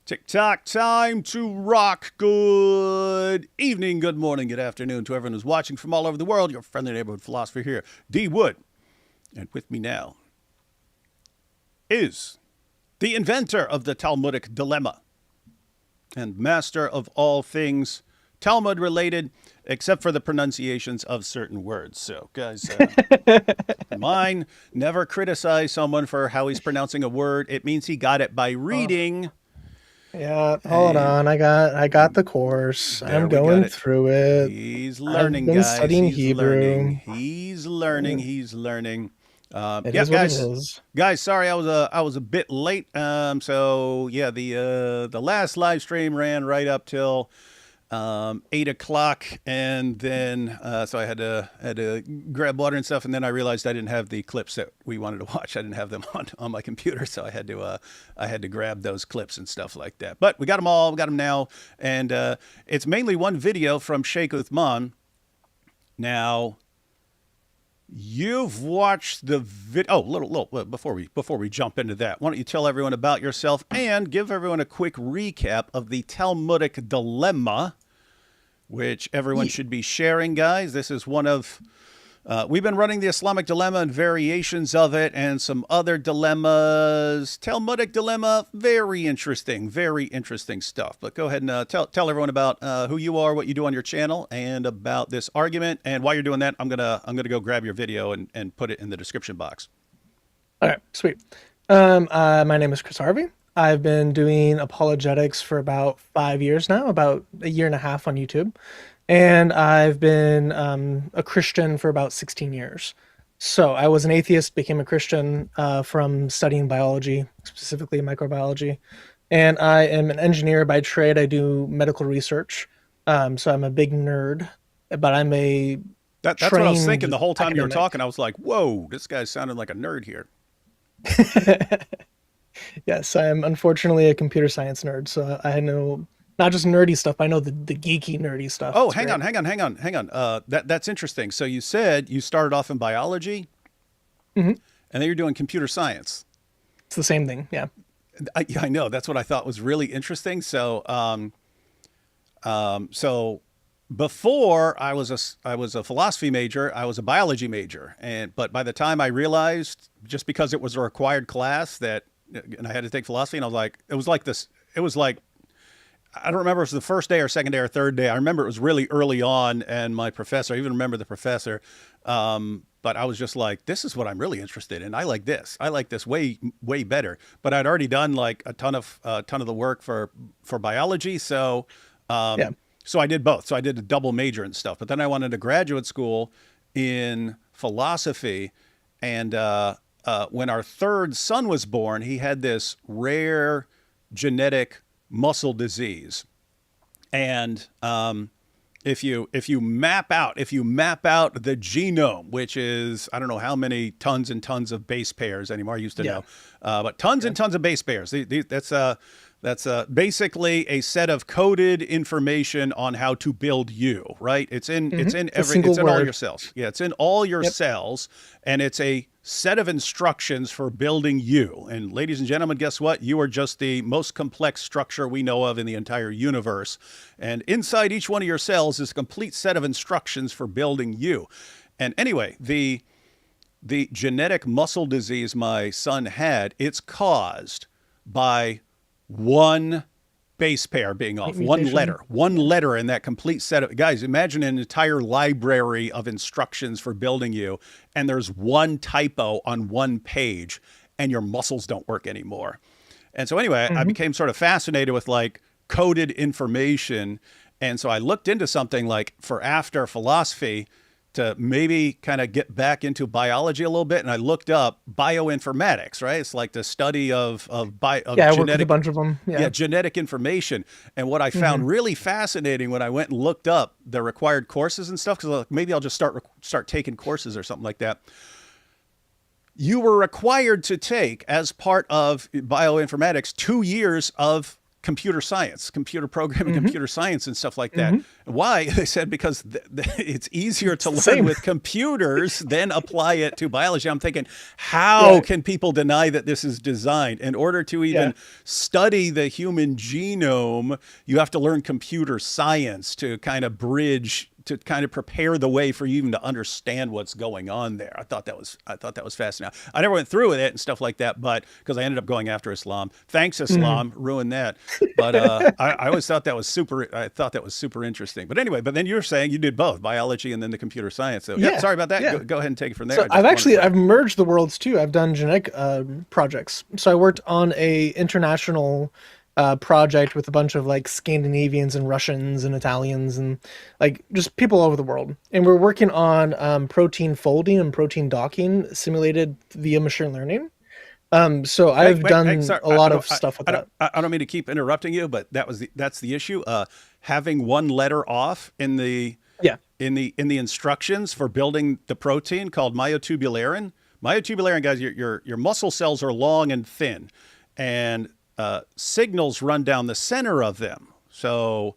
TikTok time to rock. Good evening, good morning, good afternoon to everyone who's watching from all over the world. Your friendly neighborhood philosopher here, D. Wood. And with me now is the inventor of the Talmudic dilemma and master of all things Talmud related, except for the pronunciations of certain words. So, guys, mine, never criticize someone for how he's pronouncing a word. It means he got it by reading. Yeah, hold on. I got the course. There I'm we got going it. through it. He's I've learning, been guys. studying He's learning. Hebrew. He's learning. It, He's learning. it Yeah, is what it guys. is. Guys, sorry I was a bit late. So yeah, the last live stream ran right up till 8 o'clock, and then so I had to grab water and stuff, and then I realized I didn't have the clips that we wanted to watch. I didn't have them on my computer, so I had to grab those clips and stuff like that. But we got them all. We got them now, and it's mainly one video from Sheikh Uthman. Now, you've watched the video. Oh, little before we jump into that, why don't you tell everyone about yourself and give everyone a quick recap of the Talmudic dilemma, which everyone should be sharing, guys. This is one of we've been running the Islamic dilemma and variations of it, and some other dilemmas. Talmudic dilemma, very interesting stuff. But go ahead and tell everyone about who you are, what you do on your channel, and about this argument. And while you're doing that, I'm gonna go grab your video and put it in the description box. All right, sweet. My name is Chris Harvey. I've been doing apologetics for about 5 years now, about a year and a half on YouTube. And I've been a Christian for about 16 years. So I was an atheist, became a Christian from studying biology, specifically microbiology. And I am an engineer by trade. I do medical research. So I'm a big nerd, but I'm a That's what I was thinking trained the whole time you were academic. talking. I was like, whoa, this guy sounded like a nerd here. Yes, I'm unfortunately a computer science nerd. So I know not just nerdy stuff, I know the geeky nerdy stuff. Oh, It's great. hang on. That's interesting. So you said you started off in biology, Hmm. and then you're doing computer science. It's the same thing. Yeah. Yeah, I know. That's what I thought was really interesting. So before I was a philosophy major, I was a biology major, but by the time I realized, just because it was a required class and I had to take philosophy, and I was like, it was like this. It was like, I don't remember if it was the first day or second day or third day. I remember it was really early on, and my professor, I even remember the professor, but I was just like, this is what I'm really interested in. I like this. I like this way better. But I'd already done like a ton of the work for biology, Yeah. so I did both. So I did a double major and stuff. But then I went into graduate school in philosophy, and when our third son was born, he had this rare genetic muscle disease. And if you map out the genome, which is, I don't know how many tons and tons of base pairs anymore. I used to Yeah. know, but tons Yeah. and tons of base pairs. That's basically a set of coded information on how to build you. Right? It's in It's a single it's in all your word. cells. Yeah, it's in all your Yep. cells, and it's a set of instructions for building you. And ladies and gentlemen, guess what? You are just the most complex structure we know of in the entire universe. And inside each one of your cells is a complete set of instructions for building you. And anyway, the genetic muscle disease my son had, it's caused by one base pair being off, Mutation. one Yeah. letter in that complete set of guys. Imagine an entire library of instructions for building you, and there's one typo on one page, and your muscles don't work anymore. And so anyway, I Hmm. became sort of fascinated with like coded information. And so I looked into something like for after philosophy to maybe kind of get back into biology a little bit. And I looked up bioinformatics, right? It's like the study of Yeah, I work with a genetic, bunch of them. yeah, Yeah. genetic information. And what I Hmm. found really fascinating when I went and looked up the required courses and stuff, because like, maybe I'll just start taking courses or something like that. You were required to take, as part of bioinformatics, 2 years of computer science, computer programming, Mm-hmm. computer science, and stuff like that. Mm-hmm. Why? They said because it's easier It's to the learn same. with computers than apply it to biology. I'm thinking, how Right. can people deny that this is designed? In order to Yeah. even study the human genome, you have to learn computer science to kind of bridge, to kind of prepare the way for you even to understand what's going on there. I thought that was fascinating. I never went through with it and stuff like that, but because I ended up going after Islam. Thanks, Mm-hmm. Islam, ruined that. But I always thought that was super. I thought that was super interesting. But anyway, but then you're saying you did both biology and then the computer science. So yeah, Yeah. sorry about that. Yeah. Go ahead and take it from there. So I just wanted to. I've merged the worlds too. I've done genetic projects. So I worked on a international project with a bunch of like Scandinavians and Russians and Italians and like just people all over the world. And we're working on protein folding and protein docking simulated via machine learning. So Hey, I've wait, hey, done sorry. a lot of stuff with that. I don't mean to keep interrupting you, but that's the issue. Having one letter off in the Yeah. instructions for building the protein called myotubularin. Myotubularin, guys, your muscle cells are long and thin, and signals run down the center of them. So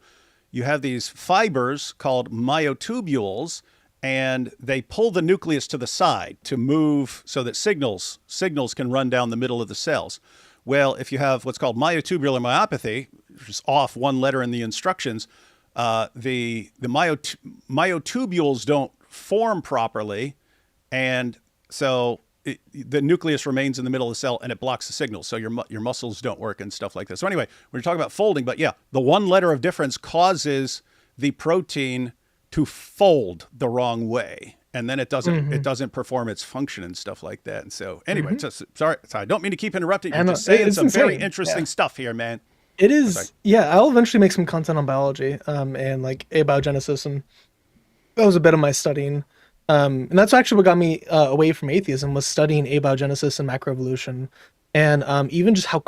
you have these fibers called myotubules, and they pull the nucleus to the side to move so that signals can run down the middle of the cells. Well, if you have what's called myotubular myopathy, which is off one letter in the instructions, the myotubules don't form properly, and so the nucleus remains in the middle of the cell and it blocks the signal. So your muscles don't work and stuff like that. So anyway, we're talking about folding, but yeah, the one letter of difference causes the protein to fold the wrong way. And then it Hmm. doesn't perform its function and stuff like that. And so anyway, Hmm. just sorry, I don't mean to keep interrupting. You're And just saying it's some very insane. interesting Yeah. stuff here, man. It Sorry. is, yeah, I'll eventually make some content on biology, and like abiogenesis, and that was a bit of my studying. And that's actually what got me away from atheism was studying abiogenesis and macroevolution, and even just how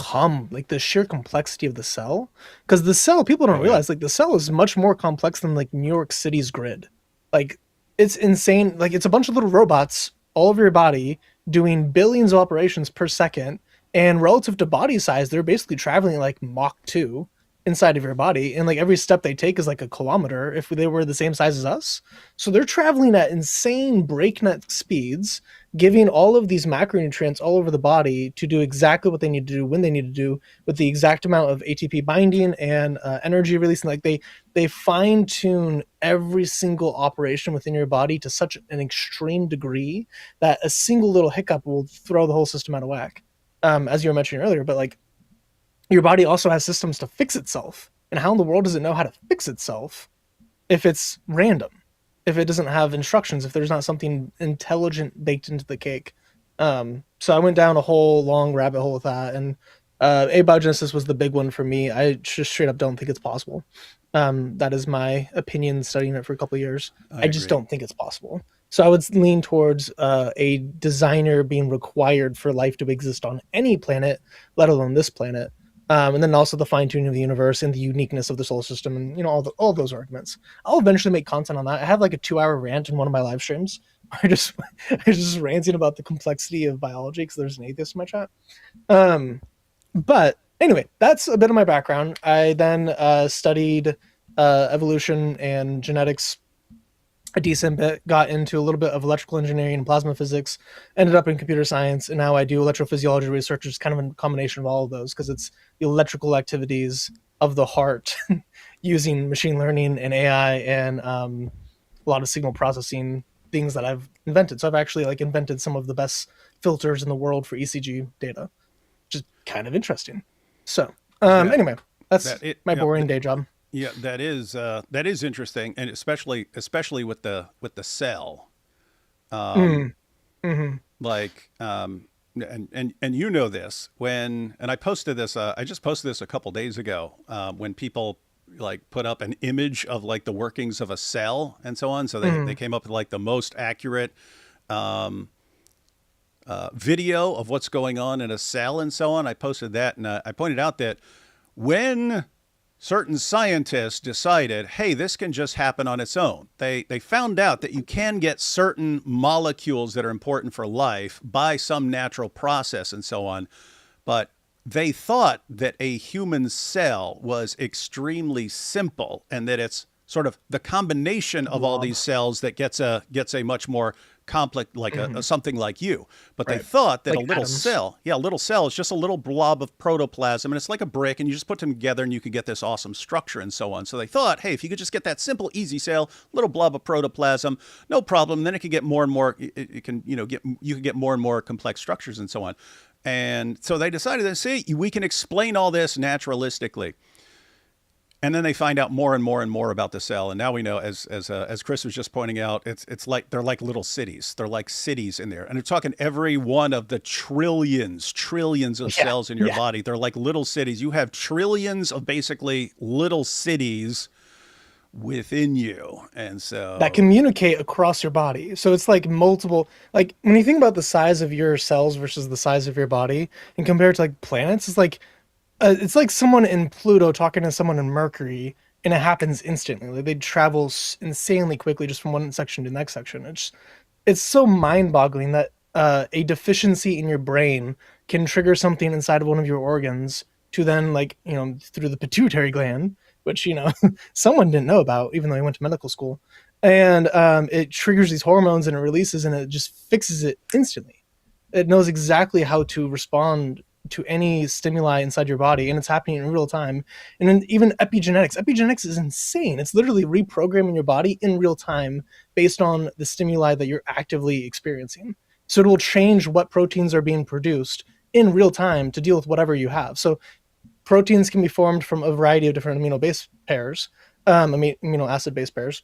like the sheer complexity of the cell. Because the cell, people don't Oh yeah. realize, like the cell is much more complex than like New York City's grid. Like it's insane. Like it's a bunch of little robots all over your body doing billions of operations per second, and relative to body size, they're basically traveling like Mach 2 inside of your body, and like every step they take is like a kilometer if they were the same size as us. So they're traveling at insane breakneck speeds, giving all of these macronutrients all over the body to do exactly what they need to do when they need to do, with the exact amount of ATP binding and energy release. And like they fine tune every single operation within your body to such an extreme degree that a single little hiccup will throw the whole system out of whack. As you were mentioning earlier, but like your body also has systems to fix itself. And how in the world does it know how to fix itself if it's random? If it doesn't have instructions, if there's not something intelligent baked into the cake. So I went down a whole long rabbit hole with that, and abiogenesis was the big one for me. I just straight up don't think it's possible. That is my opinion studying it for a couple of years. I I just agree. don't think it's possible. So I would lean towards a designer being required for life to exist on any planet, let alone this planet. And then also the fine tuning of the universe and the uniqueness of the solar system, and all those arguments. I'll eventually make content on that. I have like a 2 hour rant in one of my live streams. I just I just ranting about the complexity of biology because there's an atheist in my chat. Um, but anyway, that's a bit of my background. I then studied evolution and genetics a decent bit, got into a little bit of electrical engineering and plasma physics, ended up in computer science, and now I do electrophysiology research, which is kind of a combination of all of those because it's the electrical activities of the heart using machine learning and AI and a lot of signal processing things that I've invented. So I've actually like invented some of the best filters in the world for ECG data, which is kind of interesting. So That anyway, that's that it my yeah, boring day job. yeah, that is interesting, and especially with the cell. Um, Mm, hmm. like and you know this when, and I posted this, I just posted this a couple days ago, when people like put up an image of like the workings of a cell and so on, so they Mm, came up with like the most accurate um, video of what's going on in a cell and so on. I posted that, and I pointed out that when certain scientists decided, hey, this can just happen on its own. They found out that you can get certain molecules that are important for life by some natural process and so on. But they thought that a human cell was extremely simple and that it's sort of the combination of all Blob. these cells that gets a much more complex, like a Hmm. something like you. But they Right. thought that Like atoms. a little cell is just a little blob of protoplasm, and it's like a brick, and you just put them together, and you could get this awesome structure and so on. So they thought, hey, if you could just get that simple, easy cell, little blob of protoplasm, no problem. Then it could get more and more. It can, get you can get more and more complex structures and so on. And so they decided to see we can explain all this naturalistically. And then they find out more and more and more about the cell, and now we know, as Chris was just pointing out, it's like they're like little cities. They're like cities in there, and they're talking every one of the trillions of Yeah. cells in your Yeah. body. They're like little cities. You have trillions of basically little cities within you, and That so communicate across your body. So it's like multiple, like when you think about the size of your cells versus the size of your body and compare it to like planets, it's like someone in Pluto talking to someone in Mercury, and it happens instantly. Like they travel insanely quickly just from one section to the next section. It's so mind-boggling that a deficiency in your brain can trigger something inside of one of your organs to then, like, through the pituitary gland, which someone didn't know about, even though he went to medical school, and it triggers these hormones and it releases and it just fixes it instantly. It knows exactly how to respond to any stimuli inside your body, and it's happening in real time. And then even epigenetics is insane. It's literally reprogramming your body in real time based on the stimuli that you're actively experiencing. So it will change what proteins are being produced in real time to deal with whatever you have. So proteins can be formed from a variety of different amino base pairs, amino acid base pairs,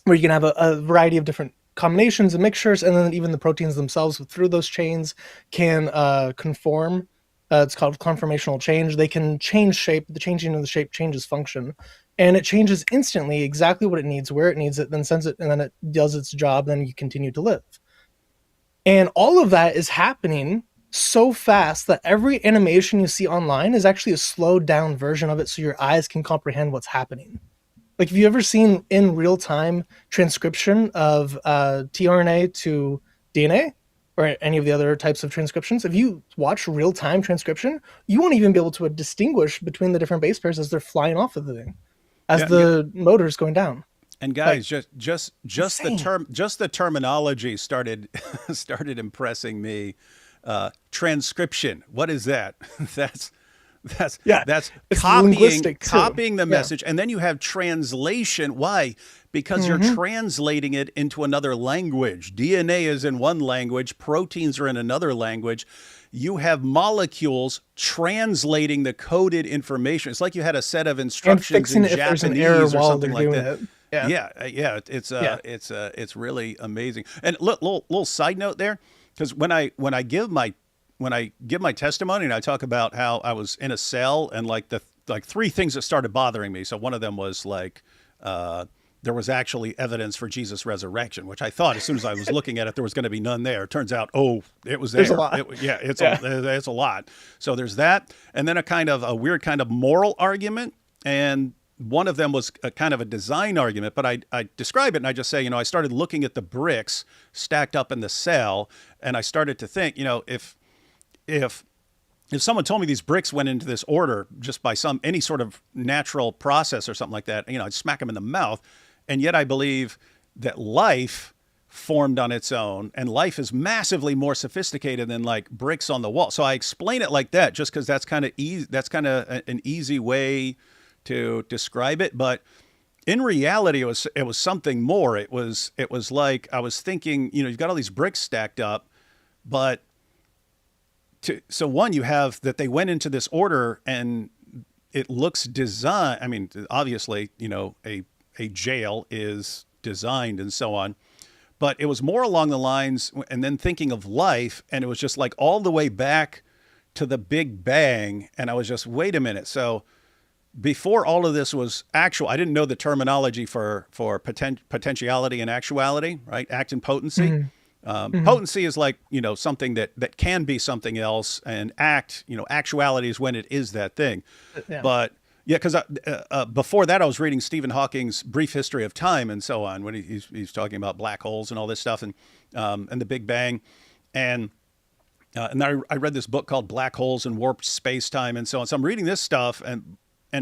where you can have a variety of different combinations and mixtures, and then even the proteins themselves through those chains can conform. It's called conformational change. They can change shape. The changing of the shape changes function, and it changes instantly exactly what it needs, where it needs it, then sends it, and then it does its job. Then you continue to live, and all of that is happening so fast that every animation you see online is actually a slowed down version of it, so your eyes can comprehend what's happening. Like, have you ever seen in real time transcription of tRNA to DNA or any of the other types of transcriptions? If you watch real time transcription, you won't even be able to distinguish between the different base pairs as they're flying off of the thing, as yeah. the motor's going down. And Like, guys, just insane. the terminology started started impressing me. Transcription. What is that? that's that's Yeah, that's it's copying linguistic too. copying the Yeah. message, and then you have translation. Why? Because you're Hmm. translating it into another language. DNA is in one language, proteins are in another language. You have molecules translating the coded information. It's like you had a set of And instructions fixing in it if there's an error Japanese or while something they're like doing that. it. Yeah. Yeah. Yeah. It's really amazing. And look, little side note there, because when I give my testimony and I talk about how I was in a cell and like three things that started bothering me. So one of them was like there was actually evidence for Jesus' resurrection, which I thought as soon as I was looking at it there was going to be none there. Turns out, oh, it was There's a there. lot. Yeah, Yeah. it's a lot. So there's that, and then a weird kind of moral argument, and one of them was a kind of a design argument, but I describe it and I just say, I started looking at the bricks stacked up in the cell, and I started to think, if someone told me these bricks went into this order just by any sort of natural process or something like that, I'd smack them in the mouth. And yet I believe that life formed on its own, and life is massively more sophisticated than like bricks on the wall. So I explain it like that just because that's kind of easy. That's kind of an easy way to describe it. But in reality, it was something more. It was like I was thinking, you've got all these bricks stacked up, but so one, you have that they went into this order and it looks designed. I mean, obviously, a jail is designed and so on, but it was more along the lines, and then thinking of life, and it was just like all the way back to the Big Bang. And I was just, wait a minute. So before all of this was actual, I didn't know the terminology for potentiality and actuality, right? Act and potency. Hmm. Hmm. Potency is like, something that can be something else, and actuality is when it is that thing. Yeah. But yeah, because before that, I was reading Stephen Hawking's Brief History of Time and so on, when he's talking about black holes and all this stuff, and the Big Bang, and and I read this book called Black Holes and Warped Space Time and so on. So I'm reading this stuff,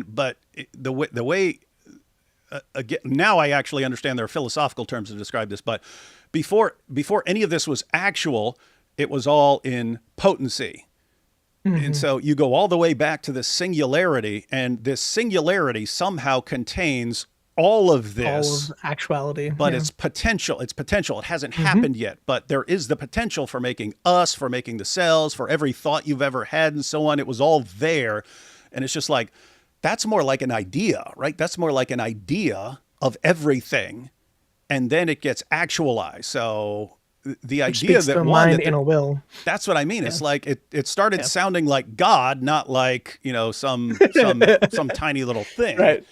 but the way again, now I actually understand there are philosophical terms to describe this, but before any of this was actual, it was all in potency. And so you go all the way back to the singularity, and this singularity somehow contains all of All this, of actuality. but Yeah. it's potential. It's potential. It hasn't happened yet, but there is the potential for making us, for making the cells, for every thought you've ever had, and so on. It was all there. And it's just like, that's more like an idea, right? That's more like an idea of everything. And then it gets actualized. So the Which idea speaks that to a one, mind that and a will. that's what I mean. Yeah. It's like it started Yeah. sounding like God, not like, some tiny little thing. Right.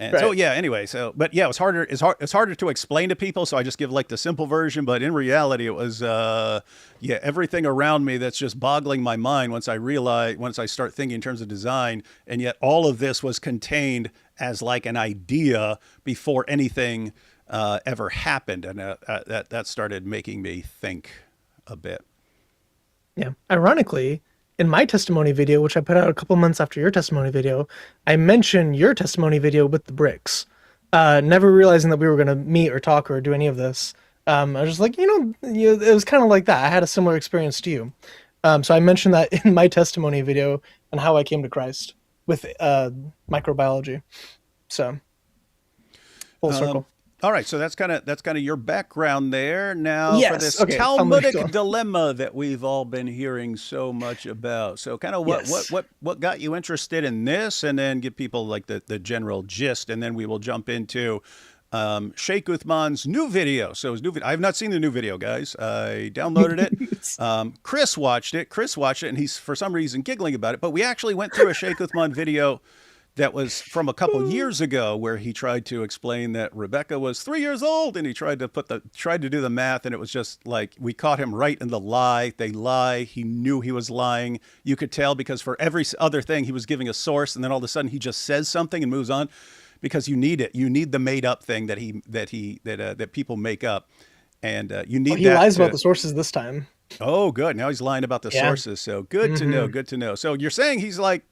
And so Right. yeah, anyway, but yeah, it's harder to explain to people, so I just give like the simple version, but in reality it was yeah, everything around me that's just boggling my mind once I start thinking in terms of design, and yet all of this was contained as like an idea before anything ever happened, and that started making me think a bit. Yeah. Ironically, in my testimony video, which I put out a couple months after your testimony video, I mentioned your testimony video with the bricks. Never realizing that we were going to meet or talk or do any of this. I was just like, it was kind of like that. I had a similar experience to you. So I mentioned that in my testimony video and how I came to Christ with microbiology. So full circle. All right, so that's kind of your background there. Now for Yes. this Okay. Talmudic Talmudic. dilemma that we've all been hearing so much about. So kind of Yes. what got you interested in this, and then give people like the general gist, and then we will jump into Sheikh Uthman's new video. So his new video, I have not seen the new video, guys. I downloaded it. Chris watched it, and he's for some reason giggling about it. But we actually went through a Sheikh Uthman video that was from a couple years ago, where he tried to explain that Rebekah was 3 years old, and he tried to do the math, and it was just like we caught him right in the lie. They lie. He knew he was lying. You could tell, because for every other thing he was giving a source, and then all of a sudden he just says something and moves on, because you need it. You need the made up thing that people make up, and you need He that. lies about the sources this time. Oh, good. Now he's lying about the Yeah. sources. So good to know. Good to know. So you're saying he's like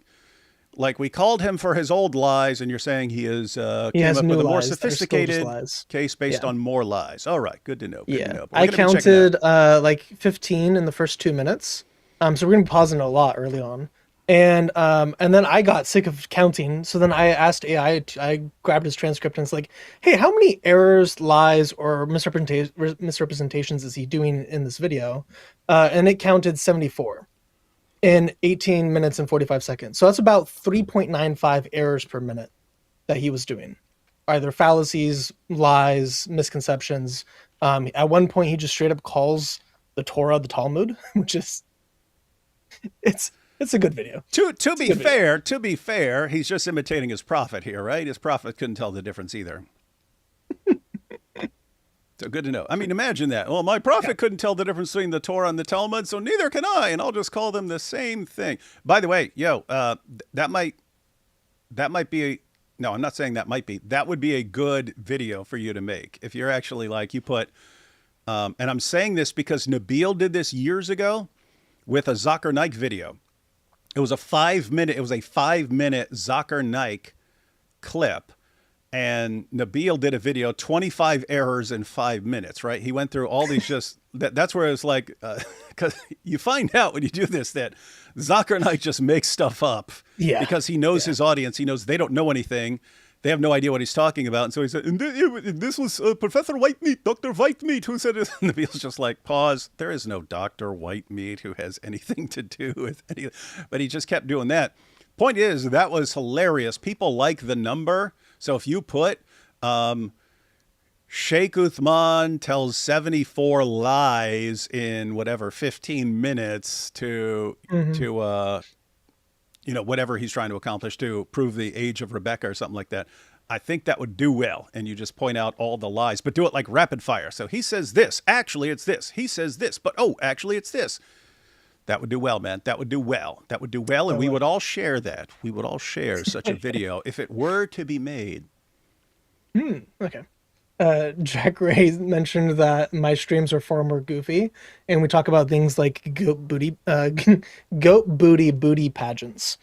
we called him for his old lies, and you're saying he is He came has up new with a more lies that are still just sophisticated lies. case based Yeah. on more lies. All right, good to know. Good to Yeah, know. But we're I gonna be checking that counted out. like 15 in the first 2 minutes. So we're gonna be pausing a lot early on, and then I got sick of counting. So then I asked AI. I grabbed his transcript and it's like, hey, how many errors, lies, or misrepresentations is he doing in this video? And it counted 74 in 18 minutes and 45 seconds. So that's about 3.95 errors per minute that he was doing, either fallacies, lies, misconceptions. At one point, he just straight up calls the Torah the Talmud, which is it's a good video. To be fair, he's just imitating his prophet here, right? His prophet couldn't tell the difference either. So good to know. I mean, imagine that. Well, my prophet couldn't tell the difference between the Torah and the Talmud, so neither can I, and I'll just call them the same thing. By the way, that might be no, I'm not saying that might be. That would be a good video for you to make if you're actually like you put. And I'm saying this because Nabil did this years ago with a Zakir Naik video. It was a 5-minute. It was a 5-minute Zakir Naik clip. And Nabil did a video, 25 errors in 5 minutes, right? He went through all these that's where it's like, because you find out when you do this that Zakir Naik just makes stuff up because he knows his audience. He knows they don't know anything. They have no idea what he's talking about. And so he said, and this was Professor Whitemeat, Dr. Whitemeat, who said it. And Nabil's just like, pause. There is no Dr. Whitemeat who has anything to do with any. But he just kept doing that. Point is, that was hilarious. People like the number. So if you put Sheikh Uthman tells 74 lies in whatever 15 minutes to whatever he's trying to accomplish to prove the age of Rebekah or something like that, I think that would do well. And you just point out all the lies, but do it like rapid fire. So he says this, actually it's this. He says this, but actually it's this. That would do well, man. That would do well. That would do well. And we would all share that. We would all share such a video if it were to be made. Okay. Jack Ray mentioned that my streams are far more goofy, and we talk about things like goat booty pageants,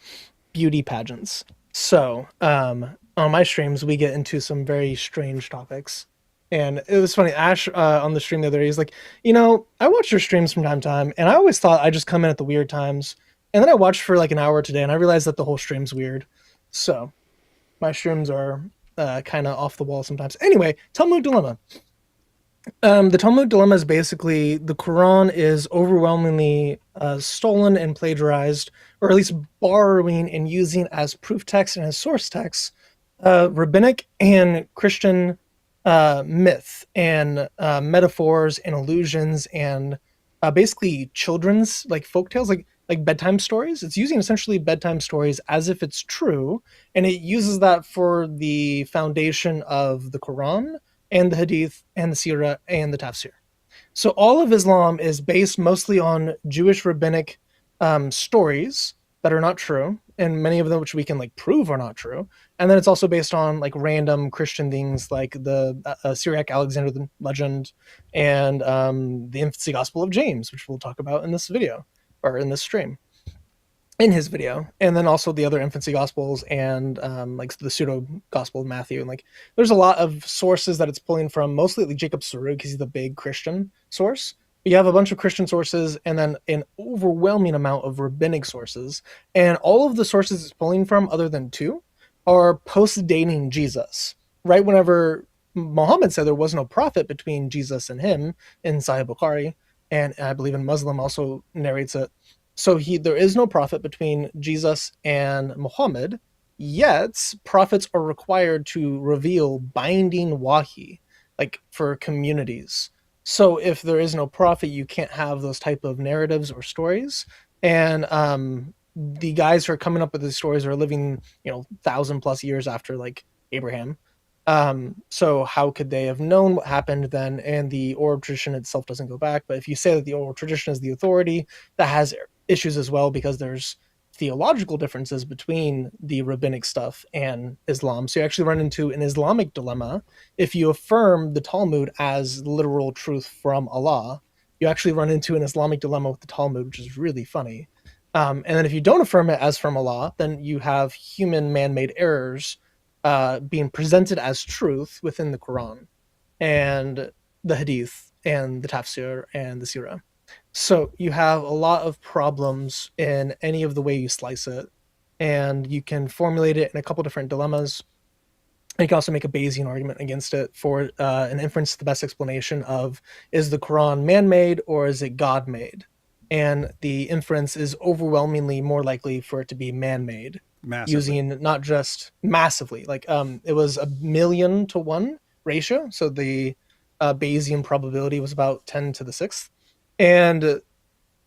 beauty pageants. So, on my streams, we get into some very strange topics. And it was funny. Ash on the stream the other day, he's like, I watch your streams from time to time, and I always thought I just come in at the weird times. And then I watched for like an hour today, and I realized that the whole stream's weird. So my streams are kind of off the wall sometimes. Anyway, Talmud dilemma. The Talmud dilemma is basically the Quran is overwhelmingly stolen and plagiarized, or at least borrowing and using as proof text and as source text, rabbinic and Christian myth and metaphors and allusions and basically children's like folk tales, like bedtime stories. It's using essentially bedtime stories as if it's true, and it uses that for the foundation of the Quran and the Hadith and the Sirah and the Tafsir. So all of Islam is based mostly on Jewish rabbinic stories that are not true, and many of them which we can like prove are not true. And then it's also based on like random Christian things like the Syriac Alexander the legend and the infancy gospel of James, which we'll talk about in this video or in this stream in his video, and then also the other infancy gospels and like the pseudo gospel of Matthew, and like there's a lot of sources that it's pulling from, mostly like Jacob Sarug because he's the big Christian source. But you have a bunch of Christian sources and then an overwhelming amount of rabbinic sources, and all of the sources it's pulling from, other than two, are post-dating Jesus. Right whenever Muhammad said there was no prophet between Jesus and him in Sahih Bukhari, and I believe in Muslim also narrates it. So there is no prophet between Jesus and Muhammad, yet prophets are required to reveal binding wahi, like for communities. So if there is no prophet, you can't have those type of narratives or stories. And the guys who are coming up with these stories are living, 1,000+ years after like Abraham. So how could they have known what happened then? And the oral tradition itself doesn't go back. But if you say that the oral tradition is the authority, that has issues as well, because there's theological differences between the rabbinic stuff and Islam. So you actually run into an Islamic dilemma. If you affirm the Talmud as literal truth from Allah, you actually run into an Islamic dilemma with the Talmud, which is really funny. And then if you don't affirm it as from Allah, then you have human man-made errors being presented as truth within the Quran and the Hadith and the Tafsir and the Sirah. So you have a lot of problems in any of the way you slice it, and you can formulate it in a couple different dilemmas. And you can also make a Bayesian argument against it for an inference, the best explanation of, is the Quran man-made or is it God-made? And the inference is overwhelmingly more likely for it to be man-made, Massively. using not just massively, like it was 1,000,000 to 1 ratio. So the Bayesian probability was about 10 to the sixth. And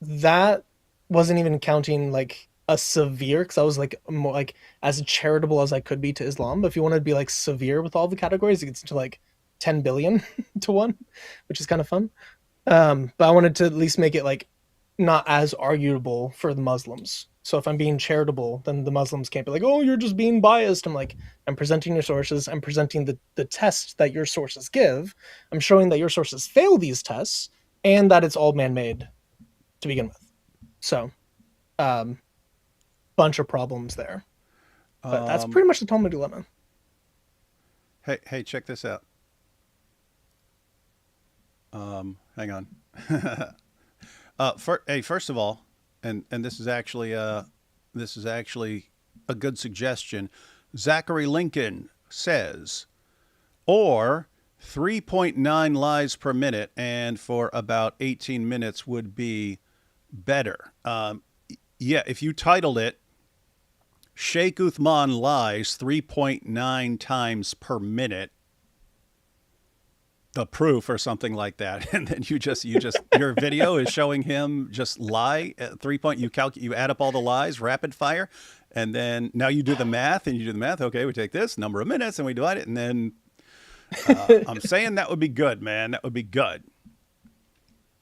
that wasn't even counting like a severe, because I was like more like as charitable as I could be to Islam. But if you want to be like severe with all the categories, it gets into like 10 billion to 1, which is kind of fun. But I wanted to at least make it like not as arguable for the Muslims. So if I'm being charitable, then the Muslims can't be like, oh, you're just being biased. I'm like, I'm presenting your sources. I'm presenting the test that your sources give. I'm showing that your sources fail these tests and that it's all man-made to begin with. So, bunch of problems there. But that's Um, pretty much the Talmud dilemma. hey, check this out. Hang on. First of all, and this is actually a good suggestion. Zachary Lincoln says, or 3.9 lies per minute, and for about 18 minutes would be better. Yeah, if you titled it Sheikh Uthman lies 3.9 times per minute, the proof or something like that, and then you just your video is showing him just lie at 3 point. You add up all the lies rapid fire, and then now you do the math, and you do the math. Okay, we take this number of minutes and we divide it, and then I'm saying that would be good, man. That would be good.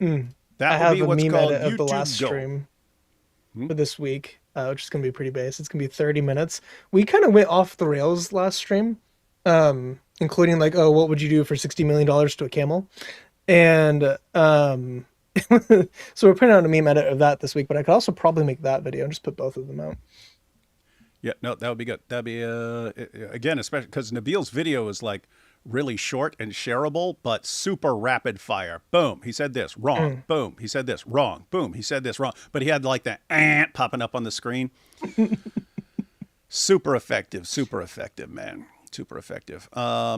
Mm. I That would have be a what's meme called edit of the last YouTube gold. stream Hmm? for this week, which is going to be pretty base. It's going to be 30 minutes. We kind of went off the rails last stream. including like, oh, what would you do for $60 million to a camel? And so we're putting out a meme edit of that this week, but I could also probably make that video and just put both of them out. Yeah, no, that would be good. That'd be again, especially because Nabil's video is like really short and shareable, but super rapid fire. Boom, he said this wrong. Mm. Boom, he said this wrong. Boom, he said this wrong. But he had like that popping up on the screen. Super effective, man. Super effective.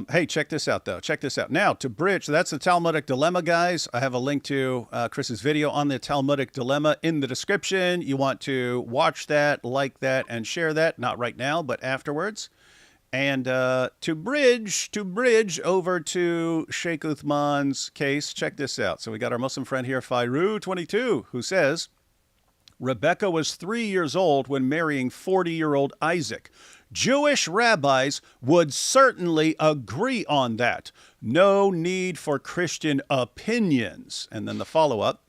Hey, check this out, though. Check this out. Now, to bridge, that's the Talmudic dilemma, guys. I have a link to Chris's video on the Talmudic dilemma in the description. You want to watch that, like that, and share that. Not right now, but afterwards. And to bridge over to Sheikh Uthman's case, check this out. So we got our Muslim friend here, Fairu22, who says, Rebekah was 3 years old when marrying 40-year-old Isaac. Jewish rabbis would certainly agree on that. No need for Christian opinions. And then the follow-up.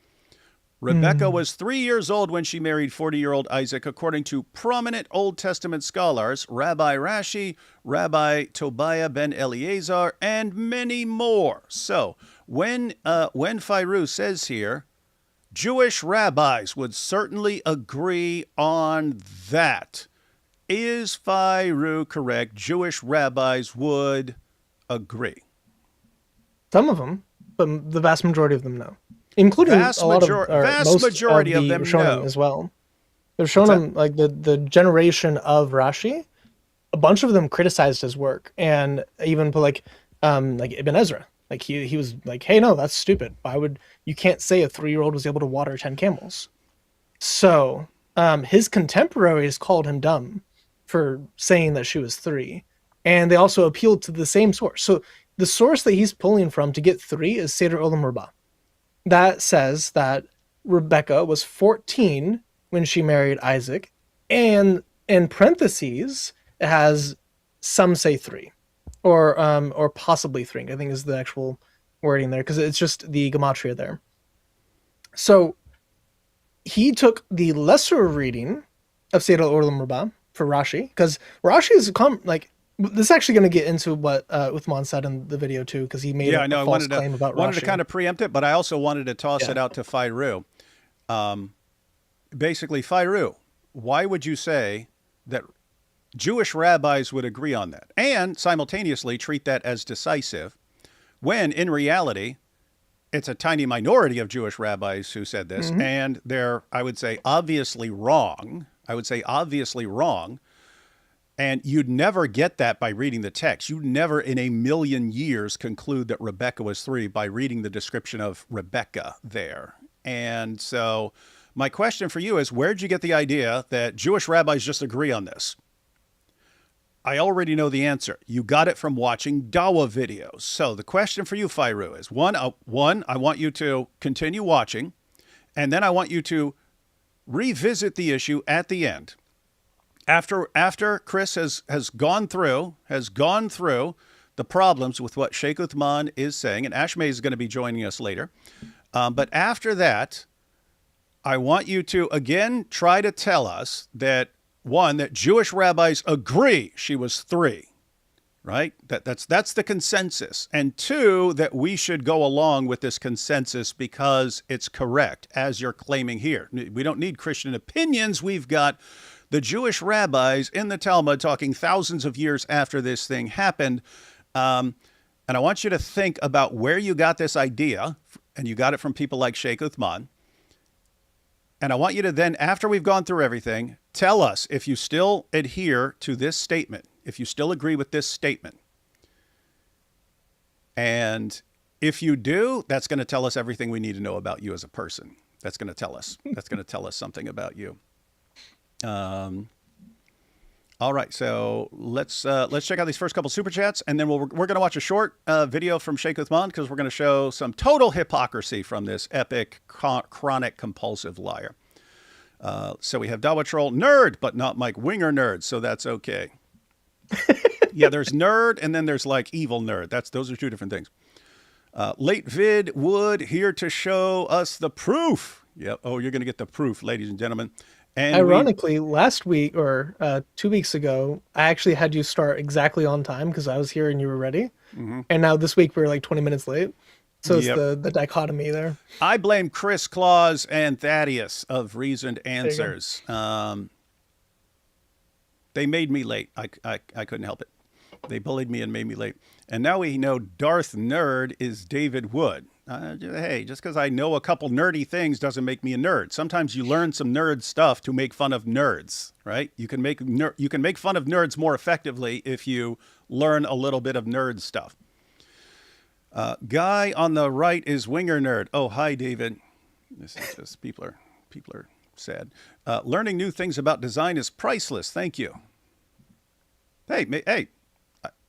Rebekah was 3 years old when she married 40-year-old Isaac, according to prominent Old Testament scholars, Rabbi Rashi, Rabbi Tobiah ben Eleazar, and many more. So when Fairu says here, Jewish rabbis would certainly agree on that. Is Fairu correct? Jewish rabbis would agree. Some of them, but the vast majority of them no, including Vast a lot of vast majority of them Rishonim no. as well. The Rishonim, like the generation of Rashi, a bunch of them criticized his work, and even put like Ibn Ezra. Like he was like, hey, no, that's stupid. Why would you can't say a 3-year-old was able to water 10 camels? So his contemporaries called him dumb for saying that she was 3, and they also appealed to the same source. So the source that he's pulling from to get 3 is Seder Olam Rabbah. That says that Rebekah was 14 when she married Isaac, and in parentheses it has some say 3. Or possibly 3, I think is the actual wording there, because it's just the gematria there. So he took the lesser reading of Seder Olam Rabbah for Rashi, because Rashi is this is actually going to get into what Uthman said in the video too, because he made a false claim about Rashi. I wanted to kind of preempt it, but I also wanted to toss it out to Fairu. Basically, Fairu, why would you say that Jewish rabbis would agree on that and simultaneously treat that as decisive when in reality it's a tiny minority of Jewish rabbis who said this, and they're, I would say, obviously wrong. And you'd never get that by reading the text. You'd never in a million years conclude that Rebekah was 3 by reading the description of Rebekah there. And so my question for you is, where'd you get the idea that Jewish rabbis just agree on this? I already know the answer. You got it from watching Dawa videos. So the question for you, Fairu, is one, I want you to continue watching, and then I want you to revisit the issue at the end. After Chris has gone through the problems with what Sheikh Uthman is saying, and Ashmay is going to be joining us later. But after that, I want you to again try to tell us that, one, that Jewish rabbis agree she was 3, right? That's the consensus. And 2, that we should go along with this consensus because it's correct, as you're claiming here. We don't need Christian opinions. We've got the Jewish rabbis in the Talmud talking thousands of years after this thing happened. And I want you to think about where you got this idea, and you got it from people like Sheikh Uthman. And I want you to then, after we've gone through everything, tell us if you still adhere to this statement, if you still agree with this statement. And if you do, that's going to tell us everything we need to know about you as a person. That's going to tell us something about you. All right, so let's check out these first couple super chats, and then we're going to watch a short video from Sheikh Uthman, because we're going to show some total hypocrisy from this epic, chronic, compulsive liar. So we have Dawa Troll, nerd, but not Mike Winger nerd, so that's okay. Yeah, there's nerd, and then there's like evil nerd. Those are 2 different things. Late vid Wood here to show us the proof. Yep. Oh, you're going to get the proof, ladies and gentlemen. And ironically, last week or 2 weeks ago, I actually had you start exactly on time because I was here and you were ready. Mm-hmm. And now this week we're like 20 minutes late. So it's Yep. the dichotomy there. I blame Chris Claus and Thaddeus of Reasoned There you go. Answers. They made me late. I couldn't help it. They bullied me and made me late. And now we know Darth Nerd is David Wood. Hey, just because I know a couple nerdy things doesn't make me a nerd. Sometimes you learn some nerd stuff to make fun of nerds, right? You can make fun of nerds more effectively if you learn a little bit of nerd stuff. Guy on the right is Winger Nerd. Oh, hi, David. This is just people are sad. Learning new things about design is priceless. Thank you. Hey,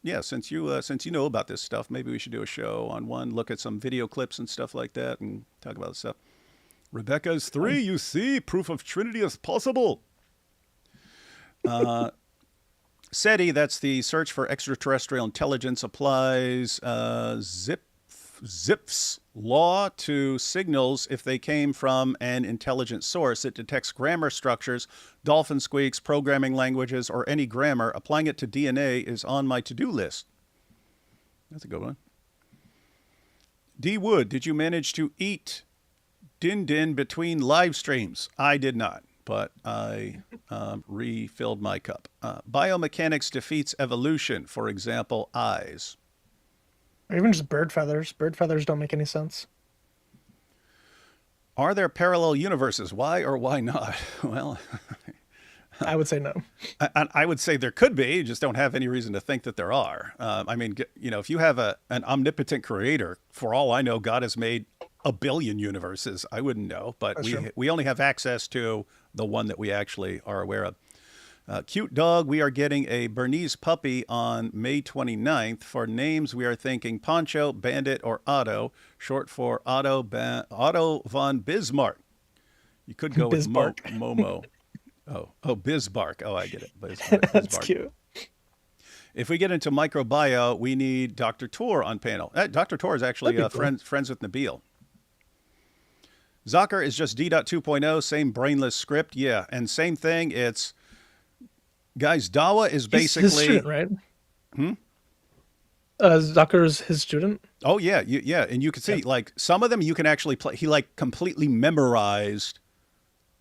yeah. Since you know about this stuff, maybe we should do a show on one. Look at some video clips and stuff like that, and talk about this stuff. Rebekah's 3. You see, proof of Trinity is possible. SETI, that's the search for extraterrestrial intelligence, applies Zipf's law to signals if they came from an intelligent source. It detects grammar structures, dolphin squeaks, programming languages, or any grammar. Applying it to DNA is on my to-do list. That's a good one. D. Wood, did you manage to eat din din between live streams? I did not, but I refilled my cup. Biomechanics defeats evolution, for example, eyes. Or even just bird feathers. Bird feathers don't make any sense. Are there parallel universes? Why or why not? Well, I would say no. I would say there could be. You just don't have any reason to think that there are. I mean, if you have an omnipotent creator, for all I know, God has made a billion universes. I wouldn't know, but we only have access to the one that we actually are aware of. Cute dog, we are getting a Bernese puppy on May 29th. For names, we are thinking Poncho, Bandit, or Otto, short for Otto von Bismarck. You could go with Momo. Oh, Bisbark. Oh, I get it. Bisbark. That's cute. If we get into microbio, we need Dr. Tor on panel. Dr. Tor is actually Cool. friends with Nabil. Zocker is just D.2.0, same brainless script. Yeah, and same thing. It's, guys, Dawa is basically... He's his student, right? Zucker is his student? Oh, yeah. Yeah, and you can see, like, some of them you can actually play. He, like, completely memorized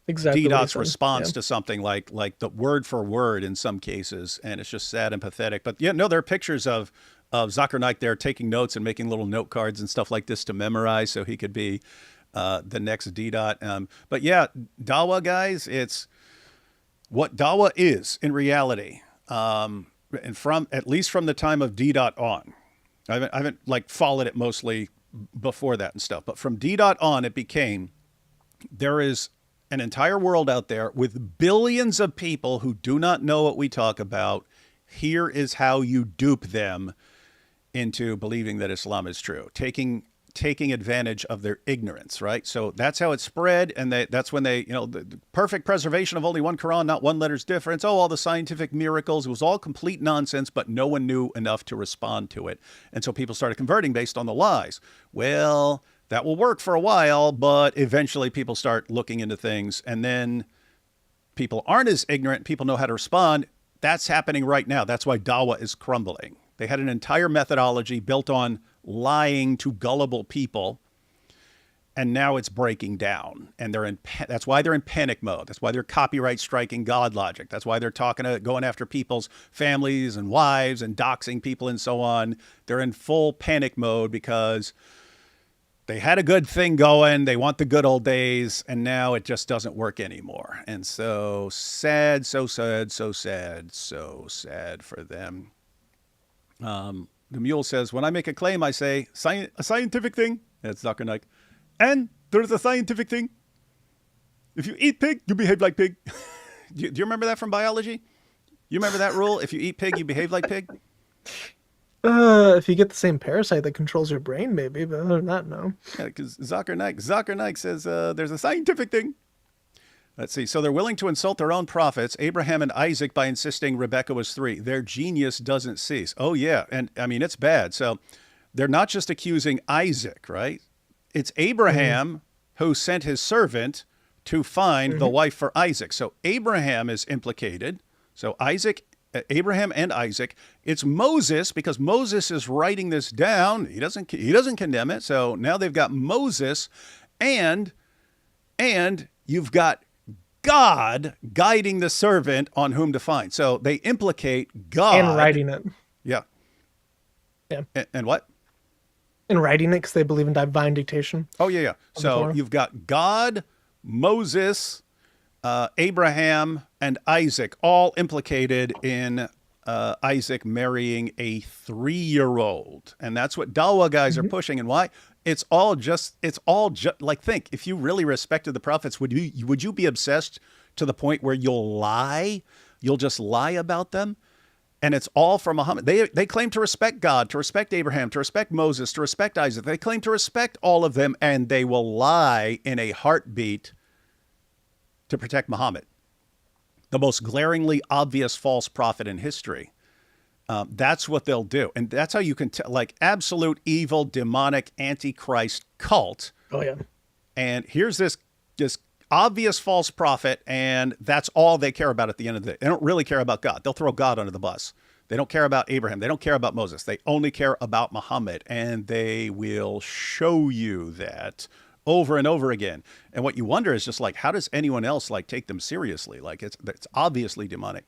Exactly. D-Dot's response to something like the word for word in some cases, and it's just sad and pathetic. But yeah, no, there are pictures of Zuckernight there taking notes and making little note cards and stuff like this to memorize so he could be the next D-Dot. But yeah, Dawa, guys, it's what Dawa is in reality, and from at least from the time of D-Dot on. I haven't like followed it mostly before that and stuff, but from D-Dot on, it became there is an entire world out there with billions of people who do not know what we talk about. Here is how you dupe them into believing that Islam is true, taking advantage of their ignorance, right? So that's how it spread, and that's when they, the perfect preservation of only one Quran, not one letter's difference. Oh, all the scientific miracles. It was all complete nonsense, but no one knew enough to respond to it. And so people started converting based on the lies. Well, that will work for a while, but eventually people start looking into things, and then people aren't as ignorant. People know how to respond. That's happening right now. That's why Dawa is crumbling. They had an entire methodology built on lying to gullible people, and now it's breaking down. And that's why they're in panic mode. That's why they're copyright striking God Logic. That's why they're going after people's families and wives and doxing people and so on. They're in full panic mode because they had a good thing going. They want the good old days, and now it just doesn't work anymore. And so sad, so sad, so sad, so sad for them. The mule says, when I make a claim, I say, a scientific thing. That's Dr. Nike. And there's a scientific thing. If you eat pig, you behave like pig. Do you remember that from biology? You remember that rule? If you eat pig, you behave like pig? If you get the same parasite that controls your brain, maybe, but other than that, no. Yeah, because Zocker Nike says there's a scientific thing. Let's see. So they're willing to insult their own prophets, Abraham and Isaac, by insisting Rebekah was 3. Their genius doesn't cease. Oh, yeah. And I mean, it's bad. So they're not just accusing Isaac, right? It's Abraham who sent his servant to find the wife for Isaac. So Abraham is implicated. So Isaac Abraham and Isaac. It's Moses, because Moses is writing this down. He doesn't condemn it. So now they've got Moses, and you've got God guiding the servant on whom to find. So they implicate God And writing it. Yeah. Yeah. And what? And writing it because they believe in divine dictation. Oh, yeah. So you've got God, Moses, Abraham, and Isaac all implicated in Isaac marrying a 3-year-old. And that's what Dawa guys are pushing. And why? It's all just like, think, if you really respected the prophets, would you be obsessed to the point where you'll lie? You'll just lie about them? And it's all from Muhammad. They claim to respect God, to respect Abraham, to respect Moses, to respect Isaac. They claim to respect all of them, and they will lie in a heartbeat to protect Muhammad, the most glaringly obvious false prophet in history. That's what they'll do. And that's how you can tell, like, absolute evil, demonic, antichrist cult. Oh, yeah. And here's this obvious false prophet, and that's all they care about at the end of the day. They don't really care about God. They'll throw God under the bus. They don't care about Abraham. They don't care about Moses. They only care about Muhammad, and they will show you that over and over again. And what you wonder is just like, how does anyone else like take them seriously? Like, it's obviously demonic.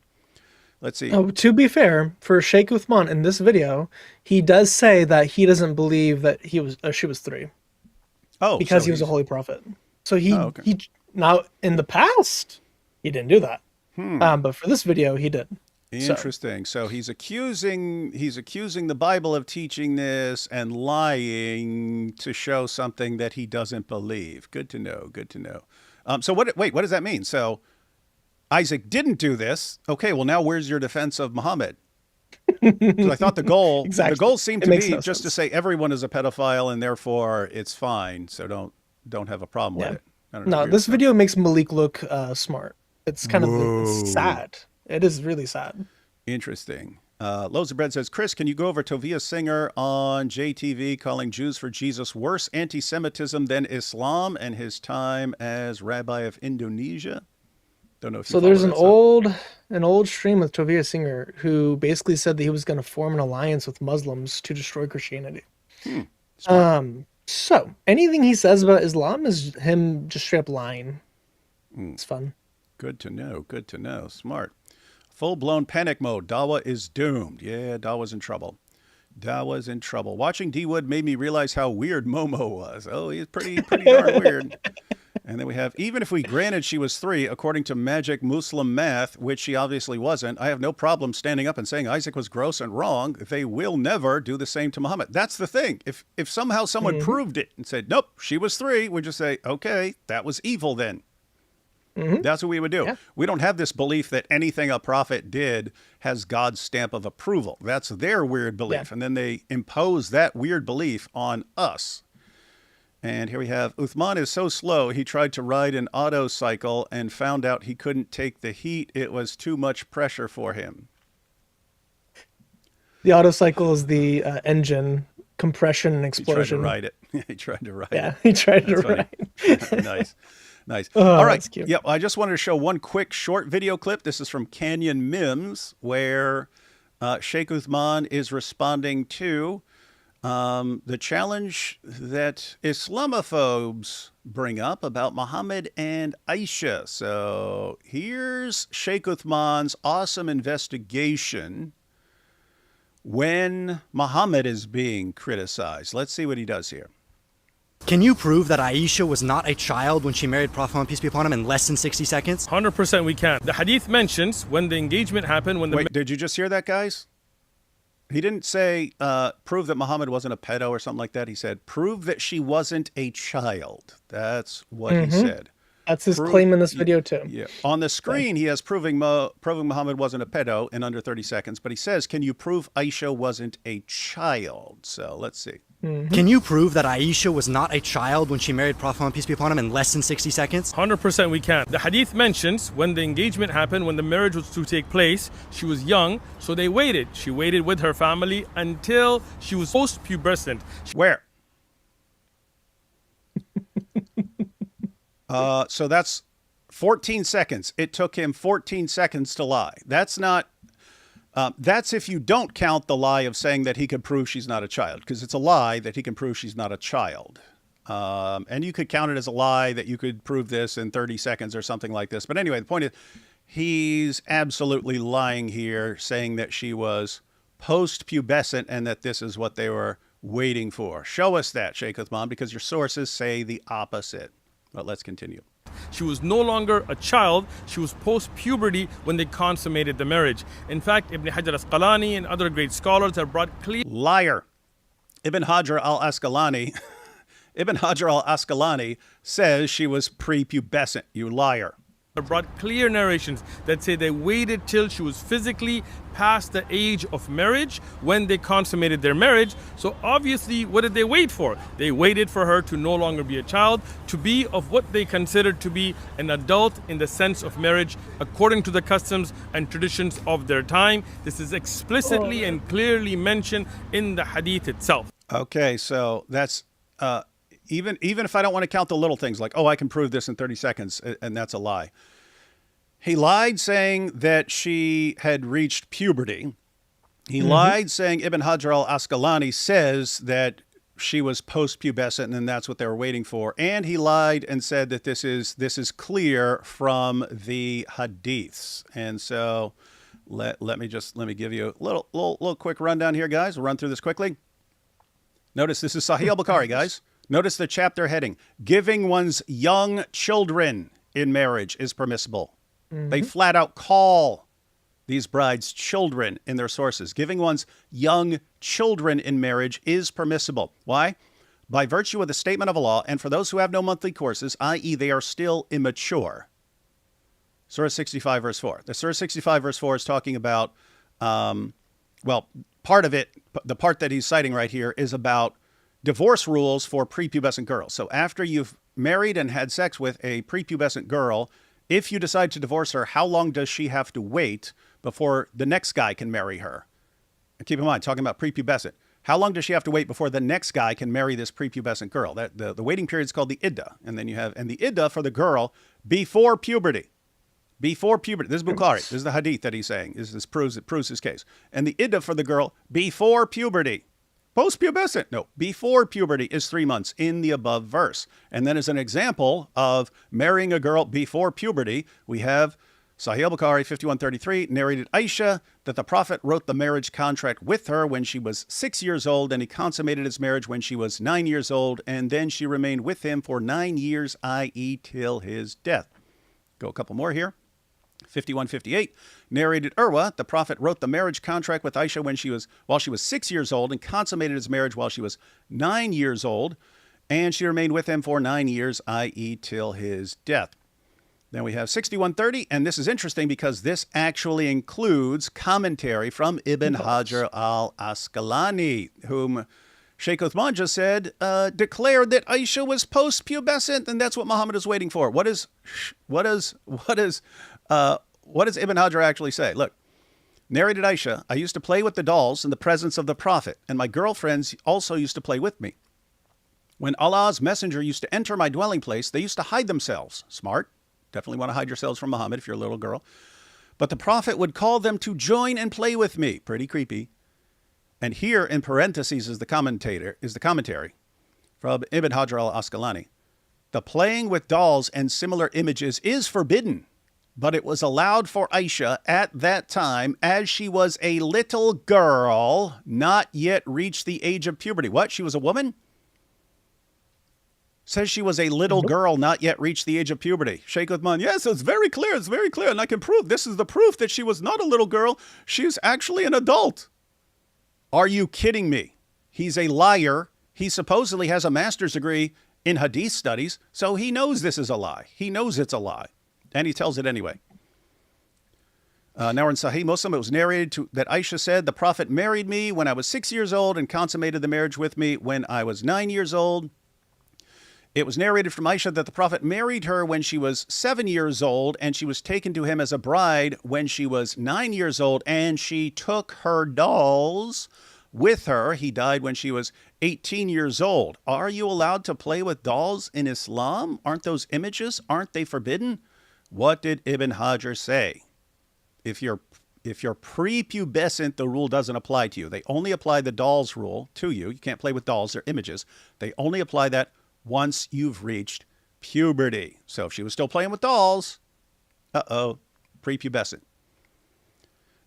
Let's see. Oh, to be fair, for Sheikh Uthman in this video, he does say that he doesn't believe that she was 3. Oh, because so he was a holy prophet. So he okay. Now in the past he didn't do that. But for this video he did. Interesting. So he's accusing the Bible of teaching this and lying to show something that he doesn't believe. Good to know. Good to know. So what does that mean? So Isaac didn't do this. Okay, well now where's your defense of Muhammad? Because I thought the goal seemed to be just to say everyone is a pedophile and therefore it's fine. So don't have a problem with it. I don't know, no, this video makes Malik look smart. It's kind of sad. It is really sad. Interesting. Loaves of Bread says, Chris, can you go over Tovia Singer on JTV calling Jews for Jesus worse anti-Semitism than Islam and his time as rabbi of Indonesia? Don't know if you so there's an old stream with Tovia Singer who basically said that he was going to form an alliance with Muslims to destroy Christianity. So anything he says about Islam is him just straight up lying. It's fun. Good to know. Good to know. Smart. Full-blown panic mode. Dawa is doomed. Yeah, Dawa's in trouble. Dawa's in trouble. Watching D-Wood made me realize how weird Momo was. Oh, he's pretty darn weird. And then we have, even if we granted she was 3, according to magic Muslim math, which she obviously wasn't, I have no problem standing up and saying Isaac was gross and wrong. They will never do the same to Muhammad. That's the thing. If somehow someone proved it and said, nope, she was 3, we'd just say, okay, that was evil then. That's what we would do. Yeah. We don't have this belief that anything a prophet did has God's stamp of approval. That's their weird belief. Yeah. And then they impose that weird belief on us. And here we have, Uthman is so slow, he tried to ride an auto cycle and found out he couldn't take the heat. It was too much pressure for him. The auto cycle is the engine compression and explosion. He tried to ride it. He tried to ride it. Yeah, he tried to ride it. Nice. Nice. Oh, all right. That's cute. Yeah, I just wanted to show one quick short video clip. This is from Canyon Mims, where Sheikh Uthman is responding to the challenge that Islamophobes bring up about Muhammad and Aisha. So here's Sheikh Uthman's awesome investigation when Muhammad is being criticized. Let's see what he does here. Can you prove that Aisha was not a child when she married Prophet Muhammad, peace be upon him, in less than 60 seconds? 100% we can. The hadith mentions when the engagement happened, when the... Wait, did you just hear that, guys? He didn't say prove that Muhammad wasn't a pedo or something like that. He said prove that she wasn't a child. That's what he said. That's his claim in this video too. Yeah. On the screen, he has proving Muhammad wasn't a pedo in under 30 seconds. But he says, can you prove Aisha wasn't a child? So let's see. Can you prove that Aisha was not a child when she married Prophet Muhammad, peace be upon him, in less than 60 seconds? 100% we can. The hadith mentions when the engagement happened, when the marriage was to take place, she was young, so they waited. She waited with her family until she was post-pubescent. Where? So that's 14 seconds. It took him 14 seconds to lie. That's not That's if you don't count the lie of saying that he could prove she's not a child, because it's a lie that he can prove she's not a child. And you could count it as a lie that you could prove this in 30 seconds or something like this. But anyway, the point is, he's absolutely lying here, saying that she was post-pubescent and that this is what they were waiting for. Show us that, Sheikh Uthman, because your sources say the opposite. But let's continue. She was no longer a child. She was post-puberty when they consummated the marriage. In fact, Ibn Hajar al-Asqalani and other great scholars have brought clear... Liar. Ibn Hajar al-Asqalani Ibn Hajar al-Asqalani says she was prepubescent. You liar. Brought clear narrations that say they waited till she was physically past the age of marriage when they consummated their marriage. So obviously, what did they wait for? They waited for her to no longer be a child, to be of what they considered to be an adult in the sense of marriage, according to the customs and traditions of their time. This is explicitly and clearly mentioned in the hadith itself. Okay, so that's even if I don't want to count the little things like, oh, I can prove this in 30 seconds, and that's a lie. He lied saying that she had reached puberty. He lied saying Ibn Hajar al-Asqalani says that she was post-pubescent and that's what they were waiting for. And he lied and said that this is clear from the hadiths. And so let me give you a little quick rundown here, guys. We'll run through this quickly. Notice this is Sahih al-Bukhari, guys. Notice the chapter heading. Giving one's young children in marriage is permissible. They flat out call these brides children in their sources. Giving one's young children in marriage is permissible. Why? By virtue of the statement of Allah, and for those who have no monthly courses, i.e. they are still immature. Surah 65 verse 4. The Surah 65 verse 4 is talking about, part of it, the part that he's citing right here is about divorce rules for prepubescent girls. So after you've married and had sex with a prepubescent girl, if you decide to divorce her, how long does she have to wait before the next guy can marry her? And keep in mind, talking about prepubescent. How long does she have to wait before the next guy can marry this prepubescent girl? That the waiting period is called the iddah. And then you have, and the iddah for the girl before puberty. Before puberty. This is Bukhari. This is the hadith that he's saying. This proves his case. And the iddah for the girl before puberty. Post-pubescent, no, before puberty is 3 months in the above verse. And then as an example of marrying a girl before puberty, we have Sahih al-Bukhari 5133, narrated Aisha that the Prophet wrote the marriage contract with her when she was 6 years old, and he consummated his marriage when she was 9 years old, and then she remained with him for 9 years, i.e. till his death. Go a couple more here. 5158, narrated Urwa, the Prophet wrote the marriage contract with Aisha while she was 6 years old and consummated his marriage while she was 9 years old, and she remained with him for 9 years, i.e. till his death. Then we have 6130, and this is interesting because this actually includes commentary from Ibn Hajar al-Asqalani, whom Sheikh Uthman just said declared that Aisha was post-pubescent, and that's what Muhammad is waiting for. What does Ibn Hajar actually say? Look, narrated Aisha, I used to play with the dolls in the presence of the Prophet, and my girlfriends also used to play with me. When Allah's messenger used to enter my dwelling place, they used to hide themselves. Smart. Definitely want to hide yourselves from Muhammad if you're a little girl. But the Prophet would call them to join and play with me. Pretty creepy. And here in parentheses is the commentary from Ibn Hajar al-Asqalani. The playing with dolls and similar images is forbidden, but it was allowed for Aisha at that time as she was a little girl, not yet reached the age of puberty. What? She was a woman? Says she was a little girl, not yet reached the age of puberty. Sheikh Uthman, yes, it's very clear, and I can prove, this is the proof that she was not a little girl, she's actually an adult. Are you kidding me? He's a liar. He supposedly has a master's degree in hadith studies, so he knows this is a lie. He knows it's a lie, and he tells it anyway. Now in Sahih Muslim, it was narrated that Aisha said, the Prophet married me when I was 6 years old and consummated the marriage with me when I was 9 years old. It was narrated from Aisha that the Prophet married her when she was 7 years old, and she was taken to him as a bride when she was 9 years old, and she took her dolls with her. He died when she was 18 years old. Are you allowed to play with dolls in Islam? Aren't those images? Aren't they forbidden? What did Ibn Hajar say? If you're If you're prepubescent, the rule doesn't apply to you. They only apply the dolls rule to you. You can't play with dolls, they're images. They only apply that once you've reached puberty. So if she was still playing with dolls, prepubescent.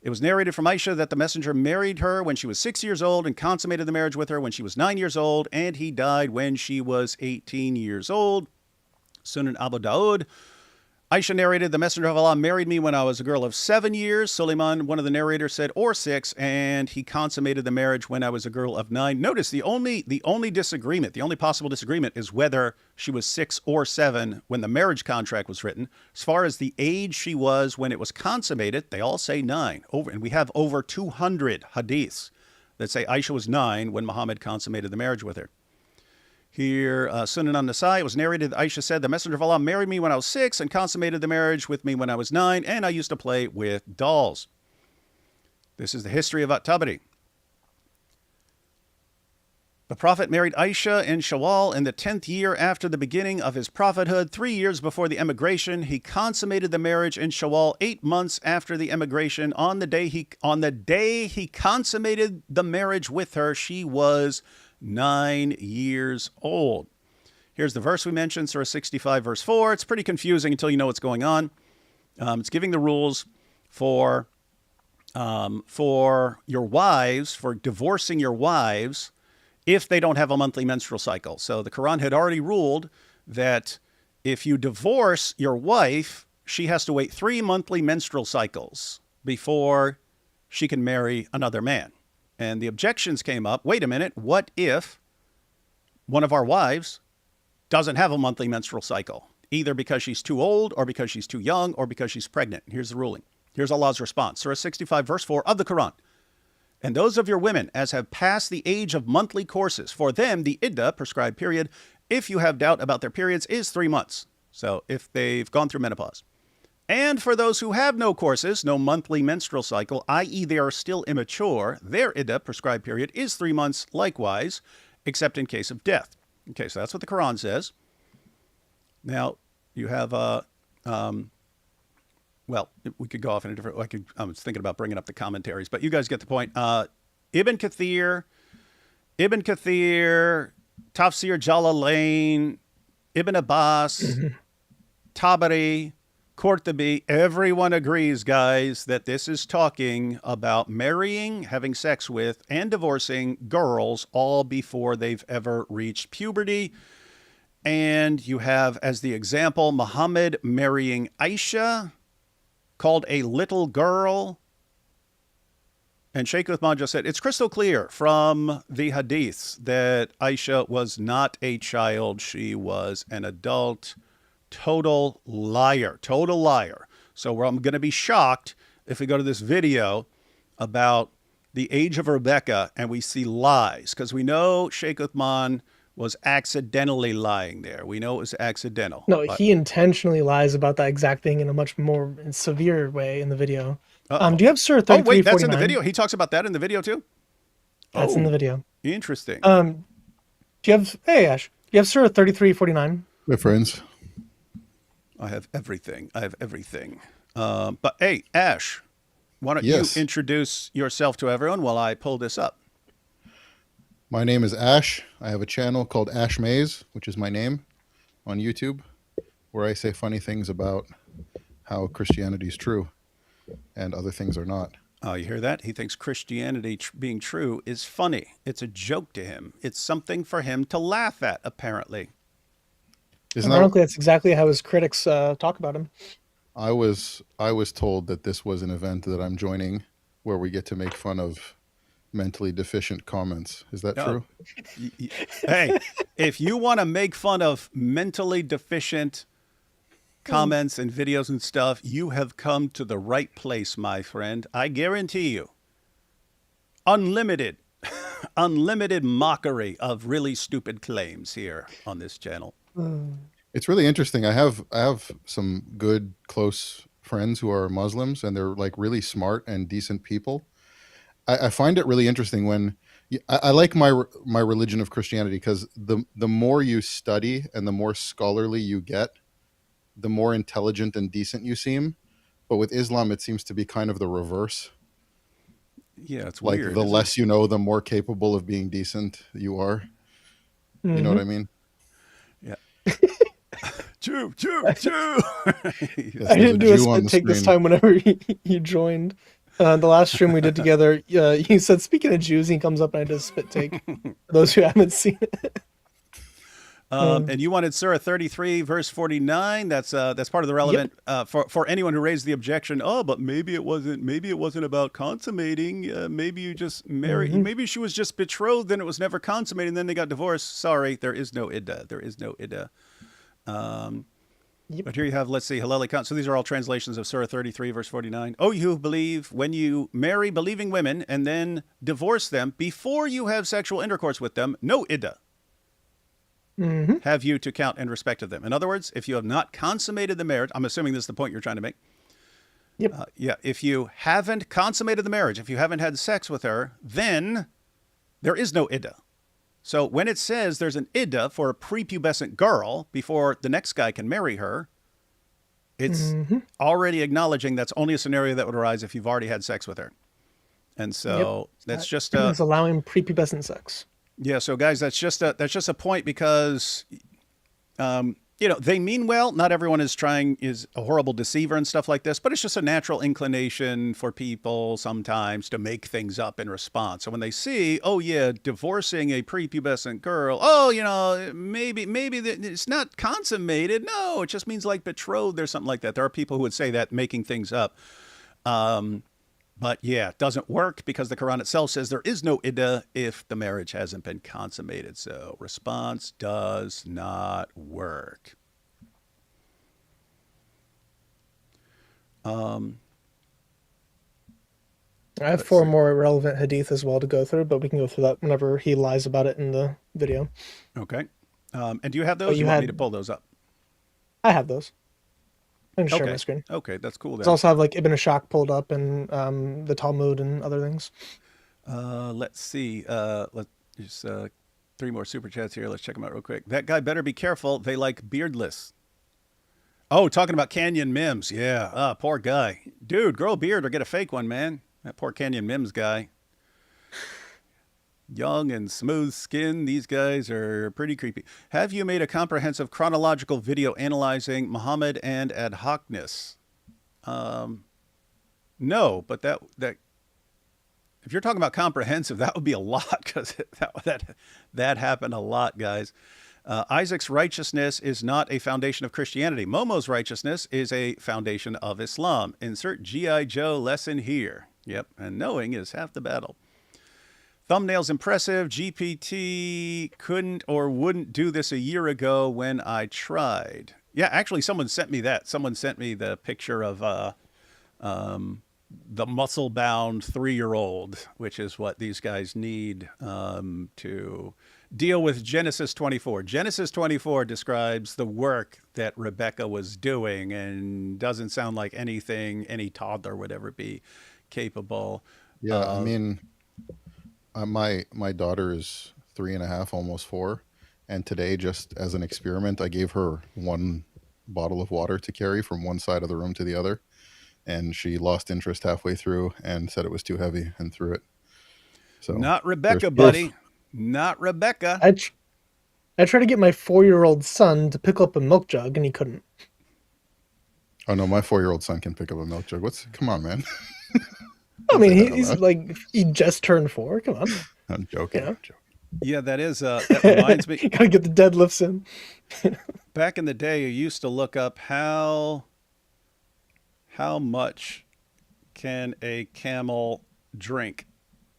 It was narrated from Aisha that the messenger married her when she was 6 years old and consummated the marriage with her when she was 9 years old, and he died when she was 18 years old. Sunan Abu Dawud. Aisha narrated, the messenger of Allah married me when I was a girl of 7 years. Suleiman, one of the narrators, said, or 6, and he consummated the marriage when I was a girl of 9. Notice the only disagreement, the only possible disagreement is whether she was 6 or 7 when the marriage contract was written. As far as the age she was when it was consummated, they all say 9. And we have over 200 hadiths that say Aisha was 9 when Muhammad consummated the marriage with her. Here, Sunan an-Nasai, it was narrated that Aisha said, the messenger of Allah married me when I was 6 and consummated the marriage with me when I was 9, and I used to play with dolls. This is the history of At-Tabari. The Prophet married Aisha in Shawwal in the 10th year after the beginning of his prophethood, 3 years before the emigration. He consummated the marriage in Shawwal 8 months after the emigration. On the day he consummated the marriage with her, she was 9 years old. Here's the verse we mentioned, Surah 65, verse 4. It's pretty confusing until you know what's going on. It's giving the rules for your wives, for divorcing your wives, if they don't have a monthly menstrual cycle. So the Quran had already ruled that if you divorce your wife, she has to wait 3 monthly menstrual cycles before she can marry another man. And the objections came up, wait a minute, what if one of our wives doesn't have a monthly menstrual cycle, either because she's too old or because she's too young or because she's pregnant? Here's the ruling. Here's Allah's response. Surah 65, verse 4 of the Quran. And those of your women as have passed the age of monthly courses, for them the iddah, prescribed period, if you have doubt about their periods, is 3 months. So if they've gone through menopause. And for those who have no courses, no monthly menstrual cycle, i.e. they are still immature, their iddah, prescribed period, is 3 months likewise, except in case of death. Okay, so that's what the Quran says. Now, you have, well, we could go off in a different, I was thinking about bringing up the commentaries, but you guys get the point. Ibn Kathir, Tafsir Jalalain, Ibn Abbas, Tabari, Qurtubi, everyone agrees, guys, that this is talking about marrying, having sex with, and divorcing girls all before they've ever reached puberty. And you have, as the example, Muhammad marrying Aisha, called a little girl. And Sheikh Uthman just said, it's crystal clear from the hadiths that Aisha was not a child. She was an adult. Total liar. Total liar. So I'm going to be shocked if we go to this video about the age of Rebekah and we see lies, because we know Sheikh Uthman was accidentally lying there. We know it was accidental. No, he intentionally lies about that exact thing in a much more severe way in the video. Do you have Surah 3349? Oh, wait, that's in the video? He talks about that in the video too? That's in the video. Interesting. Do you have, hey Ash, do you have Surah 3349? My friends. I have everything. But hey, Ash, why don't Yes. you introduce yourself to everyone while I pull this up? My name is Ash. I have a channel called Ash Maze, which is my name, on YouTube, where I say funny things about how Christianity is true and other things are not. Oh, you hear that? He thinks Christianity being true is funny. It's a joke to him. It's something for him to laugh at, apparently. Ironically, that's exactly how his critics talk about him. I was told that this was an event that I'm joining where we get to make fun of mentally deficient comments. Is that true? Hey, if you want to make fun of mentally deficient comments and videos and stuff, you have come to the right place, my friend. I guarantee you. Unlimited mockery of really stupid claims here on this channel. It's really interesting. I have some good close friends who are Muslims, and they're like really smart and decent people. I find it really interesting when I like my religion of Christianity, because the more you study and the more scholarly you get, the more intelligent and decent you seem. but with Islam, it seems to be kind of the reverse. Yeah, it's Like weird. the Isn't it? less you know, the more capable of being decent you are. You know what I Hmm. mean? Yeah. Jew, Jew, Jew. Yes, I there's a didn't do a Jew on spit the take this screen. time whenever you joined. The last stream we did together, you said, speaking of Jews, he comes up and I did a spit take. For those who haven't seen it. And you wanted Surah 33, verse 49. That's part of the Yep. relevant for anyone who raised the objection. Oh, but maybe it wasn't about consummating. Maybe you just married. Hmm. Maybe she was just betrothed, and it was never consummated, and then they got divorced. Sorry, there is no iddah. There is no iddah. Yep. But here you have, let's see, Halali Khan. So these are all translations of Surah 33, verse 49. Oh, you who believe, when you marry believing women and then divorce them before you have sexual intercourse with them, no iddah Hmm. have you to count in respect of them. In other words, if you have not consummated the marriage, I'm assuming this is the point you're trying to make. Yep. Yeah, if you haven't consummated the marriage, if you haven't had sex with her, then there is no iddah. So when it says there's an iddah for a prepubescent girl before the next guy can marry her, it's already acknowledging that's only a scenario that would arise if you've already had sex with her. And so that's just It's allowing prepubescent sex. yeah. So guys, that's just a point because they mean well. Not everyone is a horrible deceiver and stuff like this, but it's just a natural inclination for people sometimes to make things up in response. So when they see, oh yeah, divorcing a prepubescent girl, oh, maybe it's not consummated. No, it just means like betrothed or something like that. There are people who would say that, making things up. But yeah, it doesn't work because the Quran itself says there is no iddah if the marriage hasn't been consummated. So response does not work. I have four more relevant hadith as well to go through, but we can go through that whenever he lies about it in the video. Okay. And do you have those? you You want me had- to pull those up? I have those. I can share Okay. my screen. Okay, that's cool I then. also have like Ibn Ashaq pulled up and the Talmud and other things. Let's see. There's 3 more super chats here. Let's check them out real quick. That guy better be careful. They like beardless. Oh, talking about Canyon Mims. Yeah. Poor guy. Dude, grow a beard or get a fake one, man. That poor Canyon Mims guy. Young and smooth skin. These guys are pretty creepy. Have you made a comprehensive chronological video analyzing Muhammad and ad hocness? No, but that if you're talking about comprehensive, that would be a lot because that happened a lot, guys. Isaac's righteousness is not a foundation of Christianity. Momo's righteousness is a foundation of Islam. Insert G.I. Joe lesson here. Yep, and knowing is half the battle. Thumbnail's impressive. GPT couldn't or wouldn't do this a year ago when I tried. Yeah, actually, someone sent me that. Someone sent me the picture of the muscle-bound 3-year-old, which is what these guys need to deal with Genesis 24. Genesis 24 describes the work that Rebekah was doing and doesn't sound like anything any toddler would ever be capable. Yeah, I mean, my daughter is 3.5, almost 4, and today, just as an experiment, I gave her 1 bottle of water to carry from one side of the room to the other, and she lost interest halfway through and said it was too heavy and threw it. So Not Rebekah, there's buddy. proof. Not Rebekah. I tried to get my 4-year-old son to pick up a milk jug and he couldn't. Oh no, my 4-year-old son can pick up a milk jug. Come on, man. I mean, say that out he's loud. like, he just turned 4. Come on. I'm joking. Yeah. I'm joking. Yeah, that reminds me. Gotta get the deadlifts in. Back in the day, you used to look up how much can a camel drink.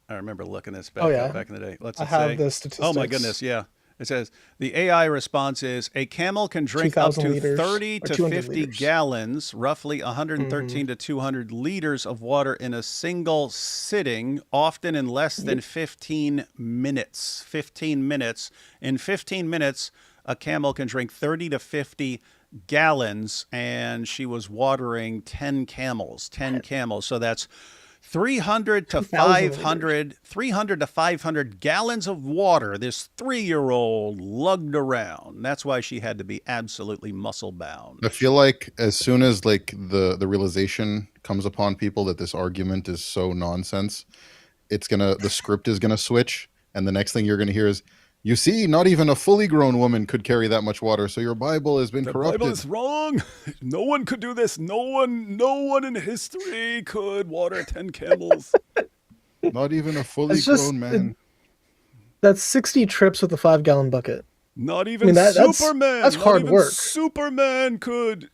I remember looking this back Oh, yeah. up back in the day. Let's I it have say? the statistics. Oh my goodness, yeah. It says the AI response is a camel can drink up 2,000 to liters 30 or to 200 50 liters. gallons, roughly 113 to 200 liters of water in a single sitting, often in less than 15 minutes. 15 minutes. In 15 minutes, a camel can drink 30 to 50 gallons, and she was watering 10 camels. 10 camels. So that's 300 to 500, 300 to 500 gallons of water this 3-year-old lugged around. That's why she had to be absolutely muscle bound. I feel like as soon as like the realization comes upon people that this argument is so nonsense, the script is gonna switch, and the next thing you're gonna hear is, you see, not even a fully grown woman could carry that much water, so your Bible has been corrupted. The Bible is wrong. No one could do this. No one in history could water 10 camels. Not even a fully grown man. That's 60 trips with a 5-gallon bucket. Not even Superman. That's hard work. Superman could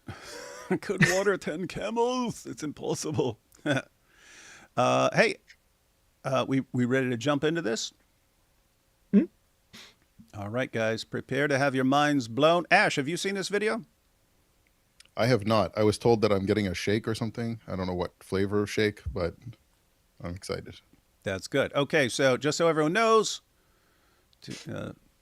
water 10 camels. It's impossible. Hey, we ready to jump into this? All right, guys, prepare to have your minds blown. Ash, have you seen this video? I have not. I was told that I'm getting a shake or something. I don't know what flavor of shake, but I'm excited. That's good. Okay, so just so everyone knows,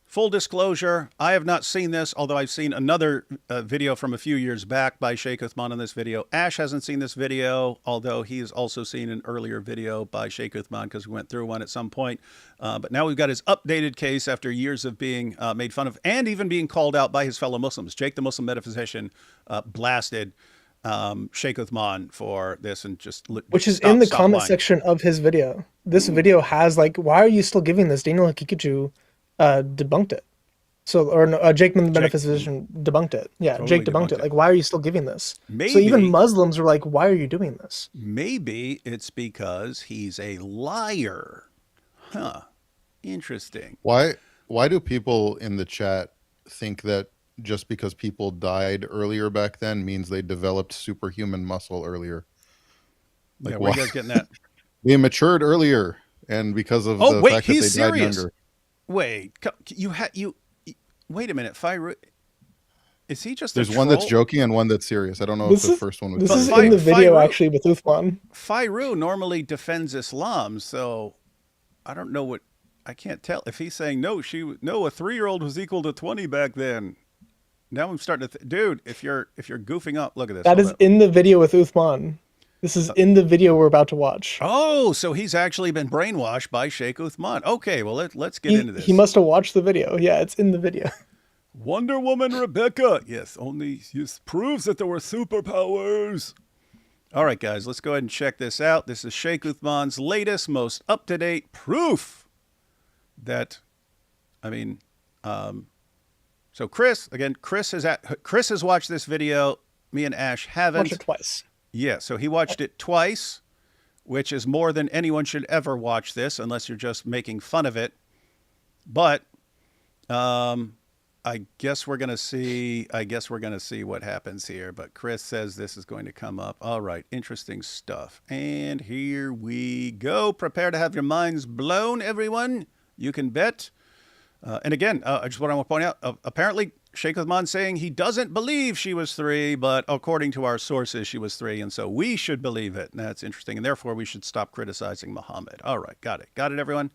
full disclosure, I have not seen this, although I've seen another video from a few years back by Sheikh Uthman on this video. Ash hasn't seen this video, although he has also seen an earlier video by Sheikh Uthman because we went through one at some point. But now we've got his updated case after years of being made fun of and even being called out by his fellow Muslims. Jake, the Muslim metaphysician, blasted Sheikh Uthman for this and just which is in the comment section of his video. This video has like, why are you still giving this? Daniel Hakikuchu debunked it. So, or no, Jake the metaphysician debunked it. Yeah, totally Jake debunked it. Like, why are you still giving this? Maybe, so even Muslims are like, why are you doing this? Maybe it's because he's a liar. Huh. Interesting. Why do people in the chat think that just because people died earlier back then means they developed superhuman muscle earlier? Like, yeah, where are you guys getting that? They matured earlier, and because of the fact that they died younger. Wait, wait a minute. Firu, is he just There's one that's joking and one that's serious. I don't know if the first one was This is in the video actually with Uthman. Firu normally defends Islam, so I don't know what, I can't tell if he's saying no, a 3-year-old was equal to 20 back then. Now I'm starting to dude, if you're goofing up, look at this. That is in the video with Uthman. This is in the video we're about to watch. Oh, so he's actually been brainwashed by Sheikh Uthman. Okay, well, let's get into this. He must have watched the video. Yeah, it's in the video. Wonder Woman Rebekah. Yes, only proves that there were superpowers. All right, guys, let's go ahead and check this out. This is Sheikh Uthman's latest, most up-to-date proof that, so Chris has watched this video. Me and Ash haven't. Watched it twice. Yeah, so he watched it twice, which is more than anyone should ever watch this unless you're just making fun of it. But I guess we're going to see what happens here, but Chris says this is going to come up. All right, interesting stuff. And here we go. Prepare to have your minds blown, everyone. You can bet. And again, I just want to point out, apparently Sheikh Uthman saying he doesn't believe she was 3, but according to our sources, she was 3, and so we should believe it. And that's interesting, and therefore we should stop criticizing Muhammad. All right, got it, everyone.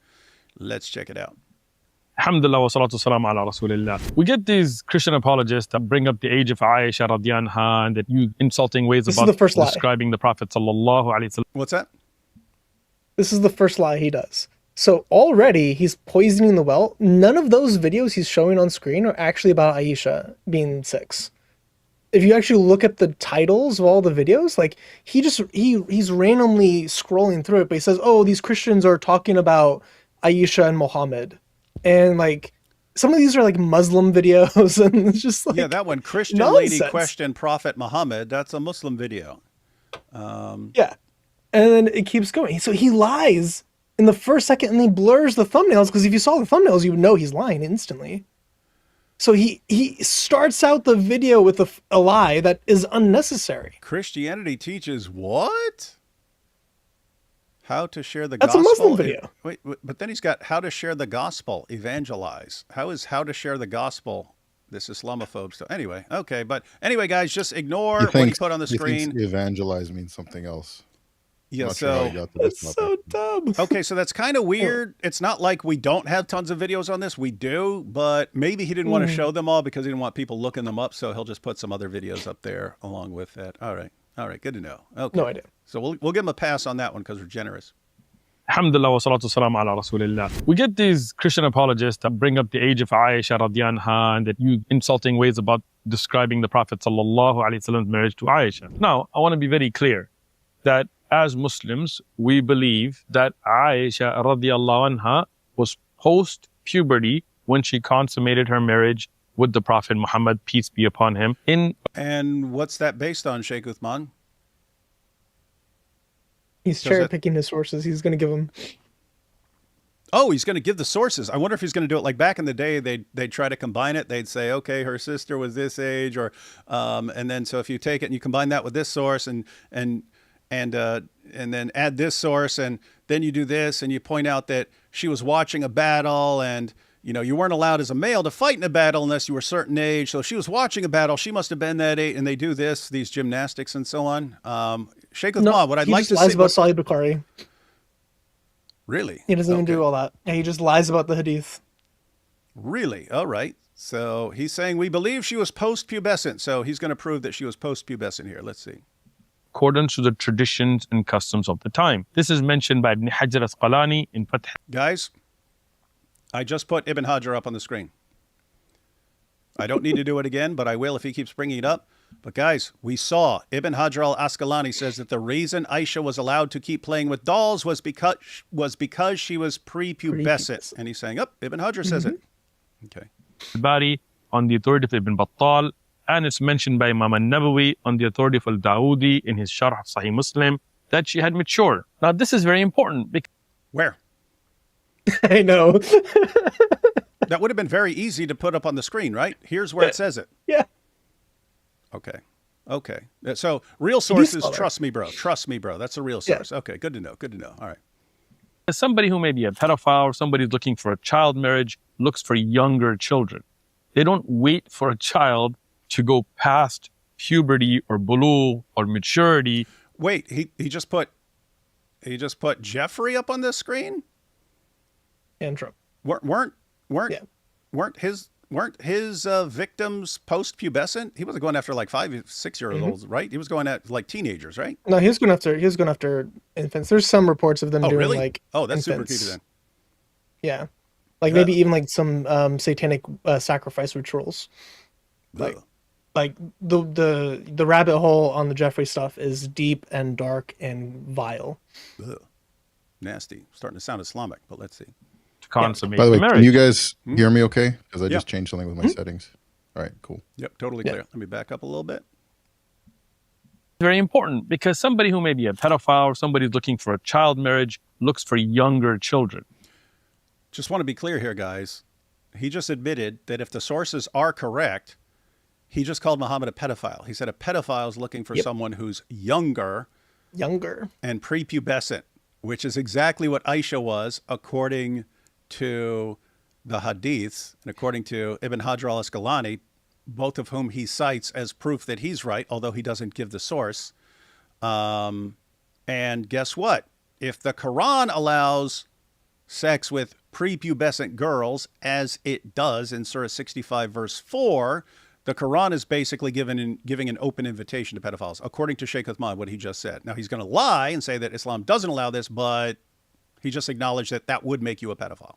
Let's check it out. Alhamdulillah wa salatu salam ala rasulillah. We get these Christian apologists that bring up the age of Aisha radiyallahu anha and that you insulting ways about describing the Prophet sallallahu alaihi wasallam. What's that? This is the first lie he does. So already he's poisoning the well. None of those videos he's showing on screen are actually about Aisha being 6. If you actually look at the titles of all the videos, like he's randomly scrolling through it, but he says, oh, these Christians are talking about Aisha and Muhammad. And like some of these are like Muslim videos, and it's just like, yeah, that one, Christian nonsense. Lady questioned Prophet Muhammad, that's a Muslim video. Yeah. And then it keeps going. So he lies in the first second, and he blurs the thumbnails, because if you saw the thumbnails, you would know he's lying instantly. So he starts out the video with a lie that is unnecessary. Christianity teaches what? How to share the gospel. That's a Muslim video. Wait, but then he's got how to share the gospel, evangelize. How is how to share the gospel this Islamophobe stuff? Anyway, okay. But anyway, guys, just ignore what he put on the screen. He thinks evangelize means something else. Yeah, so that's so dumb. Okay, so that's kind of weird. It's not like we don't have tons of videos on this. We do, but maybe he didn't want to show them all because he didn't want people looking them up, so he'll just put some other videos up there along with that. All right. All right, good to know. Okay. No idea. So we'll give him a pass on that one because we're generous. Alhamdulillah wa salatu salam ala rasulillah. We get these Christian apologists that bring up the age of Aisha radiallahu anha and that you insulting ways about describing the Prophet sallallahu alaihi wasallam's marriage to Aisha. Now, I want to be very clear that as Muslims, we believe that Aisha radiallahu anha was post-puberty when she consummated her marriage with the Prophet Muhammad, peace be upon him. And what's that based on, Sheikh Uthman? He's cherry picking his sources. He's going to give them. Oh, he's going to give the sources. I wonder if he's going to do it like back in the day. They'd try to combine it. They'd say, okay, her sister was this age, or and then so if you take it and you combine that with this source and then add this source and then you do this and you point out that she was watching a battle and you weren't allowed as a male to fight in a battle unless you were a certain age. So she was watching a battle. She must have been that age, and they do these gymnastics and so on. Sheikh Uthman, what I'd like to say. He just lies about Sahih Bukhari. Really? He doesn't even do all that. Yeah, he just lies about the hadith. Really? All right. So he's saying we believe she was post-pubescent. So he's going to prove that she was post-pubescent here. Let's see. Accordance to the traditions and customs of the time. This is mentioned by Ibn Hajar Asqalani in Fath. Guys, I just put Ibn Hajar up on the screen. I don't need to do it again, but I will if he keeps bringing it up. But guys, we saw Ibn Hajar al-Asqalani says that the reason Aisha was allowed to keep playing with dolls was because she was prepubescent. And he's saying, Ibn Hajar says it. Okay. Bari on the authority of Ibn Battal, and it's mentioned by Imam al-Nawawi on the authority of al-Dawoodi in his Sharh of Sahih Muslim that she had matured. Now, this is very important because where? I know. That would have been very easy to put up on the screen, right? Here's where it says it. Yeah. Okay. So real sources, trust me, bro. Trust me, bro. That's a real source. Yeah. Okay, good to know. All right. As somebody who may be a pedophile or somebody who's looking for a child marriage looks for younger children. They don't wait for a child to go past puberty or bulugh or maturity. Wait, he just put Jeffrey up on the screen? Andrew. Weren't his victims post-pubescent? He wasn't going after like 5-6 year olds, right? He was going at like teenagers, right? No, he was going after infants. There's some reports of them doing really? like that's infants. super creepy then. Yeah. Like maybe even like some satanic sacrifice rituals. Like the rabbit hole on the Jeffrey stuff is deep and dark and vile. Ugh. Nasty. Starting to sound Islamic, but let's see. Consummate By the way, marriage. can you guys hear me okay? Because I just changed something with my settings. All right, cool. Yep, totally clear. Let me back up a little bit. Very important because somebody who may be a pedophile or somebody who's looking for a child marriage looks for younger children. Just want to be clear here, guys. He just admitted that if the sources are correct, he just called Muhammad a pedophile. He said a pedophile is looking for someone who's younger and prepubescent, which is exactly what Aisha was according to the hadiths and according to Ibn Hajar al-Asqalani, both of whom he cites as proof that he's right, although he doesn't give the source. And guess what? If the Quran allows sex with prepubescent girls, as it does in Surah 65, verse 4, the Quran is basically giving an open invitation to pedophiles, according to Sheikh Uthman, what he just said. Now, he's going to lie and say that Islam doesn't allow this, but he just acknowledged that would make you a pedophile.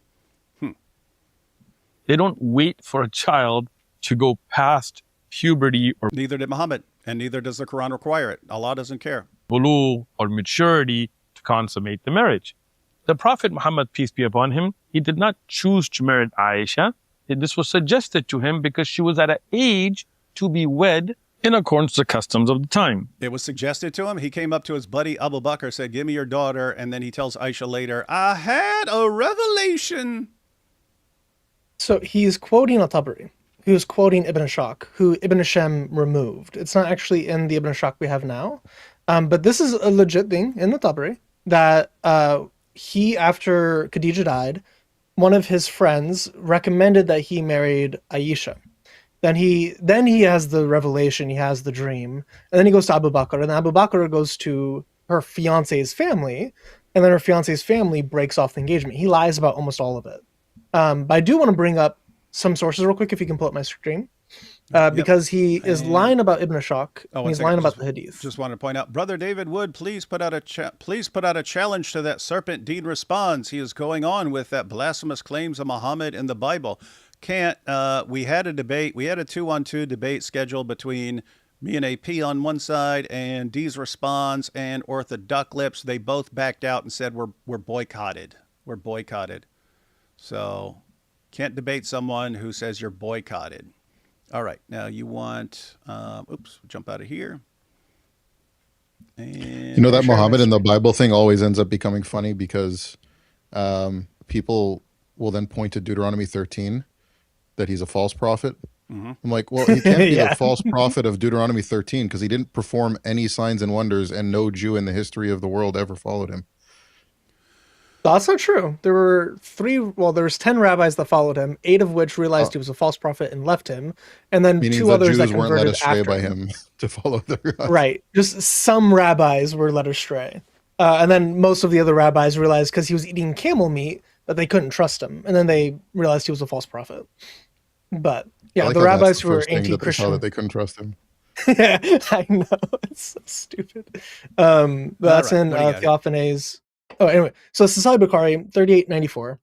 They don't wait for a child to go past puberty or neither did Muhammad, and neither does the Quran require it. Allah doesn't care. Bulugh or maturity to consummate the marriage. The Prophet Muhammad, peace be upon him, he did not choose to marry Aisha. This was suggested to him because she was at an age to be wed in accordance to the customs of the time. It was suggested to him. He came up to his buddy Abu Bakr, said, "Give me your daughter." And then he tells Aisha later, "I had a revelation." So he's quoting Al-Tabari, who's quoting Ibn Ishaq, who Ibn Hashem removed. It's not actually in the Ibn Ishaq we have now. But this is a legit thing in the Tabari that he, after Khadijah died, one of his friends recommended that he married Aisha. Then he has the revelation, he has the dream, and then he goes to Abu Bakr, and Abu Bakr goes to her fiance's family, and then her fiance's family breaks off the engagement. He lies about almost all of it. But I do want to bring up some sources real quick, if you can pull up my screen. because he is And- lying about Ibn Ashok, Oh, and one he's second. lying about the hadith. Just want to point out, Brother David Wood, please put out a challenge to that serpent. Dean responds. He is going on with that blasphemous claims of Muhammad in the Bible. Can't. We had a debate. We had a 2-on-2 debate scheduled between me and AP on one side, and Dee's responds and Orthodox Lips. They both backed out and said we're boycotted. We're boycotted. So can't debate someone who says you're boycotted. All right, now you want, jump out of here. And You know that Muhammad in the Bible thing always ends up becoming funny because people will then point to Deuteronomy 13 that he's a false prophet. I'm like, well, he can't be Yeah. the false prophet of Deuteronomy 13 because he didn't perform any signs and wonders, and no Jew in the history of the world ever followed him. That's not true. There were there's 10 rabbis that followed him, 8 of which realized he was a false prophet and left him, and then Meaning 2 that others Jews that weren't led converted astray after by him to follow their God. Right. Just some rabbis were led astray. And then most of the other rabbis realized because he was eating camel meat that they couldn't trust him. And then they realized he was a false prophet. But yeah, I like the how that's rabbis the who were first thing that they saw anti-Christian. that they couldn't trust him. Yeah, I know. It's so stupid. That's All right, in what do you got here? Theophanes. Oh, anyway. So it's Sahih Bukhari 3894.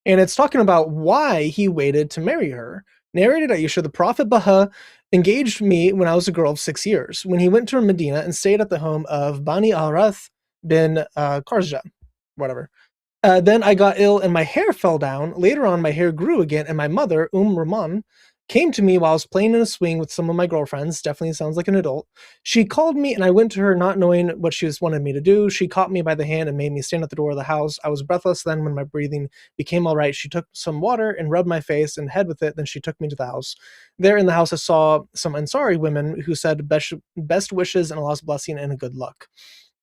And it's talking about why he waited to marry her. Narrated Aisha, the Prophet Baha engaged me when I was a girl of 6 years, when he went to Medina and stayed at the home of Bani al-Rath bin Kharja, whatever. Then I got ill and my hair fell down. Later on, my hair grew again, and my mother, Rahman, came to me while I was playing in a swing with some of my girlfriends. Definitely sounds like an adult. She called me, and I went to her not knowing what she wanted me to do. She caught me by the hand and made me stand at the door of the house. I was breathless then. When my breathing became all right, she took some water and rubbed my face and head with it. Then she took me to the house. There in the house, I saw some Ansari women who said best wishes and Allah's blessing and a good luck.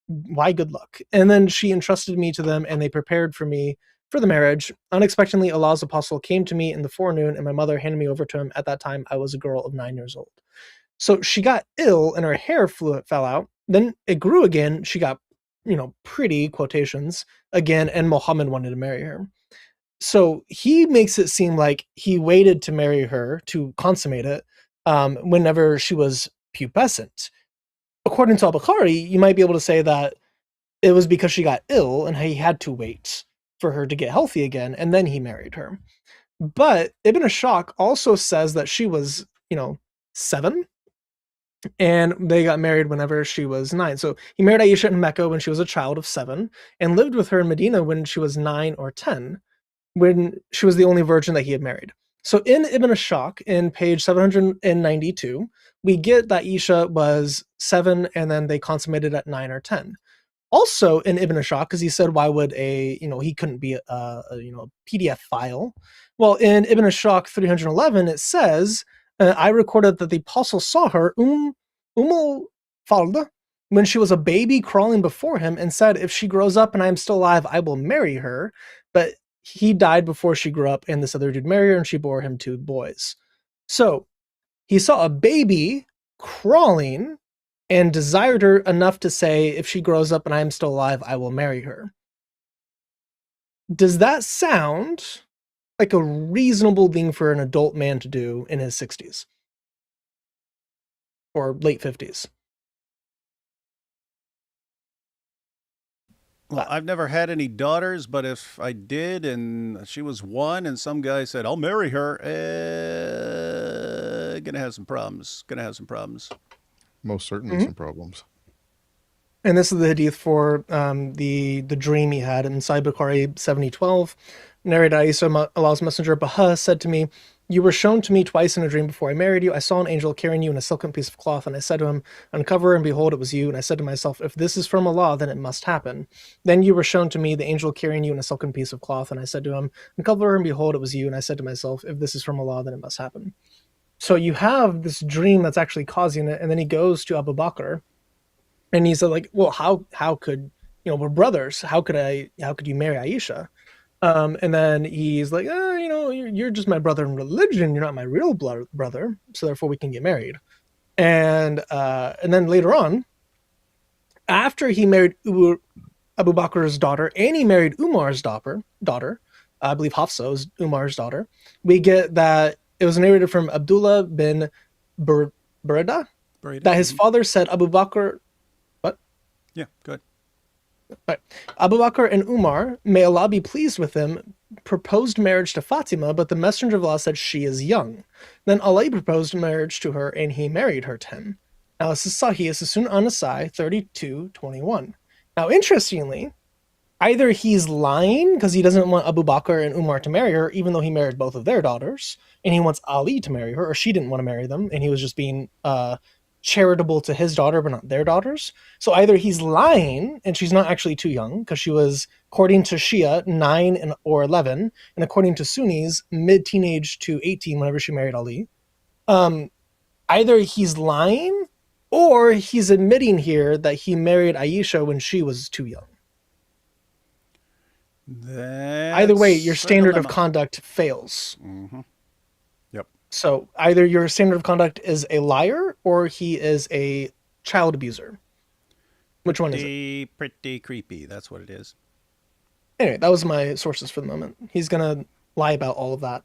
Why good luck? And then she entrusted me to them, and they prepared for me for the marriage. Unexpectedly, Allah's apostle came to me in the forenoon, and my mother handed me over to him. At that time, I was a girl of 9 years old. So she got ill, and her hair fell out. Then it grew again. She got, pretty, quotations, again, and Muhammad wanted to marry her. So he makes it seem like he waited to marry her, to consummate it, whenever she was pubescent. According to al-Bukhari, you might be able to say that it was because she got ill and he had to wait for her to get healthy again, and then he married her. But Ibn Ashok also says that she was, 7, and they got married whenever she was 9. So he married Aisha in Mecca when she was a child of 7, and lived with her in Medina when she was 9 or 10, when she was the only virgin that he had married. So in Ibn Ashok, in page 792, we get that Aisha was 7, and then they consummated at 9 or 10. Also in Ibn Ashok, because he said, why would he couldn't be a PDF file. Well, in Ibn Ashok 311, it says, I recorded that the apostle saw her, Falda, when she was a baby crawling before him, and said, if she grows up and I am still alive, I will marry her. But he died before she grew up, and this other dude married her, and she bore him 2 boys. So he saw a baby crawling and desired her enough to say, if she grows up and I am still alive, I will marry her. Does that sound like a reasonable thing for an adult man to do in his 60s? Or late 50s? Well, I've never had any daughters, but if I did and she was 1 and some guy said, I'll marry her, gonna have some problems. Most certainly some problems. And this is the hadith for the dream he had in Sahih Bukhari 7012. Narrated Aisha, Allah's messenger, Baha, said to me, you were shown to me twice in a dream before I married you. I saw an angel carrying you in a silken piece of cloth, and I said to him, uncover, and behold, it was you. And I said to myself, if this is from Allah, then it must happen. Then you were shown to me the angel carrying you in a silken piece of cloth, and I said to him, uncover, and behold, it was you. And I said to myself, if this is from Allah, then it must happen. So you have this dream that's actually causing it, and then he goes to Abu Bakr, and he said, like, well, how could, we're brothers. How could you marry Aisha? And then he's like, you're just my brother in religion. You're not my real brother. So therefore we can get married. And then later on, after he married Abu Bakr's daughter, and he married Umar's daughter, I believe Hafsa was Umar's daughter, we get that it was narrated from Abdullah bin Burda, Brady. that his father said Abu Bakr. What? Yeah, good. Right. Abu Bakr and Umar, may Allah be pleased with them, proposed marriage to Fatima, but the Messenger of Allah said she is young. Then Ali proposed marriage to her, and he married her to him. Now, this is Sahih, this is Sunan An-Nasai 32:21. Now, interestingly, either he's lying because he doesn't want Abu Bakr and Umar to marry her, even though he married both of their daughters, and he wants Ali to marry her, or she didn't want to marry them, and he was just being charitable to his daughter, but not their daughters. So either he's lying, and she's not actually too young, because she was, according to Shia, 9 or 11, and according to Sunnis, mid-teenage to 18 whenever she married Ali. Either he's lying, or he's admitting here that he married Aisha when she was too young. Either way, your standard of conduct fails. Mm-hmm. Yep. So either your standard of conduct is a liar or he is a child abuser. Which one is it? Pretty creepy. That's what it is. Anyway, that was my sources for the moment. He's gonna lie about all of that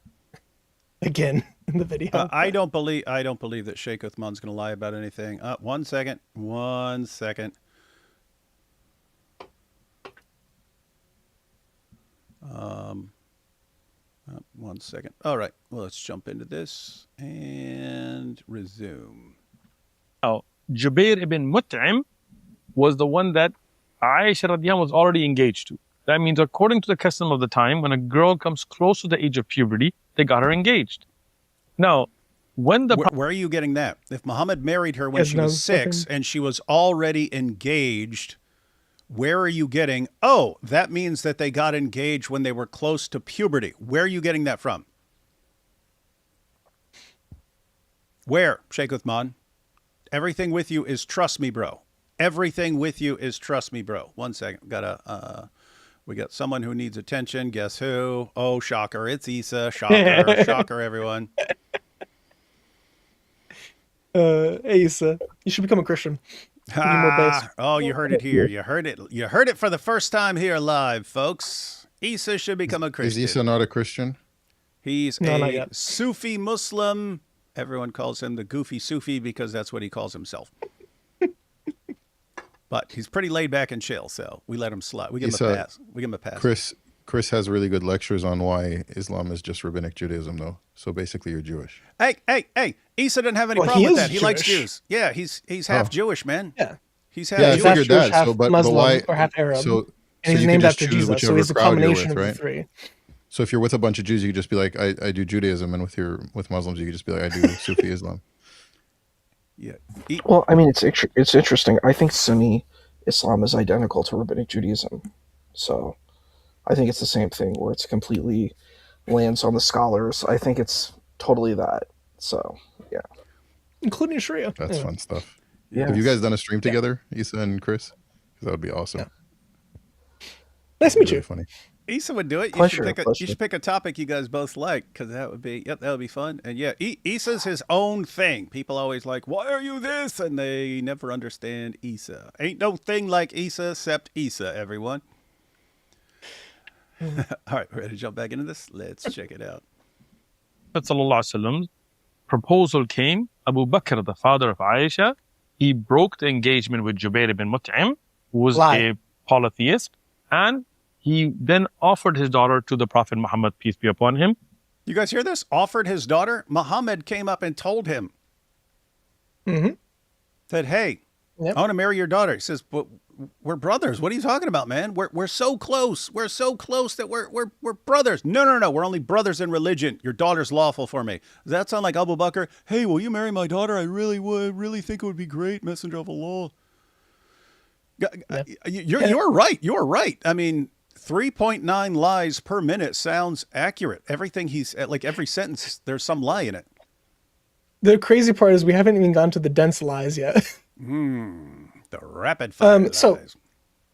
again in the video. I don't believe that Sheikh Uthman's going to lie about anything. 1 second. 1 second. One second. All right. Well, let's jump into this and resume. Now, Jubair ibn Mut'im was the one that Aisha radiyallahu anha was already engaged to. That means, according to the custom of the time, when a girl comes close to the age of puberty, they got her engaged. Now, when the where are you getting that? If Muhammad married her when she was 6 and she was already engaged, where are you getting, oh, that means that they got engaged when they were close to puberty? Where are you getting that from? Where, Sheikh Uthman? Everything with you is trust me, bro. Everything with you is trust me, bro. 1 second. We got someone who needs attention. Guess who? Oh, shocker. It's Issa. Shocker. Shocker, everyone. Hey, Issa. You should become a Christian. Oh, you heard it here. You heard it. You heard it for the first time here live, folks. Issa should become a Christian. Is Issa not a Christian? He's a Sufi Muslim. Everyone calls him the goofy Sufi because that's what he calls himself. But he's pretty laid back and chill, so we let him slide. We give him a pass. We give him a pass. Chris has really good lectures on why Islam is just rabbinic Judaism, though. So basically, you're Jewish. Hey! Issa doesn't have any problem with that. He likes Jews. Yeah, he's half Jewish, man. Yeah, he's half Jewish. He's half Jewish, half Muslim, why, or half Arab. So and he's named after Jesus, so he's a combination of right? the three. So if you're with a bunch of Jews, you could just be like, I do Judaism, and with Muslims, you could just be like, I do Sufi Islam. Yeah. Well, I mean, it's interesting. I think Sunni Islam is identical to rabbinic Judaism, so I think it's the same thing where it's completely lands on the scholars. I think it's totally that. So yeah, including Sharia. That's fun stuff. Yeah. Have you guys done a stream together, Issa and Chris? That would be awesome. Yeah. Nice to meet you. Funny. Issa would do it. Pleasure, you should pick a topic you guys both like, because that would be fun. And yeah, Issa's his own thing. People always like, why are you this? And they never understand Issa. Ain't no thing like Issa except Issa, everyone. All right, ready to jump back into this? Let's check it out. Prophet ﷺ's proposal came. Abu Bakr, the father of Aisha, he broke the engagement with Jubair ibn Mut'im, who was a polytheist, and he then offered his daughter to the Prophet Muhammad, peace be upon him. You guys hear this? Offered his daughter? Muhammad came up and told him. Said, hey, I want to marry your daughter. He says, but we're brothers. What are you talking about, man? We're so close. We're so close that we're brothers. No. We're only brothers in religion. Your daughter's lawful for me. Does that sound like Abu Bakr? Hey, will you marry my daughter? I really would. Really think it would be great, Messenger of Allah. You're right. You're right. I mean, 3.9 lies per minute sounds accurate. Everything like every sentence, there's some lie in it. The crazy part is we haven't even gone to the dense lies yet. The rapid fire lies. So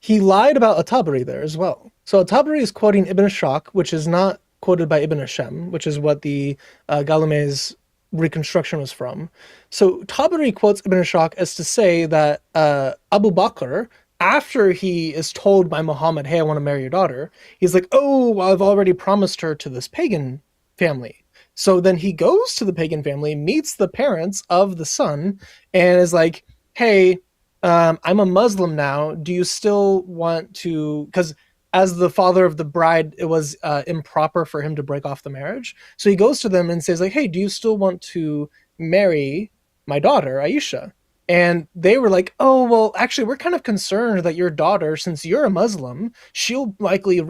he lied about At-Tabari there as well. So At-Tabari is quoting Ibn Ishaq, which is not quoted by Ibn Hashem, which is what the Galameh's reconstruction was from. So Tabari quotes Ibn Ishaq as to say that Abu Bakr, after he is told by Muhammad, hey, I want to marry your daughter, he's like, oh, well, I've already promised her to this pagan family. So then he goes to the pagan family, meets the parents of the son, and is like, hey, I'm a Muslim now. Do you still want to? Because as the father of the bride, it was improper for him to break off the marriage. So he goes to them and says, like, hey, do you still want to marry my daughter, Aisha? And they were like, oh, well, actually, we're kind of concerned that your daughter, since you're a Muslim, she'll likely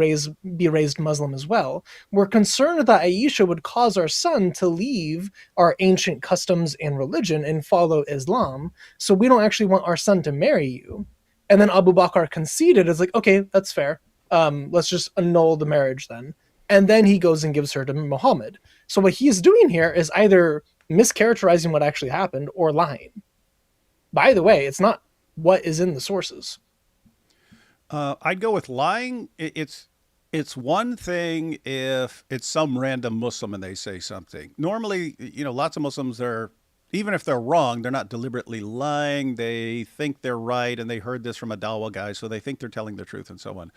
be raised Muslim as well. We're concerned that Aisha would cause our son to leave our ancient customs and religion and follow Islam. So we don't actually want our son to marry you. And then Abu Bakr conceded, is like, okay, that's fair. Let's just annul the marriage then. And then he goes and gives her to Muhammad. So what he's doing here is either mischaracterizing what actually happened or lying. By the way, it's not what is in the sources. I'd go with lying. It's one thing if it's some random Muslim and they say something. Normally, lots of Muslims are, even if they're wrong, they're not deliberately lying. They think they're right, and they heard this from a Dawah guy, so they think they're telling the truth and so on.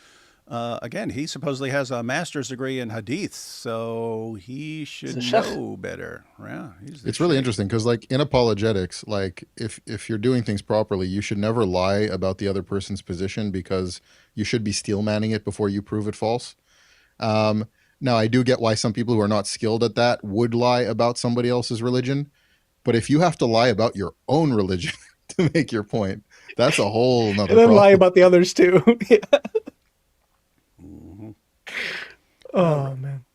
Again, he supposedly has a master's degree in hadith, so he should know better. Yeah, it's really interesting because, like, in apologetics, like if you're doing things properly, you should never lie about the other person's position because you should be steel manning it before you prove it false. Now, I do get why some people who are not skilled at that would lie about somebody else's religion, but if you have to lie about your own religion to make your point, that's a whole nother and then problem. lie about the others too. Yeah. Oh, man.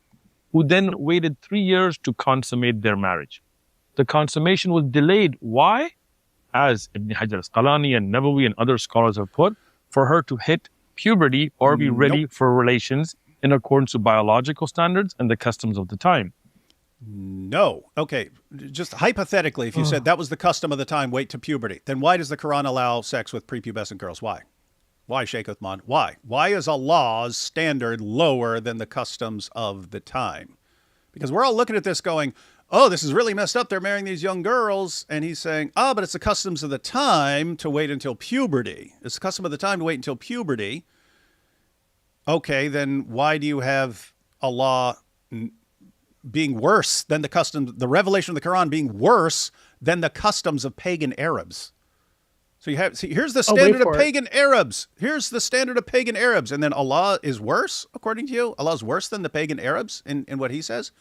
Who then waited 3 years to consummate their marriage. The consummation was delayed. Why? As Ibn Hajar al-Asqalani and Nawawi and other scholars have put, for her to hit puberty or be ready for relations in accordance with biological standards and the customs of the time. No. Okay. Just hypothetically, if you said that was the custom of the time, wait to puberty, then why does the Quran allow sex with prepubescent girls? Why? Why, Sheikh Uthman? Why? Why is Allah's standard lower than the customs of the time? Because we're all looking at this going, oh, this is really messed up. They're marrying these young girls. And he's saying, oh, but it's the customs of the time to wait until puberty. It's the custom of the time to wait until puberty. Okay, then why do you have Allah being worse than the customs, the revelation of the Quran being worse than the customs of pagan Arabs? So here's the standard of pagan Arabs. Here's the standard of pagan Arabs. And then Allah is worse, according to you? Allah is worse than the pagan Arabs in what he says?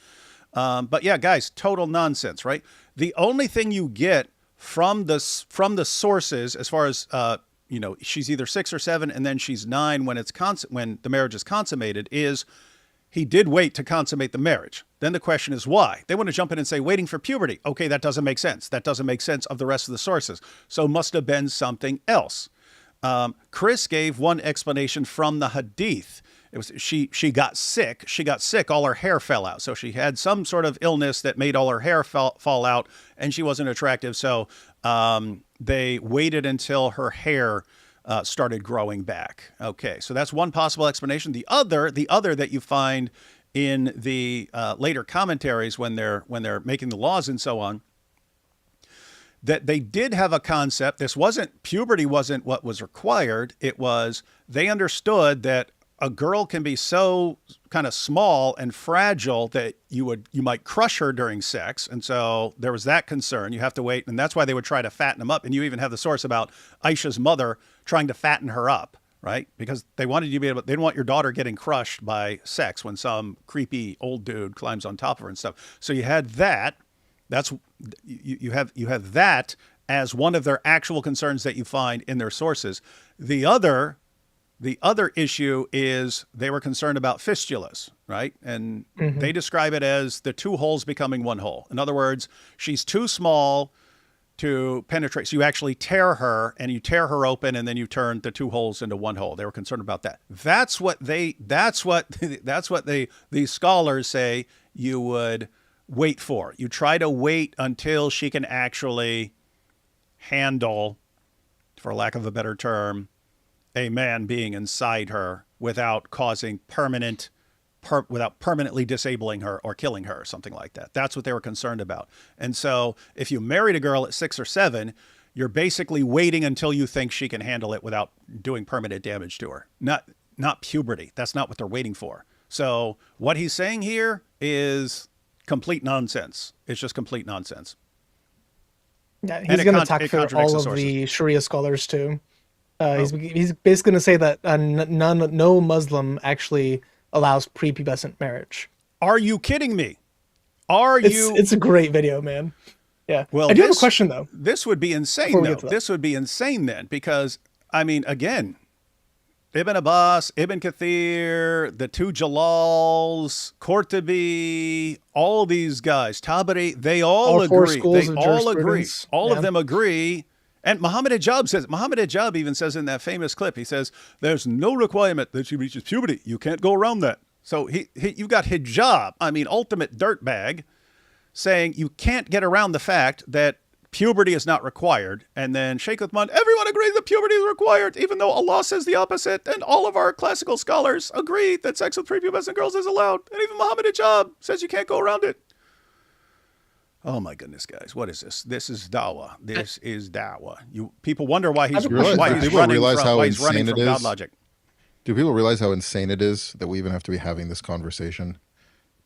But yeah, guys, total nonsense, right? The only thing you get from the sources, as far as, she's either 6 or 7 and then she's 9 when when the marriage is consummated, is he did wait to consummate the marriage. Then the question is why? They want to jump in and say, waiting for puberty. Okay, that doesn't make sense. That doesn't make sense of the rest of the sources. So must have been something else. Chris gave one explanation from the hadith. It was she got sick. She got sick. All her hair fell out. So she had some sort of illness that made all her hair fall out, and she wasn't attractive. So they waited until her hair started growing back. Okay, so that's one possible explanation. The other that you find in the later commentaries when they're making the laws and so on, that they did have a concept. Puberty wasn't what was required. It was, they understood that a girl can be so kind of small and fragile that you might crush her during sex. And so there was that concern. You have to wait. And that's why they would try to fatten them up. And you even have the source about Aisha's mother trying to fatten her up, right? Because they wanted you to be able, they didn't want your daughter getting crushed by sex when some creepy old dude climbs on top of her and stuff. So you had that. You have that as one of their actual concerns that you find in their sources. The other issue is they were concerned about fistulas, right? And they describe it as the 2 holes becoming 1 hole. In other words, she's too small to penetrate. So you actually tear her, and you tear her open, and then you turn the 2 holes into 1 hole. They were concerned about that. That's what these scholars say you would wait for. You try to wait until she can actually handle, for lack of a better term, a man being inside her without causing without permanently disabling her or killing her or something like that. That's what they were concerned about. And so if you married a girl at 6 or 7, you're basically waiting until you think she can handle it without doing permanent damage to her. Not puberty. That's not what they're waiting for. So what he's saying here is complete nonsense. It's just complete nonsense. Yeah, And he's it going to con- attack it for contradicts all the of the Sharia scholars too. He's Oh. basically going to say that no Muslim actually allows prepubescent marriage. Are you kidding me? Are you? It's a great video, man. Yeah. Well, I do have a question though. This would be insane, Before we though. get to that. This would be insane then, because I mean, again, Ibn Abbas, Ibn Kathir, the two Jalals, Qurtubi, all these guys, Tabari, they all All four agree. schools They of all agree. jurisprudence. All Yeah. of them agree. And Muhammad Hijab even says in that famous clip, he says, there's no requirement that she reaches puberty. You can't go around that. So you've got Hijab, I mean, ultimate dirtbag, saying you can't get around the fact that puberty is not required. And then Sheikh Uthman, everyone agrees that puberty is required, even though Allah says the opposite. And all of our classical scholars agree that sex with prepubescent girls is allowed. And even Muhammad Hijab says you can't go around it. Oh my goodness, guys. What is this? This is dawah. This is dawah. People wonder why he's People running realize how insane from it God is? logic. Do people realize how insane it is that we even have to be having this conversation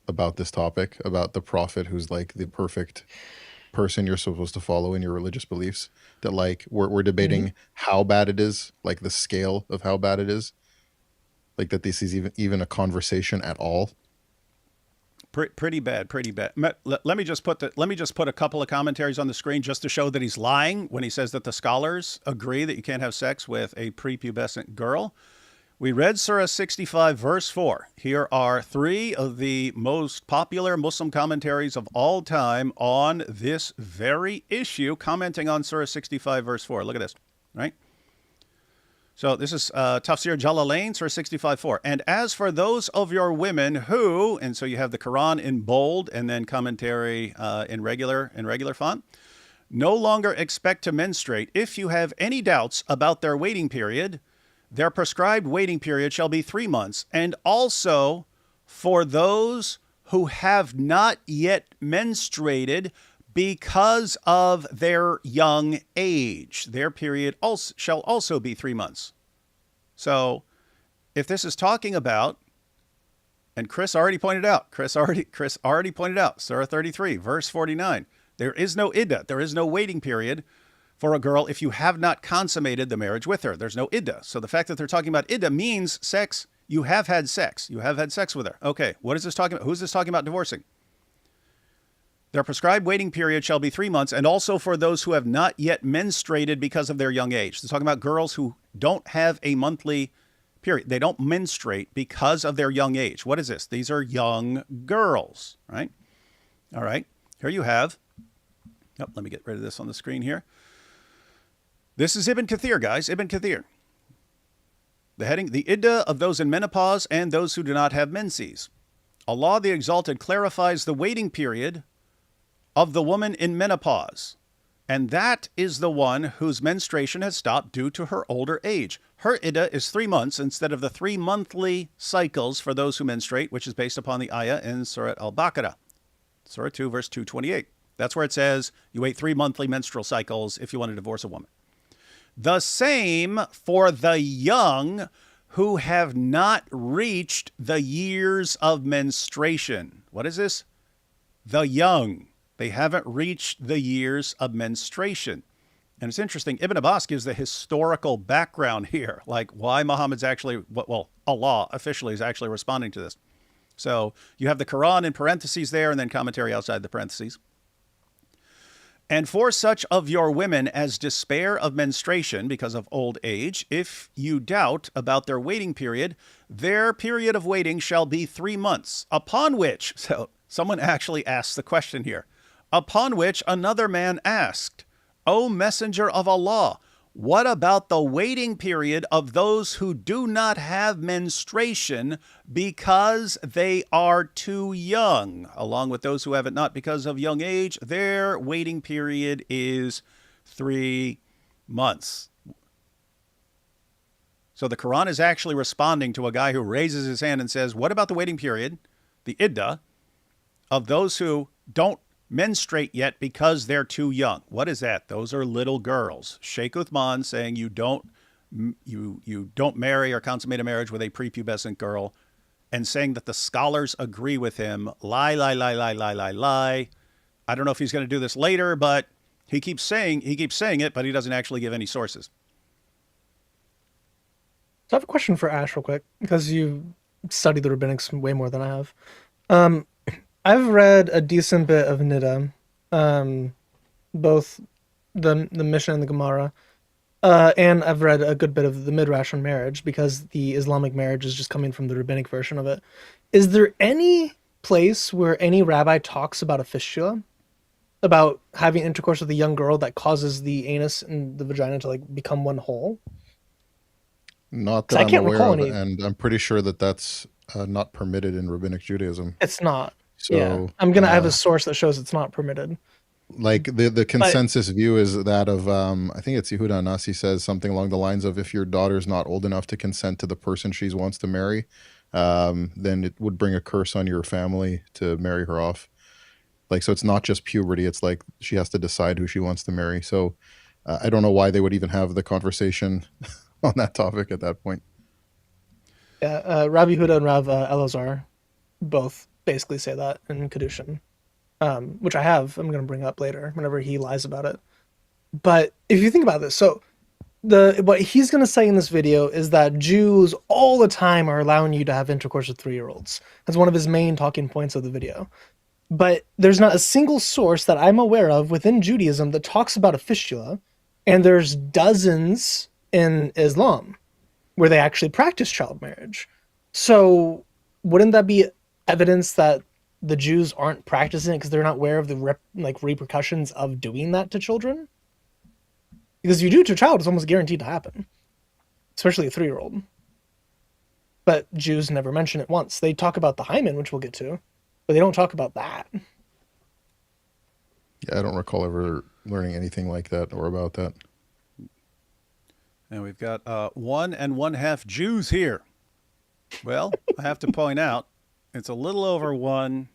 about this topic, about the prophet who's like the perfect person you're supposed to follow in your religious beliefs? That like we're debating how bad it is, like the scale of how bad it is, like that this is even a conversation at all. Pretty bad. Let me just put a couple of commentaries on the screen just to show that he's lying when he says that the scholars agree that you can't have sex with a prepubescent girl. We read Surah 65, verse 4. Here are three of the most popular Muslim commentaries of all time on this very issue, commenting on Surah 65, verse 4. Look at this, right? So this is Tafsir Jalalain, Surah 65:4. And as for those of your women who, and so you have the Quran in bold and then commentary in regular font, no longer expect to menstruate. If you have any doubts about their waiting period, their prescribed waiting period shall be 3 months. And also for those who have not yet menstruated, because of their young age, their period shall also be 3 months. So if this is talking about, and Chris already pointed out, Surah 33, verse 49, there is no iddah, there is no waiting period for a girl if you have not consummated the marriage with her. There's no iddah. So the fact that they're talking about iddah means sex. You have had sex. You have had sex with her. Okay, what is this talking about? Who's this talking about divorcing? Their prescribed waiting period shall be 3 months, and also for those who have not yet menstruated because of their young age. They're talking about girls who don't have a monthly period. They don't menstruate because of their young age. What is this? These are young girls, right? All right. Here you have. Oh, let me get rid of this on the screen here. This is Ibn Kathir, guys. Ibn Kathir. The heading, the iddah of those in menopause and those who do not have menses. Allah the Exalted clarifies the waiting period of the woman in menopause, and that is the one whose menstruation has stopped due to her older age. Her iddah is 3 months instead of the 3 monthly cycles for those who menstruate, which is based upon the ayah in Surah Al-Baqarah, Surah 2, verse 228. That's where it says you wait 3 monthly menstrual cycles if you want to divorce a woman. The same for the young who have not reached the years of menstruation. What is this? The young. They haven't reached the years of menstruation. And it's interesting, Ibn Abbas gives the historical background here, like why Muhammad's actually, well, Allah officially is actually responding to this. So you have the Quran in parentheses there and then commentary outside the parentheses. And for such of your women as despair of menstruation because of old age, if you doubt about their waiting period, their period of waiting shall be 3 months, upon which, so someone actually asked the question here, upon which another man asked, O Messenger of Allah, what about the waiting period of those who do not have menstruation because they are too young, along with those who have it not because of young age? Their waiting period is 3 months. So the Quran is actually responding to a guy who raises his hand and says, what about the waiting period, the iddah, of those who don't menstruate yet because they're too young? What is that? Those are little girls. Sheikh Uthman saying you don't marry or consummate a marriage with a prepubescent girl and saying that the scholars agree with him. Lie, lie, lie, lie, lie, lie, lie. I don't know if he's going to do this later, but he keeps saying it, but he doesn't actually give any sources. So I have a question for Ash real quick, because you studied the rabbinics way more than I have. I've read a decent bit of Nida, both the Mishnah and the Gemara, and I've read a good bit of the Midrash on marriage, because the Islamic marriage is just coming from the rabbinic version of it. Is there any place where any rabbi talks about a fistula, about having intercourse with a young girl that causes the anus and the vagina to like become one whole? Not 'Cause that I I'm can't aware recall of, any. and I'm pretty sure that that's not permitted in rabbinic Judaism. It's not. So, Yeah, I have a source that shows it's not permitted. like the consensus view is that of I think it's Yehuda Anasi says something along the lines of, if your daughter's not old enough to consent to the person she wants to marry, then it would bring a curse on your family to marry her off. Like, so it's not just puberty, it's like she has to decide who she wants to marry. So I don't know why they would even have the conversation on that topic at that point. Yeah, Rav Yehuda and Rav Elazar both basically say that in Kedushin, which I'm going to bring up later whenever he lies about it. But if you think about this, so what he's going to say in this video is that Jews all the time are allowing you to have intercourse with 3-year-olds. That's one of his main talking points of the video. But there's not a single source that I'm aware of within Judaism that talks about a fistula, and there's dozens in Islam where they actually practice child marriage. So wouldn't that be evidence that the Jews aren't practicing it because they're not aware of the repercussions of doing that to children? Because if you do it to a child, it's almost guaranteed to happen, especially a 3-year-old. But Jews never mention it once. They talk about the hymen, which we'll get to, but they don't talk about that. Yeah, I don't recall ever learning anything like that or about that. And we've got 1 1/2 Jews here. Well, I have to point out, it's a little over 1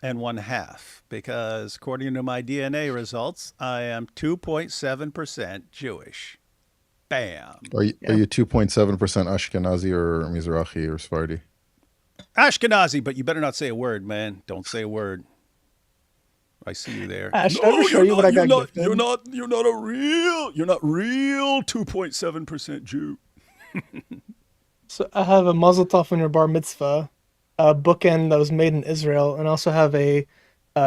1/2, because according to my DNA results, I am 2.7% Jewish. Bam. Are you 2.7% Ashkenazi or Mizrahi or Sephardi? Ashkenazi, but you better not say a word, man. Don't say a word. I see you there. Ash, did I ever show you what I got gifted? You're not real 2.7% Jew. So I have a mazel tov on your bar mitzvah, a bookend that was made in Israel, and I also have a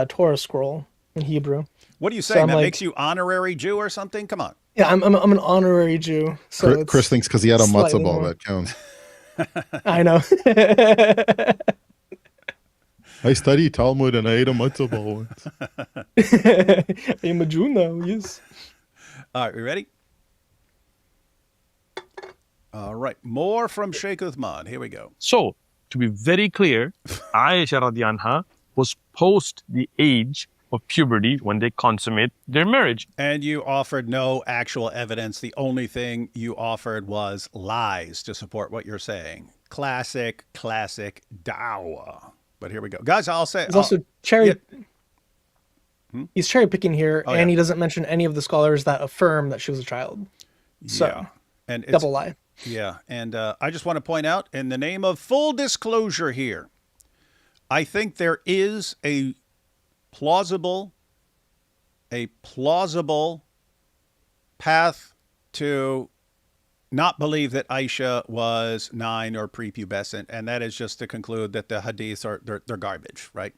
Torah scroll in Hebrew. What are you saying? I'm That like- makes you honorary Jew or something? Come on. Yeah, I'm an honorary Jew. So Chris thinks because he had a slightly matzah ball more. that counts. I know. I studied Talmud and I ate a matzah ball once. I'm a Jew now, yes. All right, we ready? All right, more from Sheikh Uthman. Here we go. So, to be very clear, Aisha radiallahu anha was post the age of puberty when they consummate their marriage. And you offered no actual evidence. The only thing you offered was lies to support what you're saying. Classic dawah. But here we go. Guys, I'll say... He's also cherry... Yeah. He's cherry picking here, Oh, and yeah. he doesn't mention any of the scholars that affirm that she was a child. So, Yeah. And it's, double lie. Yeah, and I just want to point out, in the name of full disclosure here, I think there is a plausible path to not believe that Aisha was 9 or prepubescent, and that is just to conclude that the hadiths they're garbage, right?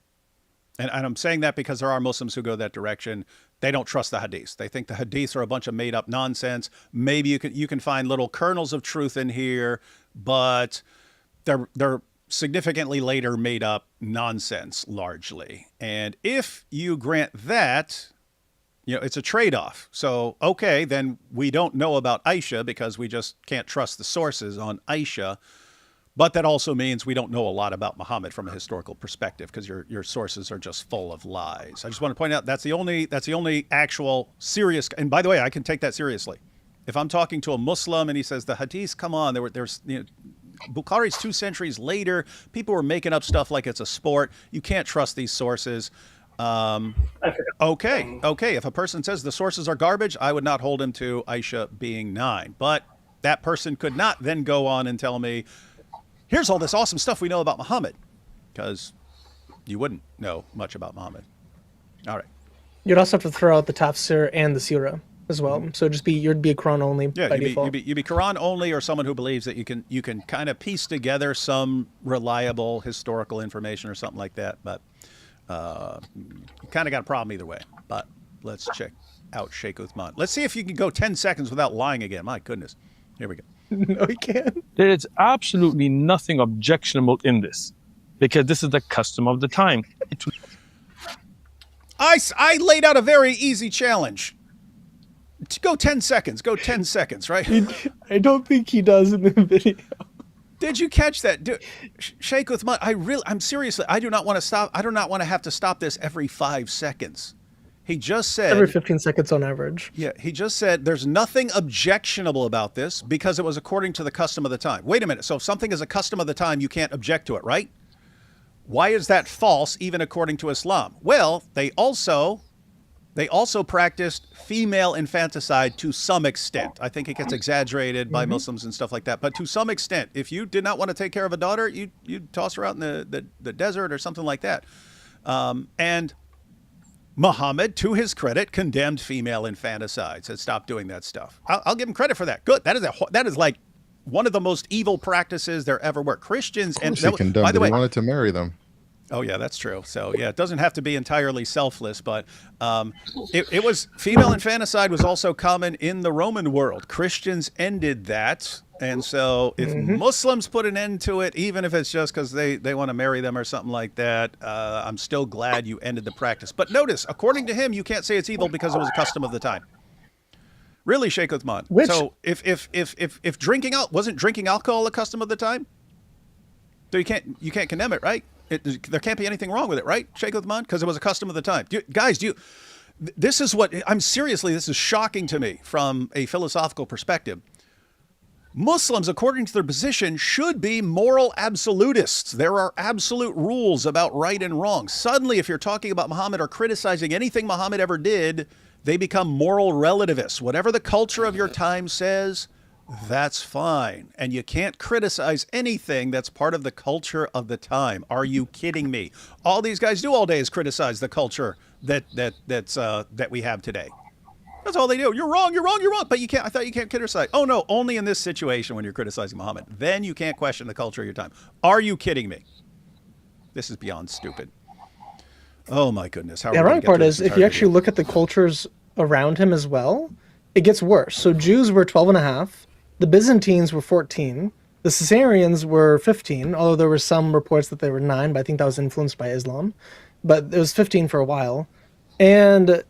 And I'm saying that because there are Muslims who go that direction. They don't trust the hadiths. They think the hadiths are a bunch of made up nonsense. Maybe you can find little kernels of truth in here, but they're significantly later made up nonsense largely. And if you grant that, it's a trade-off. So, okay, then we don't know about Aisha because we just can't trust the sources on Aisha. But that also means we don't know a lot about Muhammad from a historical perspective because your sources are just full of lies. I just want to point out that's the only actual serious. And by the way, I can take that seriously. If I'm talking to a Muslim and he says the hadiths, come on, there's Bukhari's 2 centuries later. People were making up stuff like it's a sport. You can't trust these sources. Okay. If a person says the sources are garbage, I would not hold him to Aisha being 9. But that person could not then go on and tell me, here's all this awesome stuff we know about Muhammad, because you wouldn't know much about Muhammad. All right. You'd also have to throw out the tafsir and the sirah as well. So you'd be a Quran only Yeah, by you'd default. be Quran only, or someone who believes that you can kind of piece together some reliable historical information or something like that. But you kind of got a problem either way. But let's check out Sheikh Uthman. Let's see if you can go 10 seconds without lying again. My goodness. Here we go. No, you can't. There is absolutely nothing objectionable in this, because this is the custom of the time. I laid out a very easy challenge. Go 10 seconds. Go 10 seconds, right? I don't think he does in the video. Did you catch that? Dude, Sheikh Uthman, I'm seriously, I do not want to stop. I do not want to have to stop this every 5 seconds. He just said Every 15 seconds on average. Yeah, he just said there's nothing objectionable about this because it was according to the custom of the time. Wait a minute. So if something is a custom of the time, you can't object to it, right? Why is that false even according to Islam? Well, they also practiced female infanticide to some extent. I think it gets exaggerated by Muslims and stuff like that, but to some extent. If you did not want to take care of a daughter, you'd toss her out in the desert or something like that. And Muhammad, to his credit, condemned female infanticide, said stop doing that stuff. I'll give him credit for that. Good. That is like one of the most evil practices there ever were. Christians, and He condemned by the them. way, He wanted to marry them. oh yeah, that's true. So yeah, it doesn't have to be entirely selfless, but it was female infanticide was also common in the Roman world. Christians ended that, and so if Muslims put an end to it, even if it's just because they want to marry them or something like that, I'm still glad you ended the practice. But notice, according to him, you can't say it's evil because it was a custom of the time. Really, Sheikh Uthman. So if wasn't drinking alcohol a custom of the time? So you can't condemn it, right? There can't be anything wrong with it, right, Sheikh Uthman? Because it was a custom of the time. This is what this is shocking to me from a philosophical perspective. Muslims, according to their position, should be moral absolutists. There are absolute rules about right and wrong. Suddenly, if you're talking about Muhammad or criticizing anything Muhammad ever did, they become moral relativists. Whatever the culture of your time says, that's fine. And you can't criticize anything that's part of the culture of the time. Are you kidding me? All these guys do all day is criticize the culture that we have today. That's all they do. You're wrong. But you can't. I thought you can't criticize. Oh no, only in this situation when you're criticizing Muhammad. Then you can't question the culture of your time. Are you kidding me? This is beyond stupid. Oh my goodness. The ironic part is, if you actually look at the cultures around him as well, it gets worse. So Jews were 12 and a half. The Byzantines were 14. The Caesareans were 15, although there were some reports that they were 9, but I think that was influenced by Islam. But it was 15 for a while. And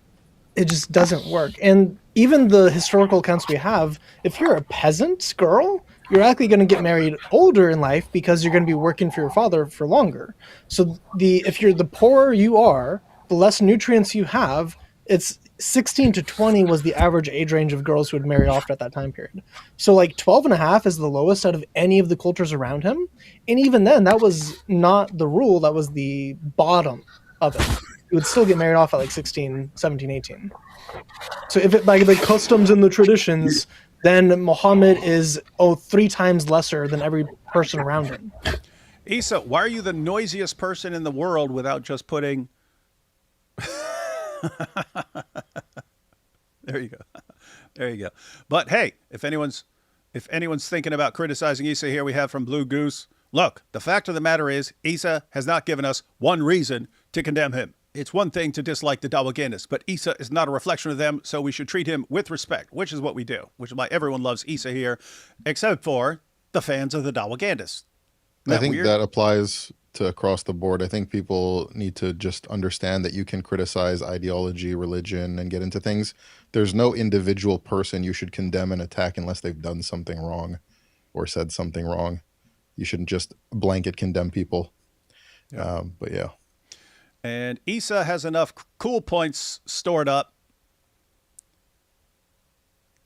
it just doesn't work. And even the historical accounts we have, if you're a peasant girl, you're likely going to get married older in life because you're going to be working for your father for longer. So if you're the poorer you are, the less nutrients you have, it's 16 to 20 was the average age range of girls who had married off at that time period. So like 12 and a half is the lowest out of any of the cultures around him. And even then, that was not the rule. That was the bottom of it. You would still get married off at like 16, 17, 18. So if it by the customs and the traditions, then Muhammad is 3 times lesser than every person around him. Isa, why are you the noisiest person in the world without just putting... There you go. But hey, if anyone's thinking about criticizing Isa here, we have from Blue Goose. Look, the fact of the matter is, Isa has not given us one reason to condemn him. It's one thing to dislike the Dawagandists, but Isa is not a reflection of them, so we should treat him with respect, which is what we do, which is why everyone loves Isa here, except for the fans of the Dawagandists. I think that applies to across the board. I think people need to just understand that you can criticize ideology, religion, and get into things. There's no individual person you should condemn and attack unless they've done something wrong or said something wrong. You shouldn't just blanket condemn people. Yeah. But yeah. And Isa has enough cool points stored up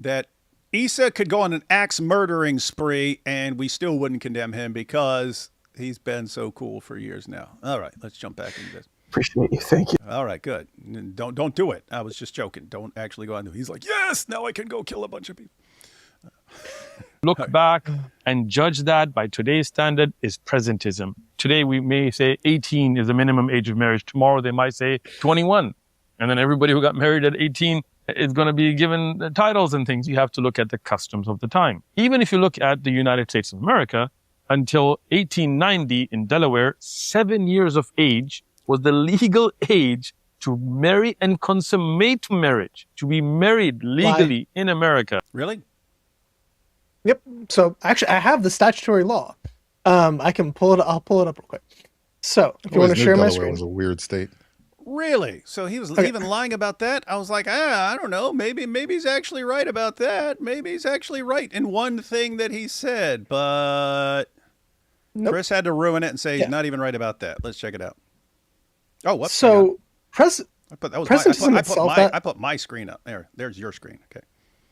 that Isa could go on an axe murdering spree and we still wouldn't condemn him because he's been so cool for years now. All right, let's jump back into this. Appreciate you. Thank you. All right, good. Don't do it. I was just joking. Don't actually go on. He's like, yes, now I can go kill a bunch of people. Look back and judge that by today's standard is presentism. Today we may say 18 is the minimum age of marriage. Tomorrow they might say 21. And then everybody who got married at 18 is going to be given titles and things. You have to look at the customs of the time. Even if you look at the United States of America, until 1890 in Delaware, 7 years of age was the legal age to marry and consummate marriage, to be married legally in America. Really? Yep. So actually, I have the statutory law. I can pull it. I'll pull it up real quick. So if you want to share my Delaware screen. was a weird state. Really? So he was even lying about that? I was like, I don't know. Maybe he's actually right about that. Maybe he's actually right in one thing that he said, but Nope. Chris had to ruin it and say he's not even right about that. Let's check it out. Oh, whoops. So I put my screen up. There's your screen. Okay.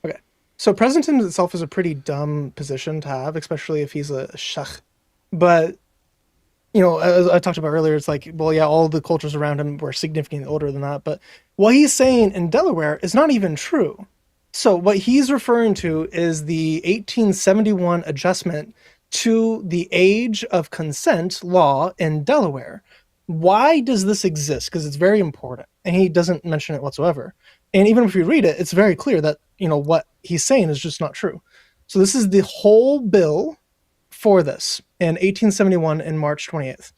Okay. So presentism itself is a pretty dumb position to have, especially if he's a sheikh. But, you know, as I talked about earlier, it's like, well, yeah, all the cultures around him were significantly older than that. But what he's saying in Delaware is not even true. So what he's referring to is the 1871 adjustment to the age of consent law in Delaware. Why does this exist? Because it's very important. And he doesn't mention it whatsoever. And even if you read it, it's very clear that, you know, what he's saying is just not true. So this is the whole bill for this in 1871 in March 28th.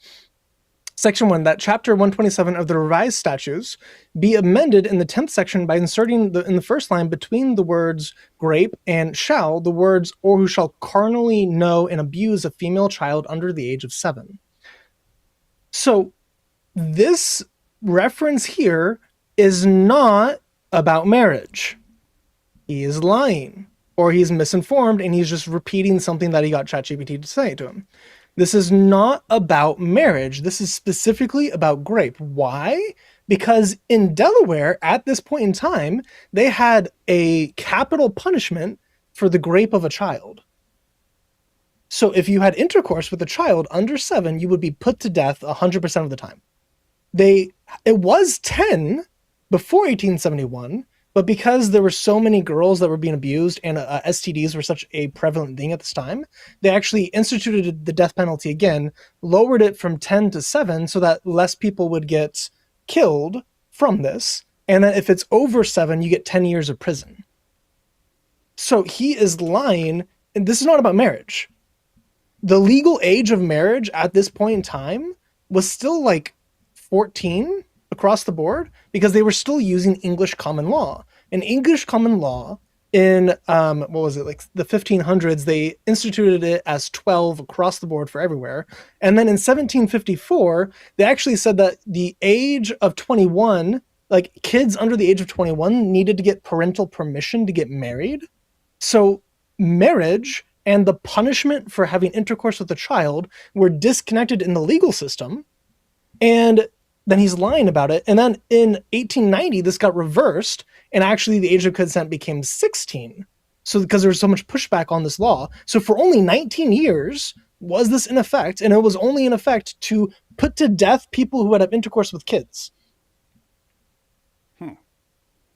Section 1, that chapter 127 of the revised statutes be amended in the 10th section by inserting in the first line between the words grape and shall, the words or who shall carnally know and abuse a female child under the age of 7. So this reference here is not about marriage. He is lying, or he's misinformed, and he's just repeating something that he got ChatGPT to say to him. This is not about marriage. This is specifically about grape. Why? Because in Delaware, at this point in time, they had a capital punishment for the grape of a child. So if you had intercourse with a child under 7, you would be put to death 100% of the time. It was 10 before 1871, but because there were so many girls that were being abused and STDs were such a prevalent thing at this time, they actually instituted the death penalty again, lowered it from 10 to 7 so that less people would get killed from this. And then if it's over 7, you get 10 years of prison. So he is lying, and this is not about marriage. The legal age of marriage at this point in time was still like 14 across the board because they were still using English common law. In English common law in, like the 1500s, they instituted it as 12 across the board for everywhere. And then in 1754, they actually said that the age of 21, like kids under the age of 21 needed to get parental permission to get married. So marriage and the punishment for having intercourse with a child were disconnected in the legal system. And then he's lying about it. And then in 1890, this got reversed, and actually the age of consent became 16. So because there was so much pushback on this law. So for only 19 years was this in effect, and it was only in effect to put to death people who would have intercourse with kids.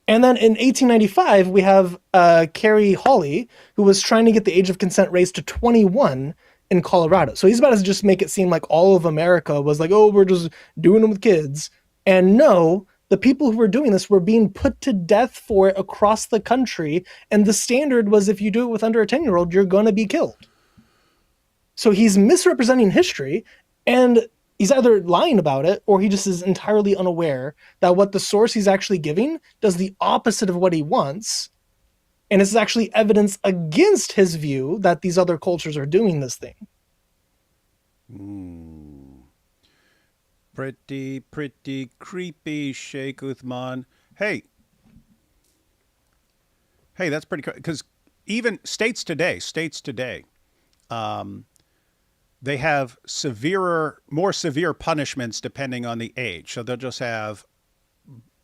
And then in 1895, we have Carrie Hawley, who was trying to get the age of consent raised to 21 in Colorado. So he's about to just make it seem like all of America was like, oh, we're just doing them with kids. And no, the people who were doing this were being put to death for it across the country. And the standard was if you do it with under a 10-year-old, you're going to be killed. So he's misrepresenting history, and he's either lying about it or he just is entirely unaware that what the source he's actually giving does the opposite of what he wants. And this is actually evidence against his view that these other cultures are doing this thing. Pretty creepy, Sheikh Uthman. Hey, that's pretty cool. Because even states today, they have more severe punishments depending on the age. So they'll just have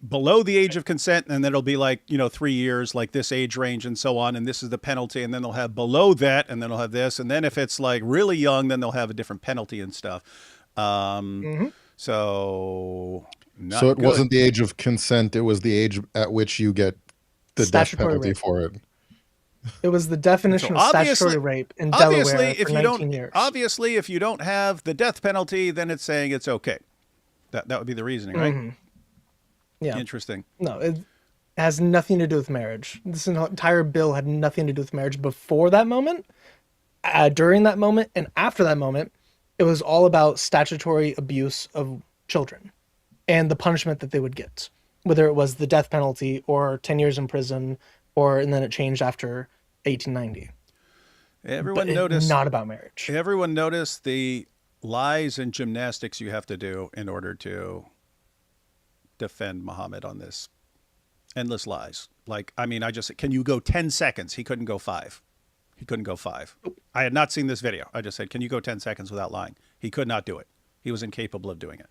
below the age of consent, and then it'll be like, 3 years, like this age range and so on. And this is the penalty. And then they'll have below that, and then they'll have this. And then if it's like really young, then they'll have a different penalty and stuff. So it wasn't the age of consent. It was the age at which you get the death penalty for it. It was the definition of obviously- statutory rape in Delaware for 19 years. Obviously, if you don't have the death penalty, then it's saying it's okay. That would be the reasoning, right? Yeah. Interesting. No, it has nothing to do with marriage. This entire bill had nothing to do with marriage before that moment, during that moment, and after that moment. It was all about statutory abuse of children and the punishment that they would get, whether it was the death penalty or 10 years in prison, and then it changed after 1890. Everyone noticed. Not about marriage. Everyone noticed the lies and gymnastics you have to do in order to defend Muhammad on this. Endless lies. Like, I mean, I just said, can you go 10 seconds? He couldn't go 5. He couldn't go 5. I had not seen this video. I just said, can you go 10 seconds without lying? He could not do it. He was incapable of doing it.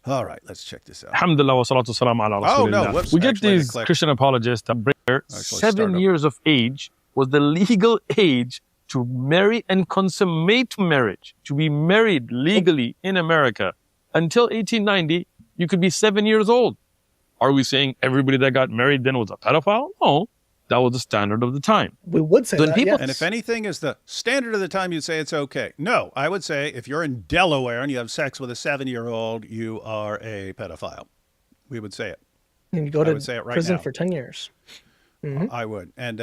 All right, let's check this out. Alhamdulillah wa salatu salam ala Oh, no, Rasulillah. whoops. We get Actually, these Christian apologists that bring their start 7 up. years of age was the legal age to marry and consummate marriage, to be married legally in America. Until 1890, you could be 7 years old. Are we saying everybody that got married then was a pedophile? No, that was the standard of the time. We would say Then that, people- yes. And if anything is the standard of the time, you'd say it's okay. No, I would say if you're in Delaware and you have sex with a 7-year-old, you are a pedophile. We would say it. And you go I to would say it right prison now. for 10 years. I would. And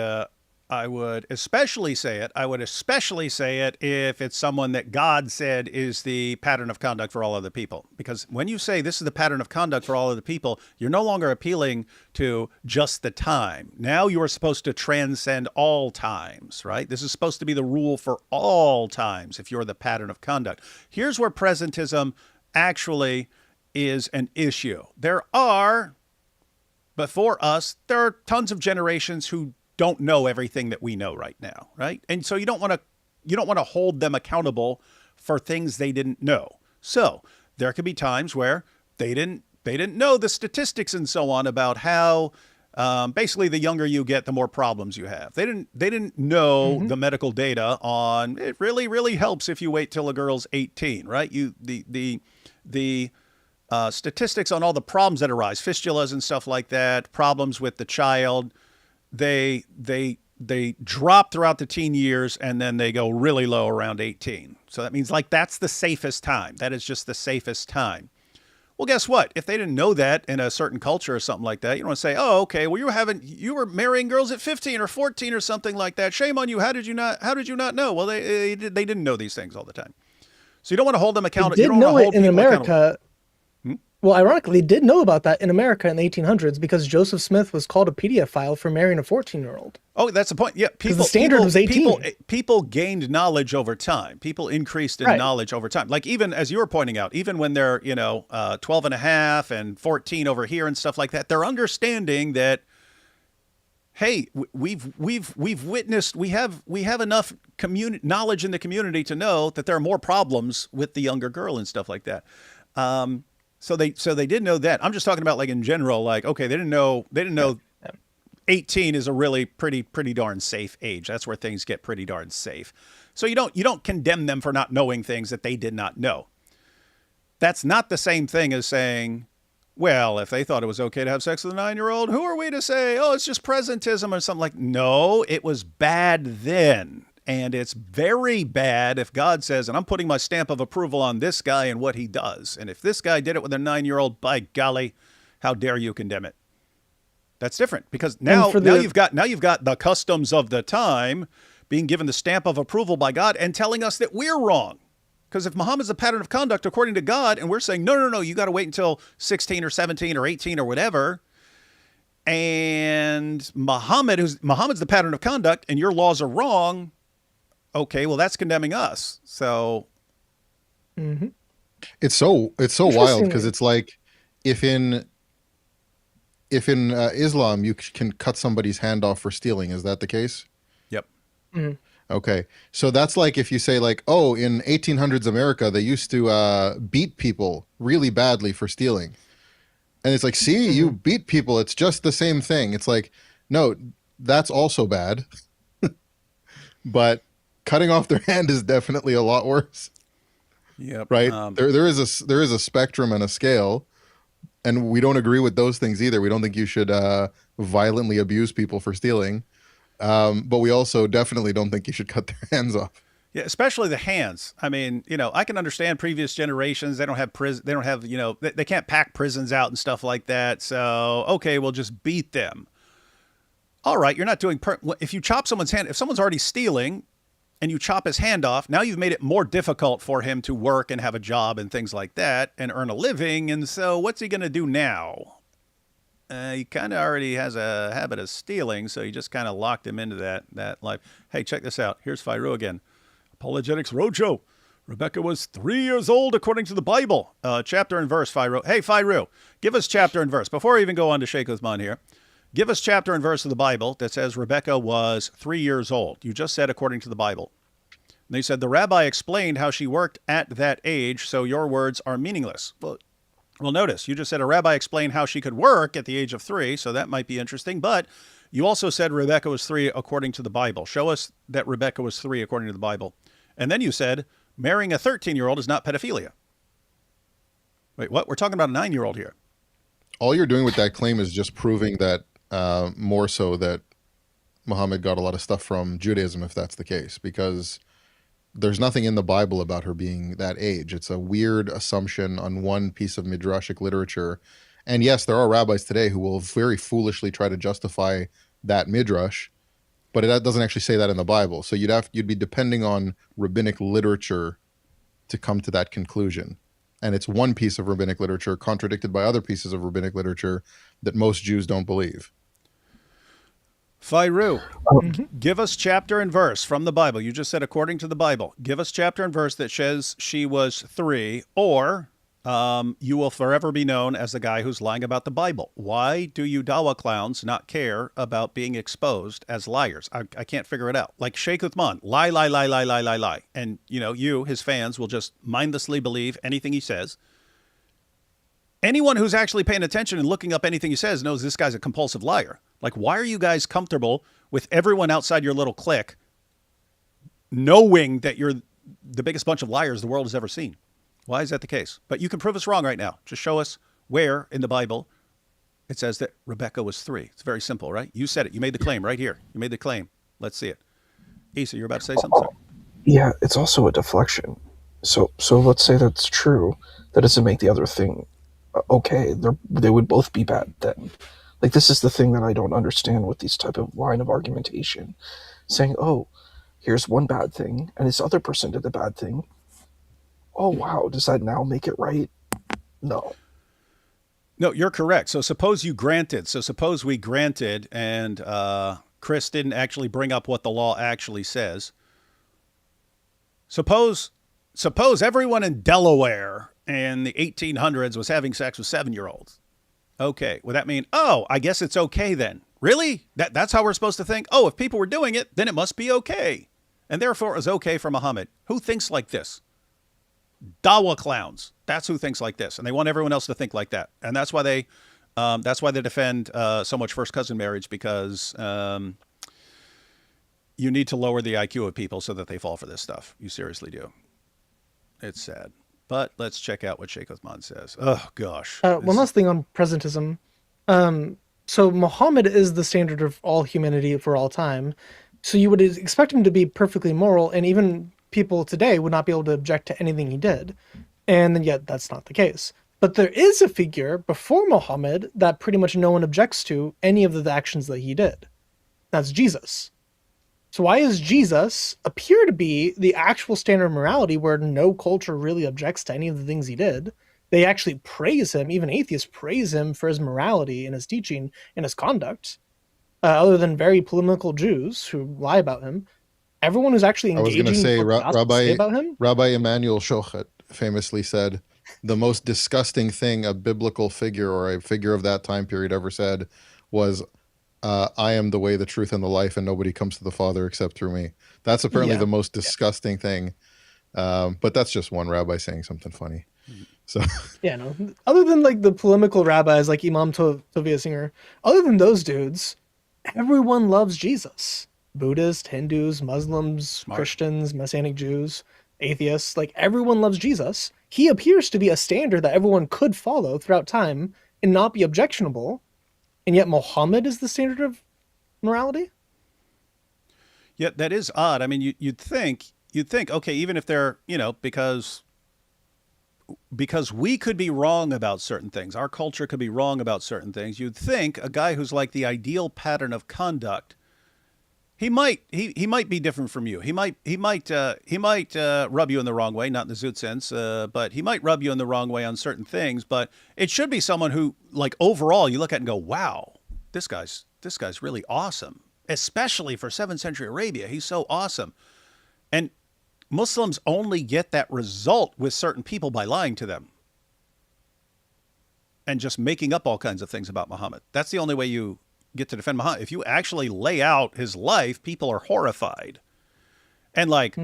I would especially say it. I would especially say it if it's someone that God said is the pattern of conduct for all other people. Because when you say this is the pattern of conduct for all other people, you're no longer appealing to just the time. Now you are supposed to transcend all times, right? This is supposed to be the rule for all times if you're the pattern of conduct. Here's where presentism actually is an issue. Before us, there are tons of generations who don't know everything that we know right now, right? And so you don't want to hold them accountable for things they didn't know. So there could be times where they didn't know the statistics and so on about how basically the younger you get, the more problems you have. They didn't know the medical data on it. Really helps if you wait till a girl's 18, right? The statistics on all the problems that arise, fistulas and stuff like that, problems with the child, they drop throughout the teen years and then they go really low around 18. So that means like that's the safest time. That is just the safest time. Well, guess what? If they didn't know that in a certain culture or something like that, you don't want to say, oh, okay, well, you were marrying girls at 15 or 14 or something like that. Shame on you. How did you not know? Well, they didn't know these things all the time. So you don't want to hold them accountable. They You did don't know want to it hold in people accountable. America. Well, ironically, they did know about that in America in the 1800s because Joseph Smith was called a pedophile for marrying a 14-year-old. Oh, that's the point. Yeah, the standard was 18. People gained knowledge over time. People increased in Right. knowledge over time. Like even as you were pointing out, even when they're 12 and a half and 14 over here and stuff like that, they're understanding that. Hey, we've witnessed. We have enough knowledge in the community to know that there are more problems with the younger girl and stuff like that. So they did know that. I'm just talking about like in general, like, okay, they didn't know 18 is a really pretty darn safe age. That's where things get pretty darn safe. So you don't condemn them for not knowing things that they did not know. That's not the same thing as saying, well, if they thought it was okay to have sex with a 9-year-old, who are we to say, oh, it's just presentism or something like, no, it was bad then. And it's very bad if God says, and I'm putting my stamp of approval on this guy and what he does. And if this guy did it with a 9-year-old, by golly, how dare you condemn it? That's different because now you've got the customs of the time being given the stamp of approval by God and telling us that we're wrong. Because if Muhammad's a pattern of conduct according to God, and we're saying, no, you got to wait until 16 or 17 or 18 or whatever, and Muhammad's the pattern of conduct and your laws are wrong, okay, well, that's condemning us. So It's so wild because it's like if in Islam you can cut somebody's hand off for stealing, is that the case? Yep. Okay, so that's like if you say like, oh, in 1800s America they used to beat people really badly for stealing, and it's like, see, you beat people, it's just the same thing. It's like, no, that's also bad, but cutting off their hand is definitely a lot worse. Yep. Right. There is a spectrum and a scale, and we don't agree with those things either. We don't think you should violently abuse people for stealing. But we also definitely don't think you should cut their hands off. Yeah, especially the hands. I mean, I can understand previous generations. They don't have prison. They don't have, they can't pack prisons out and stuff like that. So, okay, we'll just beat them. All right, you're not doing, if you chop someone's hand, if someone's already stealing and you chop his hand off, now you've made it more difficult for him to work and have a job and things like that and earn a living. And so what's he going to do now? He kind of already has a habit of stealing, so you just kind of locked him into that life. Hey, check this out. Here's Firu again. Apologetics Rojo. Rebekah was 3 years old according to the Bible. Chapter and verse, Firu. Hey, Firu, give us chapter and verse. Before I even go on to Sheikh Uthman here, give us chapter and verse of the Bible that says Rebekah was 3 years old. You just said according to the Bible. And they said the rabbi explained how she worked at that age, so your words are meaningless. Well, notice, you just said a rabbi explained how she could work at the age of 3, so that might be interesting. But you also said Rebekah was 3 according to the Bible. Show us that Rebekah was 3 according to the Bible. And then you said marrying a 13-year-old is not pedophilia. Wait, what? We're talking about a 9-year-old here. All you're doing with that claim is just proving that more so that Muhammad got a lot of stuff from Judaism, if that's the case, because there's nothing in the Bible about her being that age. It's a weird assumption on one piece of midrashic literature. And yes, there are rabbis today who will very foolishly try to justify that midrash, but it doesn't actually say that in the Bible. So you'd be depending on rabbinic literature to come to that conclusion. And it's one piece of rabbinic literature contradicted by other pieces of rabbinic literature that most Jews don't believe. Firu, give us chapter and verse from the Bible. You just said according to the Bible. Give us chapter and verse that says she was 3, or you will forever be known as the guy who's lying about the Bible. Why do you Dawa clowns not care about being exposed as liars? I can't figure it out. Like Sheikh Uthman, lie, lie, lie, lie, lie, lie, lie. And, you, his fans, will just mindlessly believe anything he says. Anyone who's actually paying attention and looking up anything he says knows this guy's a compulsive liar. Like, why are you guys comfortable with everyone outside your little clique knowing that you're the biggest bunch of liars the world has ever seen? Why is that the case? But you can prove us wrong right now. Just show us where in the Bible it says that Rebekah was 3. It's very simple, right? You said it. You made the claim right here. You made the claim. Let's see it. Isa, you're about to say something? Sorry. Yeah, it's also a deflection. So let's say that's true. That doesn't make the other thing okay. They would both be bad then. Like, this is the thing that I don't understand with these type of line of argumentation. Saying, oh, here's one bad thing, and this other person did the bad thing. Oh, wow, does that now make it right? No. No, you're correct. So suppose we granted, and Chris didn't actually bring up what the law actually says. Suppose everyone in Delaware in the 1800s was having sex with 7-year-olds. Okay, would that mean, oh, I guess it's okay then? Really? That's how we're supposed to think? Oh, if people were doing it, then it must be okay. And therefore it was okay for Muhammad. Who thinks like this? Dawa clowns. That's who thinks like this. And they want everyone else to think like that. And that's why they defend so much first cousin marriage, because you need to lower the IQ of people so that they fall for this stuff. You seriously do. It's sad. But let's check out what Sheikh Uthman says. Oh, gosh. One last thing on presentism. So Muhammad is the standard of all humanity for all time. So you would expect him to be perfectly moral, and even people today would not be able to object to anything he did. And then yet that's not the case. But there is a figure before Muhammad that pretty much no one objects to any of the actions that he did. That's Jesus. So why does Jesus appear to be the actual standard of morality where no culture really objects to any of the things he did? They actually praise him. Even atheists praise him for his morality and his teaching and his conduct. Other than very polemical Jews who lie about him, everyone who's actually engaging I was going to say, about him. Rabbi Emanuel Shochet famously said, the most disgusting thing a biblical figure or a figure of that time period ever said was, I am the way, the truth, and the life, and nobody comes to the Father except through me. That's apparently the most disgusting thing. But that's just one rabbi saying something funny. So no. Other than like the polemical rabbis like Imam Tovia Singer, other than those dudes, everyone loves Jesus. Buddhists, Hindus, Muslims, Christians, Messianic Jews, atheists, like everyone loves Jesus. He appears to be a standard that everyone could follow throughout time and not be objectionable. And yet Muhammad is the standard of morality? Yeah, that is odd. I mean, you'd think, okay, even if they're, because we could be wrong about certain things, our culture could be wrong about certain things. You'd think a guy who's like the ideal pattern of conduct, he might be different from you. He might rub you in the wrong way, not in the zoot sense, but he might rub you in the wrong way on certain things. But it should be someone who, like, overall, you look at and go, wow, this guy's really awesome, especially for 7th century Arabia. He's so awesome. And Muslims only get that result with certain people by lying to them and just making up all kinds of things about Muhammad. That's the only way you get to defend Muhammad. If you actually lay out his life, people are horrified. And like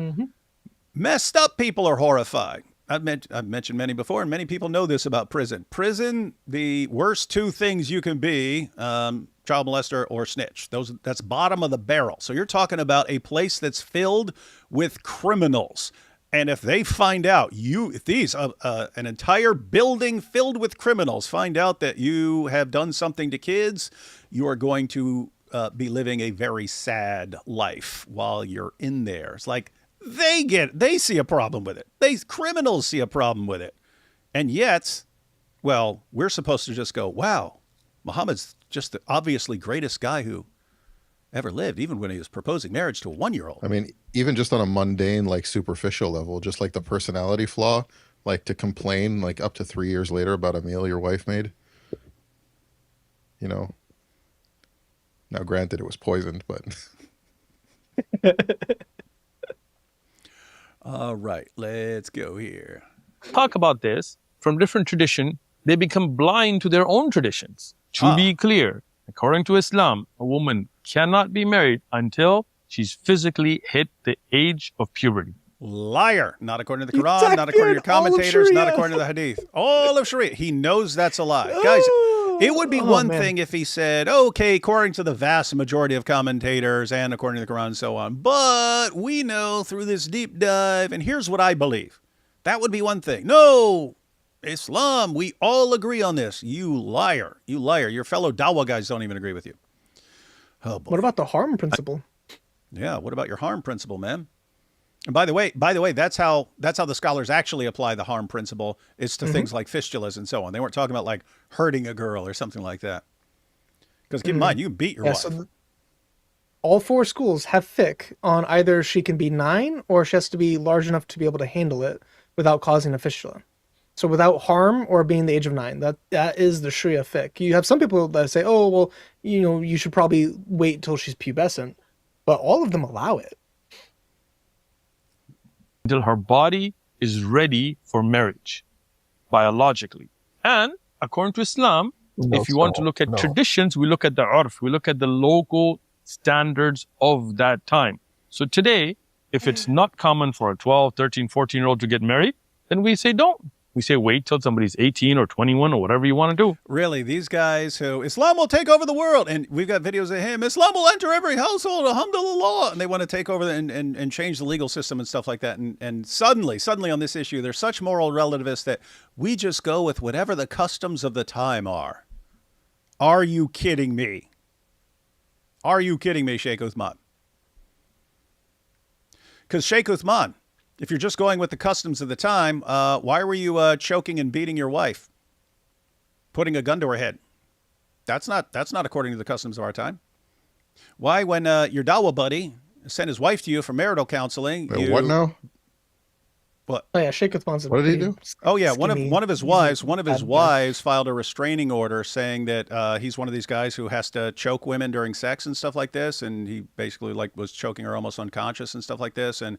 messed up people are horrified. I've mentioned many before, and many people know this about prison. Prison, the worst two things you can be, child molester or snitch. That's bottom of the barrel. So you're talking about a place that's filled with criminals. And if they find out an entire building filled with criminals find out that you have done something to kids, you are going to be living a very sad life while you're in there. It's like they see a problem with it. Criminals see a problem with it. And yet, well, we're supposed to just go, wow, Muhammad's just the obviously greatest guy who ever lived, even when he was proposing marriage to a 1-year-old. I mean, even just on a mundane, like superficial level, just like the personality flaw, like to complain like up to 3 years later about a meal your wife made. Now granted it was poisoned, but. All right, let's go here. Talk about this from different tradition. They become blind to their own traditions. To be clear, according to Islam, a woman cannot be married until she's physically hit the age of puberty. Liar. Not according to the Quran, not according to your commentators, not according to the Hadith. All of Sharia. He knows that's a lie. Guys, it would be one thing if he said, okay, according to the vast majority of commentators and according to the Quran and so on, but we know through this deep dive, and here's what I believe. That would be one thing. No, Islam, we all agree on this. You liar. You liar. Your fellow Dawah guys don't even agree with you. Oh, boy. What about the harm principle? Yeah, what about your harm principle, man? And by the way, that's how the scholars actually apply the harm principle is to things like fistulas and so on. They weren't talking about like hurting a girl or something like that. Because keep in mind, you can beat your wife. So all 4 schools have fiqh on either she can be 9 or she has to be large enough to be able to handle it without causing a fistula. So without harm or being the age of 9, that is the Sharia fiqh. You have some people that say, oh, well, you should probably wait till she's pubescent, but all of them allow it. Until her body is ready for marriage, biologically. And according to Islam, if you want to look at traditions, we look at the urf, we look at the local standards of that time. So today, if it's not common for a 12, 13, 14-year-old to get married, then we say don't. We say wait till somebody's 18 or 21 or whatever you want to do. Really, these guys who, Islam will take over the world, and we've got videos of him, Islam will enter every household, alhamdulillah, and they want to take over and change the legal system and stuff like that. And suddenly on this issue, they're such moral relativists that we just go with whatever the customs of the time are. Are you kidding me? Are you kidding me, Sheikh Uthman? Because Sheikh Uthman, if you're just going with the customs of the time, why were you choking and beating your wife? Putting a gun to her head. That's not according to the customs of our time. Why, when your Dawah buddy sent his wife to you for marital counseling, what now? What? Oh yeah, Sheikh Uthman's. What did he do? Oh yeah, one of his wives filed a restraining order saying that he's one of these guys who has to choke women during sex and stuff like this, and he basically was choking her almost unconscious and stuff like this. And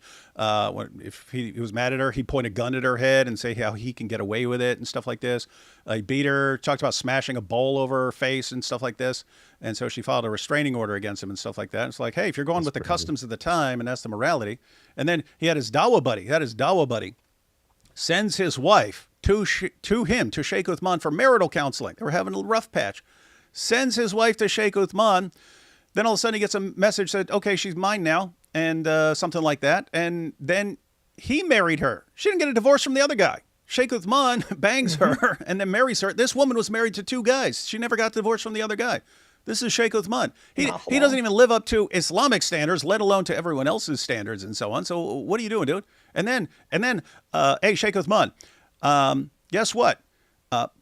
if he was mad at her, he'd point a gun at her head and say how he can get away with it and stuff like this. He beat her, talked about smashing a bowl over her face and stuff like this. And so she filed a restraining order against him and stuff like that. It's like, hey, if you're going with the customs of the time and that's the morality. And then he had his Dawah buddy, sends his wife to Sheikh Uthman for marital counseling. They were having a rough patch. Sends his wife to Sheikh Uthman. Then all of a sudden he gets a message that, okay, she's mine now, and something like that. And then he married her. She didn't get a divorce from the other guy. Sheikh Uthman bangs her and then marries her. This woman was married to 2 guys. She never got divorced from the other guy. This is Sheikh Uthman. He Not doesn't halal. even live up to Islamic standards, let alone to everyone else's standards and so on. So what are you doing, dude? And then, hey, Sheikh Uthman, guess what?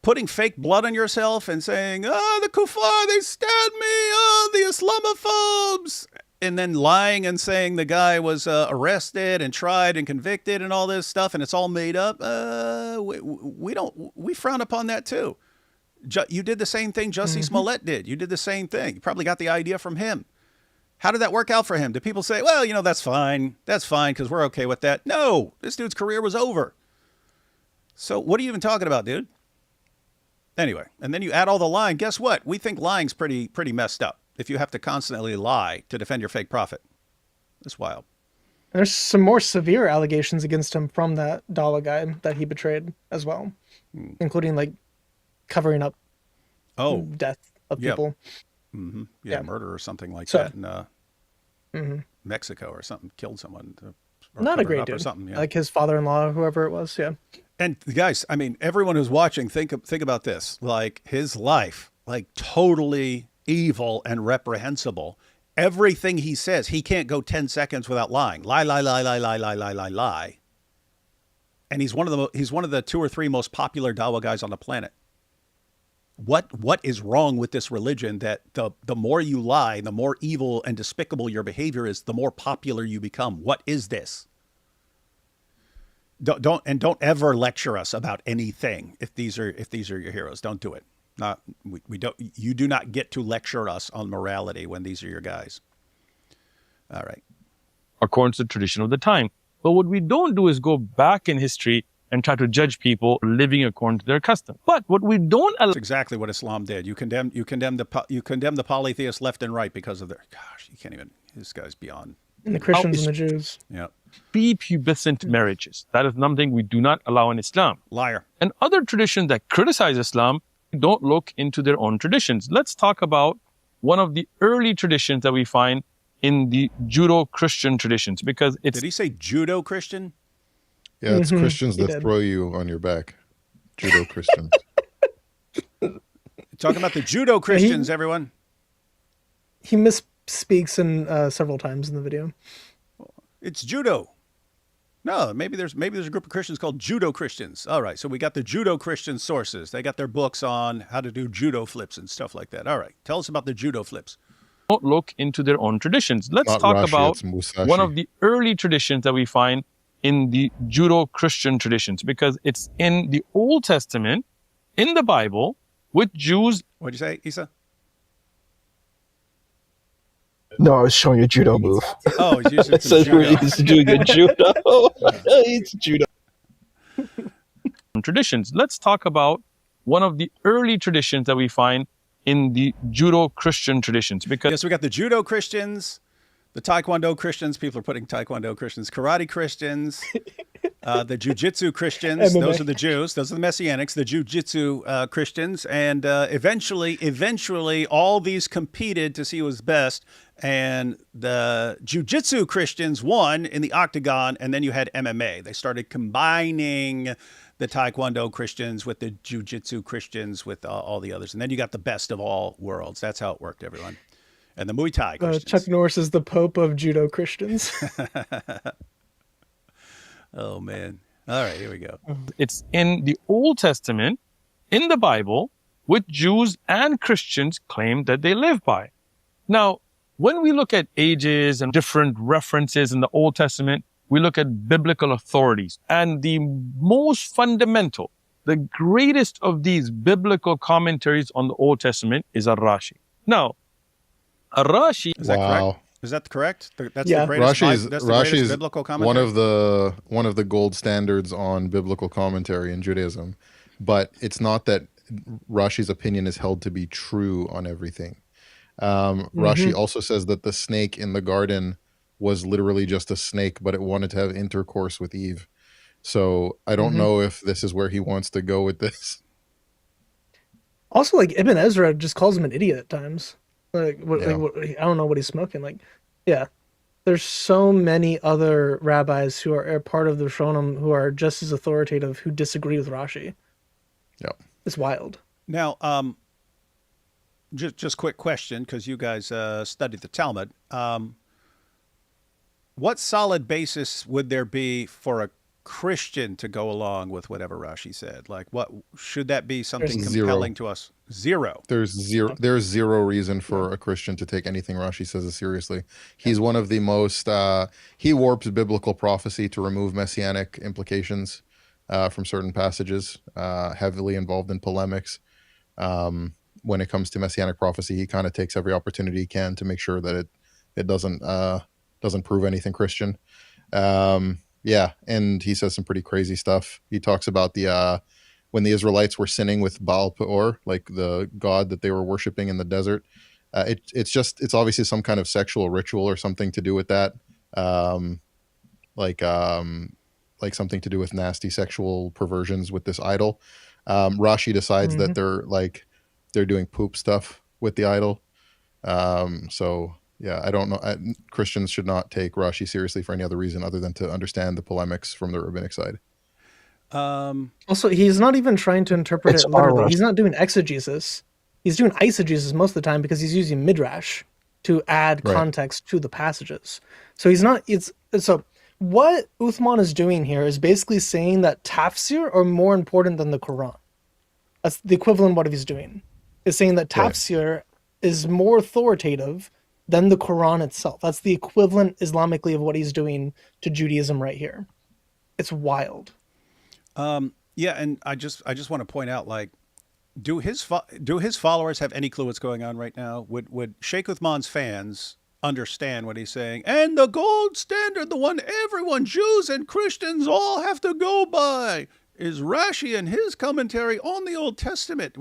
Putting fake blood on yourself and saying, oh, the kuffar, they stabbed me, oh, the Islamophobes, and then lying and saying the guy was arrested and tried and convicted and all this stuff, and it's all made up. We frown upon that too. You did the same thing Jussie Smollett did. You did the same thing. You probably got the idea from him. How did that work out for him? Did people say, well, that's fine. That's fine because we're okay with that? No, this dude's career was over. So what are you even talking about, dude? Anyway, and then you add all the lying. Guess what? We think lying's pretty messed up if you have to constantly lie to defend your fake prophet. It's wild. There's some more severe allegations against him from that Dala guy that he betrayed as well, including like covering up death of people. Yeah, murder or something like So- that in Mexico or something. Killed someone. Or Not a covered great up or dude. something. Yeah. Like his father-in-law, whoever it was. Yeah. And guys, I mean, everyone who's watching, think about this. Like his life, like totally evil and reprehensible. Everything he says, he can't go 10 seconds without lying. Lie, lie, lie, lie, lie, lie, lie, lie, lie. And he's one of the 2 or 3 most popular Dawa guys on the planet. What is wrong with this religion that the more you lie, the more evil and despicable your behavior is, the more popular you become? What is this? Don't ever lecture us about anything if these are your heroes. Don't do it. You do not get to lecture us on morality when these are your guys. All right. according to the tradition of the time. But what we don't do is go back in history and try to judge people living according to their custom. But what we don't allow... That's exactly what Islam did. You condemn the polytheists left and right because of their... Gosh, you can't even... This guy's beyond... And the Christians and the Jews. Yeah. Prepubescent marriages. That is something we do not allow in Islam. Liar. And other traditions that criticize Islam don't look into their own traditions. Let's talk about one of the early traditions that we find in the Judeo-Christian traditions, because it's... Did he say Judo-Christian? Yeah, it's Christians He that did. throw you on your back. Judo Christians. Talking about the Judo-Christians, everyone. He misspeaks in several times in the video. It's judo. No, maybe there's a group of Christians called Judo Christians. All right, so we got the Judo Christian sources. They got their books on how to do judo flips and stuff like that. All right, tell us about the judo flips. don't look into their own traditions. Let's Not talk Rashi, about it's Musashi. one of the early traditions that we find in the Judeo-Christian traditions, because it's in the Old Testament, in the Bible, with Jews. What'd you say, Isa? No, I was showing a judo move. Oh, he's using It some says judo. he's doing a judo. It's judo. Traditions. Let's talk about one of the early traditions that we find in the Judeo-Christian traditions, because Yes, we got the Judo Christians, the Taekwondo Christians. People are putting Taekwondo Christians, Karate Christians, the Jiu-Jitsu Christians. MMA. Those are the Jews. Those are the Messianics, the Jiu-Jitsu Christians. And eventually, all these competed to see who was best. And the Jiu-Jitsu Christians won in the octagon. And then you had MMA. They started combining the Taekwondo Christians with the Jiu-Jitsu Christians with all the others. And then you got the best of all worlds. That's how it worked, everyone. And the Muay Thai Christians. Chuck Norris is the Pope of Judo Christians. Oh, man. All right, here we go. it's in the Old Testament, in the Bible, with Jews and Christians claim that they live by. Now, when we look at ages and different references in the Old Testament, we look at biblical authorities. And the most fundamental, the greatest of these biblical commentaries on the Old Testament is Rashi. Now, Rashi... Is that Wow. correct? Is that correct? That's Yeah. the greatest, that's the Rashi greatest is biblical commentary? one of the gold standards on biblical commentary in Judaism, but it's not that Rashi's opinion is held to be true on everything. Rashi also says that the snake in the garden was literally just a snake, but it wanted to have intercourse with Eve. So I don't know if this is where he wants to go with this. Also, like Ibn Ezra just calls him an idiot at times. I don't know what he's smoking. Like, yeah, there's so many other rabbis who are part of the Rishonim who are just as authoritative who disagree with Rashi. Yeah. It's wild. Now, just quick question, because you guys studied the Talmud. What solid basis would there be for a Christian to go along with whatever Rashi said? Like, what should that be something There's compelling to us? Zero. There's zero reason for a Christian to take anything Rashi says as seriously. He's one of the most he warps biblical prophecy to remove messianic implications from certain passages, heavily involved in polemics. When it comes to messianic prophecy, he kind of takes every opportunity he can to make sure that it doesn't prove anything Christian. Yeah, and he says some pretty crazy stuff. He talks about the when the Israelites were sinning with Baal Peor, like the god that they were worshiping in the desert. It's obviously some kind of sexual ritual or something to do with that, like something to do with nasty sexual perversions with this idol. Rashi decides that they're doing poop stuff with the idol. So yeah, I don't know. Christians should not take Rashi seriously for any other reason other than to understand the polemics from the rabbinic side. Also, he's not even trying to interpret It's it literally. our- He's not doing exegesis. He's doing eisegesis most of the time because he's using midrash to add Right. context to the passages. So he's not. So what Uthman is doing here is basically saying that tafsir are more important than the Quran. That's the equivalent of what he's doing. Is saying that Right. tafsir is more authoritative than the Quran itself. That's the equivalent Islamically of what he's doing to Judaism right here. It's wild. Yeah, and I just want to point out, like, do his followers have any clue what's going on right now? Would Sheikh Uthman's fans understand what he's saying? And the gold standard, the one everyone, Jews and Christians, all have to go by, is Rashi and his commentary on the Old Testament.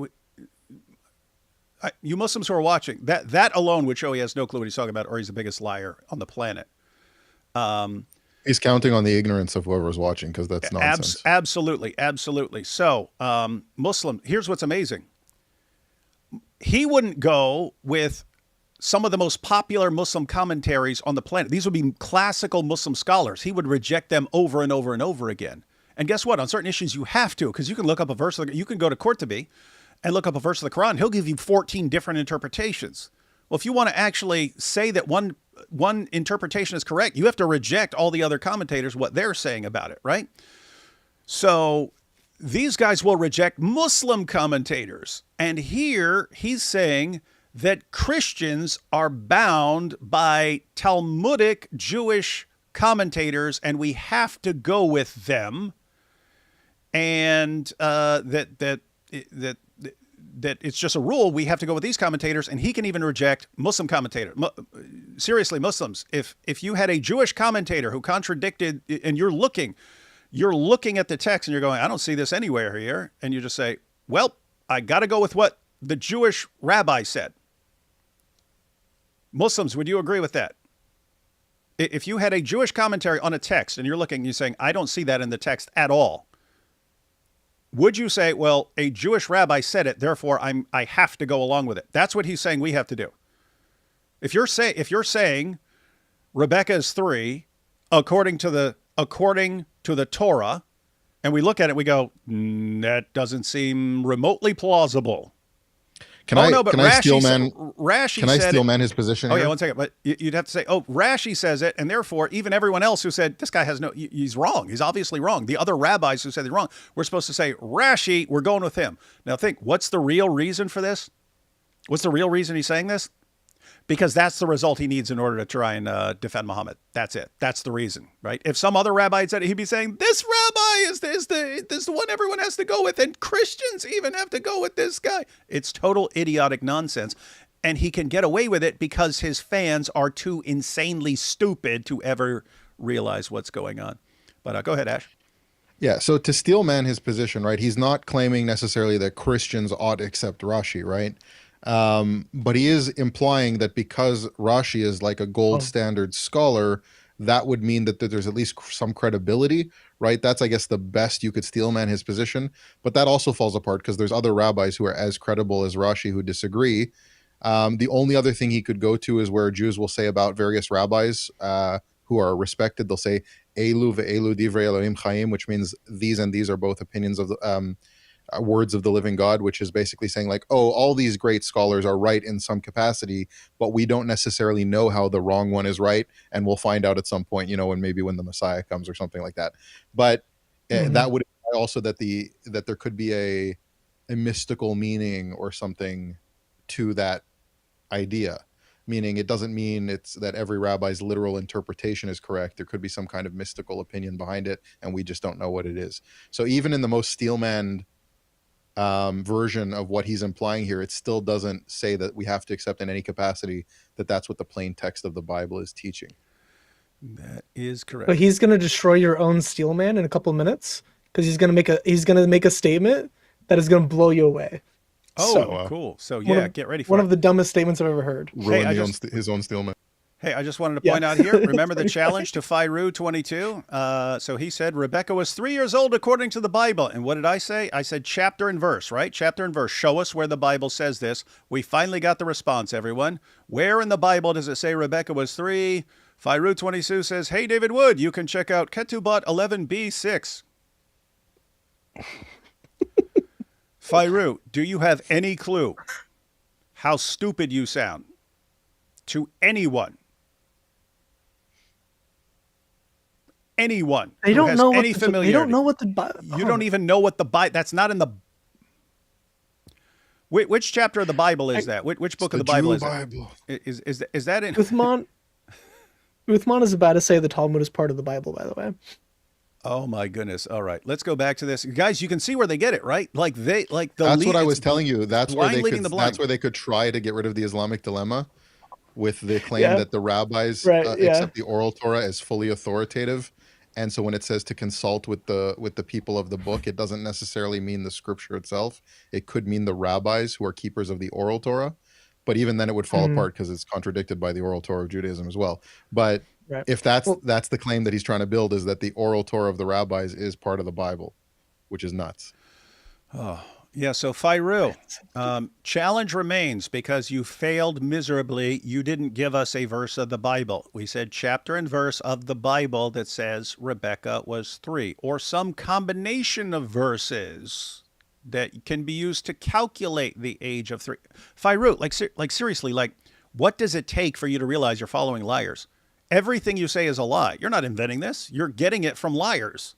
You Muslims who are watching, that alone would show he has no clue what he's talking about, or he's the biggest liar on the planet. He's counting on the ignorance of whoever's watching because that's nonsense. Absolutely. So, Muslim, here's what's amazing. He wouldn't go with some of the most popular Muslim commentaries on the planet. These would be classical Muslim scholars. He would reject them over and over and over again. And guess what? On certain issues, you have to, because you can look up a verse. You can go to Qurtubi and look up a verse of the Quran. He'll give you 14 different interpretations. Well, if you want to actually say that one interpretation is correct, you have to reject all the other commentators, what they're saying about it, right? So these guys will reject Muslim commentators. And here he's saying that Christians are bound by Talmudic Jewish commentators, and we have to go with them. And that it's just a rule. We have to go with these commentators, and he can even reject Muslim commentators. Seriously, Muslims, if you had a Jewish commentator who contradicted, and you're looking at the text and you're going, I don't see this anywhere here, and you just say, well, I got to go with what the Jewish rabbi said. Muslims, would you agree with that? If you had a Jewish commentary on a text and you're looking, you're saying, I don't see that in the text at all. Would you say, well, a Jewish rabbi said it, therefore I have to go along with it? That's what he's saying we have to do. If you're saying Rebekah is 3 according to the Torah, and we look at it, we go, that doesn't seem remotely plausible. Can I steal man his position? Oh here? yeah, one second. But you'd have to say, oh, Rashi says it, and therefore even everyone else who said this guy he's wrong. He's obviously wrong. The other rabbis who said they're wrong, we're supposed to say Rashi. We're going with him. Now think, what's the real reason for this? What's the real reason he's saying this? Because that's the result he needs in order to try and defend Muhammad. That's it. That's the reason, right? If some other rabbi had said it, he'd be saying, this rabbi is the one everyone has to go with, and Christians even have to go with this guy. It's total idiotic nonsense. And he can get away with it because his fans are too insanely stupid to ever realize what's going on. But go ahead, Ash. Yeah, so to steel man his position, right? He's not claiming necessarily that Christians ought to accept Rashi, right? But he is implying that because Rashi is like a gold standard scholar, that would mean that there's at least some credibility, right? That's, I guess, the best you could steel man his position. But that also falls apart because there's other rabbis who are as credible as Rashi who disagree. The only other thing he could go to is where Jews will say about various rabbis who are respected. They'll say, Elu ve'elu divrei Elohim chaim, which means these and these are both opinions of words of the living God, which is basically saying like, oh, all these great scholars are right in some capacity, but we don't necessarily know how the wrong one is right, and we'll find out at some point, when the Messiah comes or something like that. But that would imply also that there could be a mystical meaning or something to that idea, meaning it doesn't mean it's that every rabbi's literal interpretation is correct. There could be some kind of mystical opinion behind it, and we just don't know what it is. So even in the most steelmanned version of what he's implying here, it still doesn't say that we have to accept in any capacity that that's what the plain text of the Bible is teaching. That is correct. But he's gonna destroy your own Steelman in a couple minutes because he's gonna make a statement that is gonna blow you away. Oh, cool. So yeah, get ready for one it. of the dumbest statements I've ever heard. Ruin his own Steelman. Hey, I just wanted to point out here, remember the challenge to Firu 22? So he said, Rebekah was 3 years old according to the Bible. And what did I say? I said chapter and verse, right? Chapter and verse. Show us where the Bible says this. We finally got the response, everyone. Where in the Bible does it say Rebekah was 3? Firu 22 says, hey, David Wood, you can check out Ketubot 11b6. Firu, do you have any clue how stupid you sound to anyone? Anyone They who don't has know any what familiarity. They don't know what the Bible. You don't even know what the Bible. That's not in the. Which chapter of the Bible is that? Which book of the Bible is Bible. that? Is that in? Uthman is about to say the Talmud is part of the Bible, by the way. Oh my goodness! All right, let's go back to this, guys. You can see where they get it, right? Like the. That's what I was telling you. That's where That's where they could try to get rid of the Islamic dilemma, with the claim that the rabbis accept the oral Torah as fully authoritative. And so when it says to consult with the people of the book, it doesn't necessarily mean the scripture itself. It could mean the rabbis who are keepers of the oral Torah. But even then it would fall apart because it's contradicted by the oral Torah of Judaism as well. But if that's the claim that he's trying to build, is that the oral Torah of the rabbis is part of the Bible, which is nuts. Oh, yeah. So Firu, challenge remains because you failed miserably. You didn't give us a verse of the Bible. We said chapter and verse of the Bible that says Rebekah was 3, or some combination of verses that can be used to calculate the age of 3. Firu, like seriously, like what does it take for you to realize you're following liars? Everything you say is a lie. You're not inventing this. You're getting it from liars.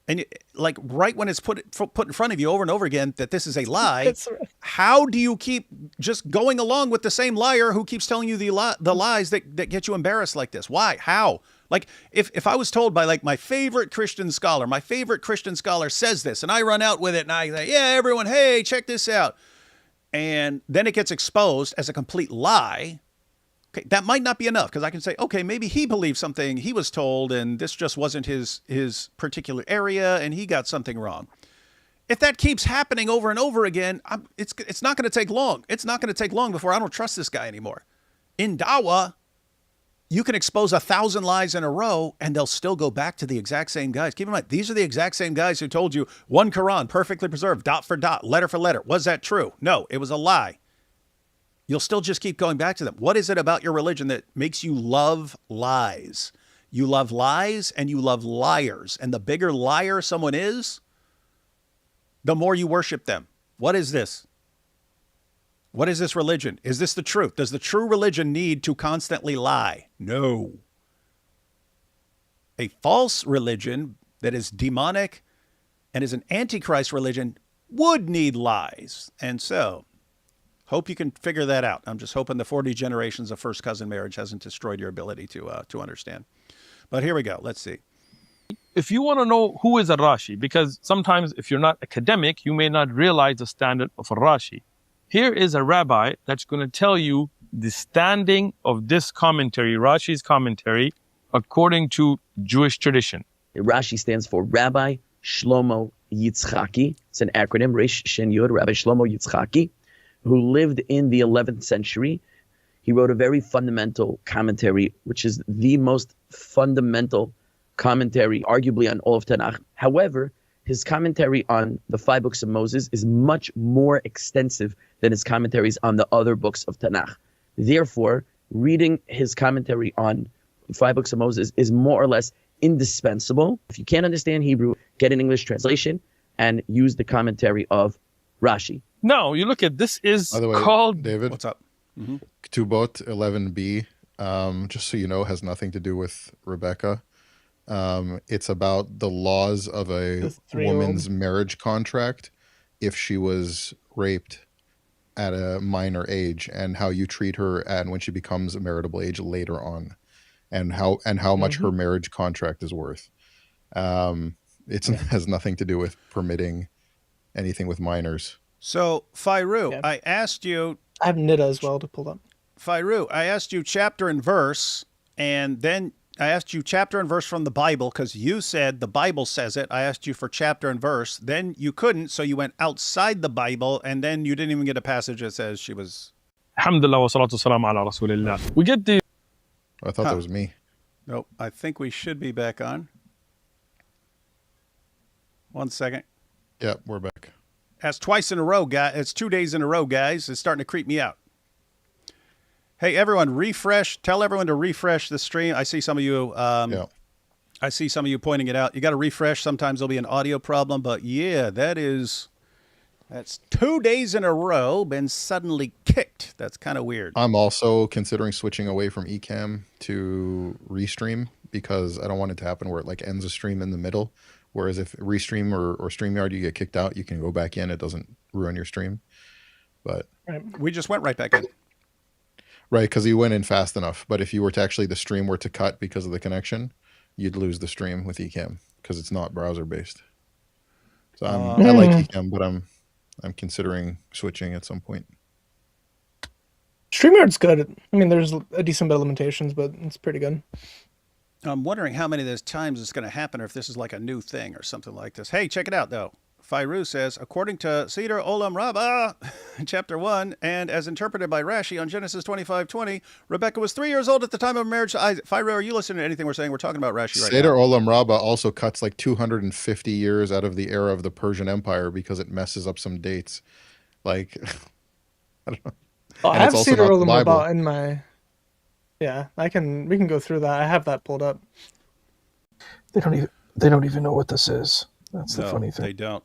And like right when it's put in front of you over and over again that this is a lie, how do you keep just going along with the same liar who keeps telling you the lies that get you embarrassed like this? Why? How? Like if I was told by like my favorite Christian scholar says this, and I run out with it and I say, yeah, everyone, hey, check this out. And then it gets exposed as a complete lie. Okay, that might not be enough because I can say, okay, maybe he believes something he was told and this just wasn't his particular area and he got something wrong. If that keeps happening over and over again, it's not going to take long. It's not going to take long before I don't trust this guy anymore. In Dawah, you can expose 1,000 lies in a row and they'll still go back to the exact same guys. Keep in mind, these are the exact same guys who told you one Quran, perfectly preserved, dot for dot, letter for letter. Was that true? No, it was a lie. You'll still just keep going back to them. What is it about your religion that makes you love lies? You love lies and you love liars. And the bigger liar someone is, the more you worship them. What is this? What is this religion? Is this the truth? Does the true religion need to constantly lie? No. A false religion that is demonic and is an antichrist religion would need lies. And so, hope you can figure that out. I'm just hoping the 40 generations of first cousin marriage hasn't destroyed your ability to understand. But here we go. Let's see. If you want to know who is a Rashi, because sometimes if you're not academic, you may not realize the standard of a Rashi. Here is a rabbi that's going to tell you the standing of this commentary, Rashi's commentary, according to Jewish tradition. Rashi stands for Rabbi Shlomo Yitzchaki. It's an acronym, Resh Shin Yud, Rabbi Shlomo Yitzchaki, who lived in the 11th century. He wrote a very fundamental commentary, which is the most fundamental commentary, arguably, on all of Tanakh. However, his commentary on the 5 books of Moses is much more extensive than his commentaries on the other books of Tanakh. Therefore, reading his commentary on the 5 books of Moses is more or less indispensable. If you can't understand Hebrew, get an English translation. and use the commentary of Rashi. No, you look at this is By the way, called David, What's up? Ketubot 11b, just so you know, has nothing to do with Rebekah. It's about the laws of a The 3-year-old. woman's marriage contract if she was raped at a minor age, and how you treat her and when she becomes a maritable age later on, and how much her marriage contract is worth. It has nothing to do with permitting anything with minors. So, Fairu, Yeah. I asked you, I have Nida as well to pull up. Fairu, I asked you chapter and verse, and then I asked you chapter and verse from the Bible because you said the Bible says it. I asked you for chapter and verse. Then you couldn't, so you went outside the Bible, and then you didn't even get a passage that says she was. Alhamdulillah wa salatu salam ala rasulillah. We get the I thought that was me. Nope, I think we should be back on. 1 second. Yeah, we're back. That's twice in a row, guys. It's 2 days in a row, guys. It's starting to creep me out. Hey, everyone, refresh. Tell everyone to refresh the stream. I see some of you. Yeah. I see some of you pointing it out. You got to refresh. Sometimes there'll be an audio problem, but yeah, that's 2 days in a row been suddenly kicked. That's kind of weird. I'm also considering switching away from Ecamm to Restream because I don't want it to happen where it like ends a stream in the middle. Whereas if Restream or StreamYard, you get kicked out, you can go back in. It doesn't ruin your stream. But We just went right back in. right, because you went in fast enough. But if you were to actually the stream were to cut because of the connection, you'd lose the stream with Ecamm because it's not browser based. So I like Ecamm, but I'm considering switching at some point. StreamYard's good. I mean, there's a decent bit of limitations, but it's pretty good. I'm wondering how many of those times it's going to happen or if this is like a new thing or something like this. Hey, check it out, though. Fairu says, according to Seder Olam Rabbah, chapter 1, and as interpreted by Rashi on Genesis 25:20, Rebekah was 3 years old at the time of marriage to Isaac. Fairu, are you listening to anything we're saying? We're talking about Rashi right Seder now. Olam Rabbah also cuts like 250 years out of the era of the Persian Empire because it messes up some dates. Like, I don't know. Oh, I And it's have also Cedar not the Olam Bible. Rabbah in my. Yeah, we can go through that. I have that pulled up. They don't even know what this is. That's the No, funny thing. they don't.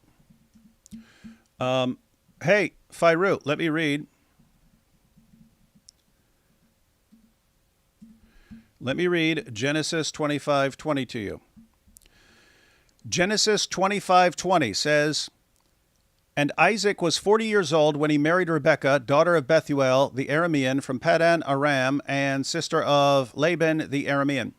Hey, Fairu, let me read. Let me read Genesis 25:20 to you. Genesis 25:20 says, and Isaac was 40 years old when he married Rebekah, daughter of Bethuel the Aramean from Paddan Aram, and sister of Laban the Aramean.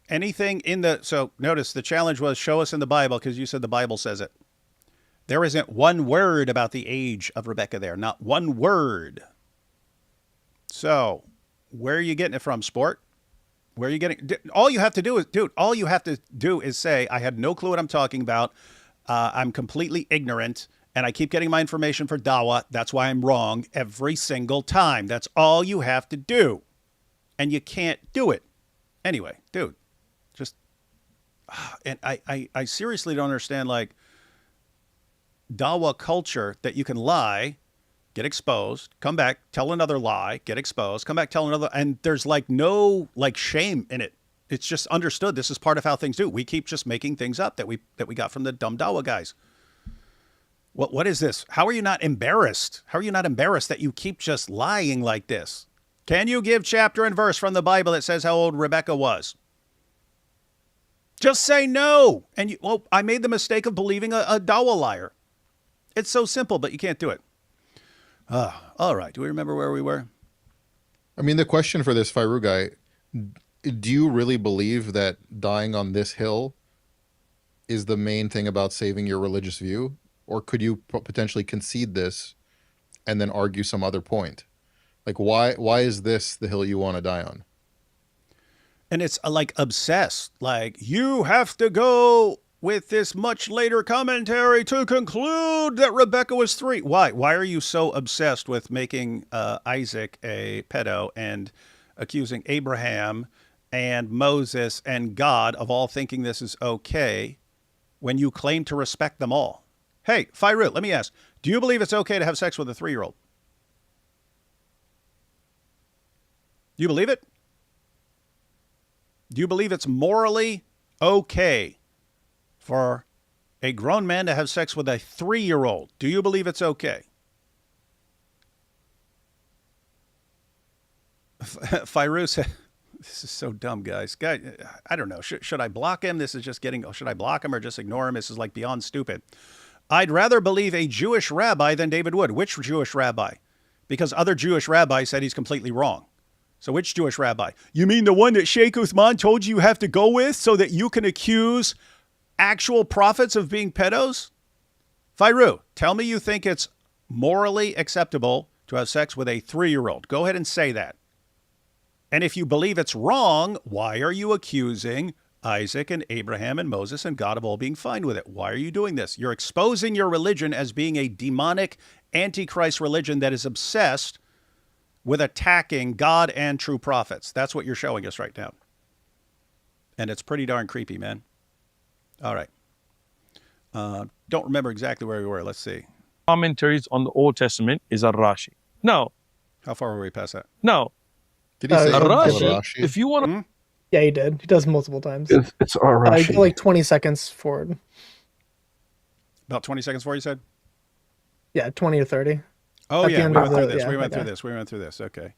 Anything in the, so notice the challenge was show us in the Bible because you said the Bible says it. There isn't one word about the age of Rebekah there, not one word. So where are you getting it from, sport? Where are you getting, all you have to do is, dude, all you have to do is say, I had no clue what I'm talking about. I'm completely ignorant and I keep getting my information for Dawa. That's why I'm wrong every single time. That's all you have to do. And you can't do it. Anyway, dude. Just, and I seriously don't understand, like, Dawa culture that you can lie, get exposed, come back, tell another lie, get exposed, come back, tell another, and there's like no like shame in it. It's just understood. This is part of how things do. We keep just making things up that we got from the dumb Dawa guys. What is this? How are you not embarrassed? How are you not embarrassed that you keep just lying like this? Can you give chapter and verse from the Bible that says how old Rebekah was? Just say no. And I made the mistake of believing a Dawa liar. It's so simple, but you can't do it. All right. Do we remember where we were? I mean, the question for this Fairu guy, do you really believe that dying on this hill is the main thing about saving your religious view? Or could you potentially concede this and then argue some other point? Like, why is this the hill you want to die on? And it's like obsessed. Like, you have to go with this much later commentary to conclude that Rebekah was 3. Why? Why are you so obsessed with making Isaac a pedo and accusing Abraham and Moses and God of all thinking this is okay when you claim to respect them all? Hey, Fairu, let me ask, do you believe it's okay to have sex with a 3-year-old? Do you believe it? Do you believe it's morally okay for a grown man to have sex with a 3-year-old? Do you believe it's okay? Fairuz said, this is so dumb, guys. Guy, I don't know. Should I block him? This is just getting, should I block him or just ignore him? This is like beyond stupid. I'd rather believe a Jewish rabbi than David Wood. Which Jewish rabbi? Because other Jewish rabbis said he's completely wrong. So which Jewish rabbi? You mean the one that Sheikh Uthman told you have to go with so that you can accuse actual prophets of being pedos? Fairu, tell me you think it's morally acceptable to have sex with a 3-year-old. Go ahead and say that. And if you believe it's wrong, why are you accusing Isaac and Abraham and Moses and God of all being fine with it? Why are you doing this? You're exposing your religion as being a demonic antichrist religion that is obsessed with attacking God and true prophets. That's what you're showing us right now. And it's pretty darn creepy, man. All right. Don't remember exactly where we were. Let's see. Commentaries on the Old Testament is Rashi. No. How far were we past that? No. Did he say Rashi, if you want to... Yeah, he did. He does multiple times. It's Arashi. Like 20 seconds forward. About 20 seconds forward, you said? Yeah, 20 or 30. Oh, At yeah. the end We of went the- through this. yeah, We went okay. through this. We went through this. Okay.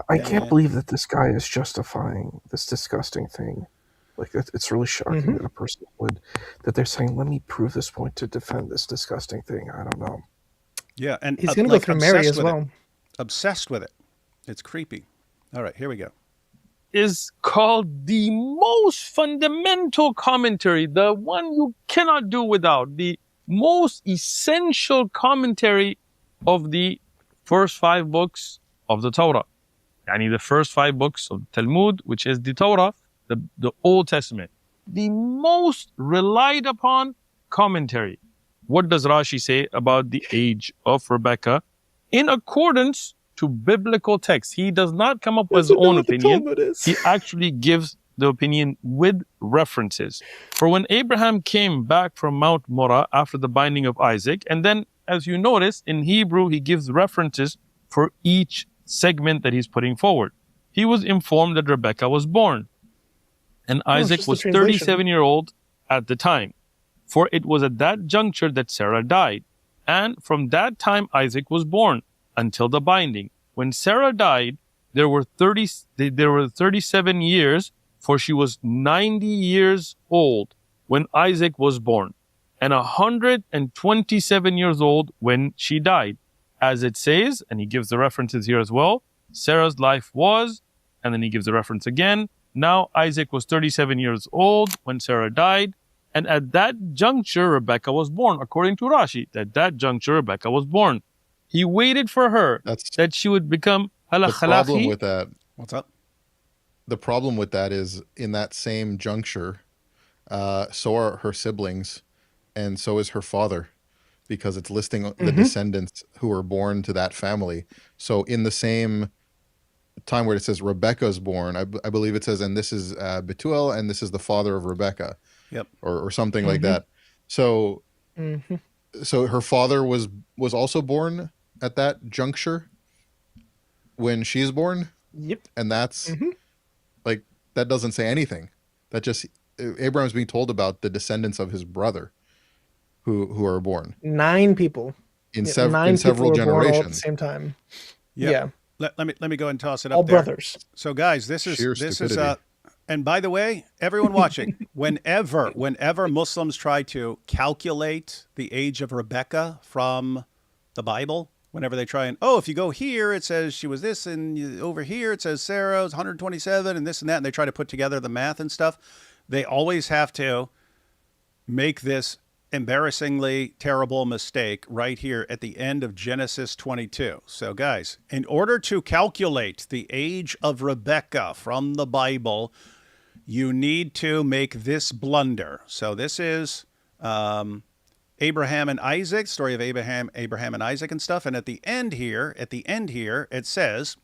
I can't believe that this guy is justifying this disgusting thing. Like, it's really shocking that a person would, that they're saying, let me prove this point to defend this disgusting thing. I don't know. Yeah, and He's going to go through Mary as well. Obsessed with it. It's creepy. All right, here we go. is called the most fundamental commentary, the one you cannot do without, the most essential commentary of the first 5 books of the Torah. Yani the first 5 books of the Talmud, which is the Torah, the Old Testament. The most relied upon commentary. What does Rashi say about the age of Rebekah in accordance to biblical text? He does not come up with his own opinion. He actually gives the opinion with references. For when Abraham came back from Mount Moriah after the binding of Isaac, and then as you notice in Hebrew, he gives references for each segment that he's putting forward. He was informed that Rebekah was born, and Isaac was 37-year-old at the time. For it was at that juncture that Sarah died. And from that time Isaac was born until the binding. When Sarah died, there were 37 years, for she was 90 years old when Isaac was born, and 127 years old when she died. As it says, and he gives the references here as well, Sarah's life was, and then he gives the reference again. Now Isaac was 37 years old when Sarah died, and at that juncture Rebekah was born. According to Rashi, at that juncture Rebekah was born. He waited for her that she would become the problem with that. What's up? The problem with that is in that same juncture, so are her siblings, and so is her father, because it's listing the descendants who were born to that family. So in the same time where it says Rebekah's born, I believe it says, and this is Bethuel, and this is the father of Rebekah. Yep. Or something like that. So so her father was also born at that juncture when she's born. Yep. And that's like, that doesn't say anything. That just, Abraham's being told about the descendants of his brother who are born. 9 people. In, Nine several people were born all generations. at the same time. Yeah. Yeah. Let me go ahead and toss it up All there. brothers. So guys, this is Sheer stupidity. and by the way, everyone watching, whenever Muslims try to calculate the age of Rebekah from the Bible, whenever they try and, if you go here, it says she was this, and over here it says Sarah was 127 and this and that, and they try to put together the math and stuff, they always have to make this embarrassingly terrible mistake right here at the end of Genesis 22. So guys, in order to calculate the age of Rebekah from the Bible, you need to make this blunder. So this is Abraham and Isaac, story of Abraham and Isaac and stuff. And at the end here, it says,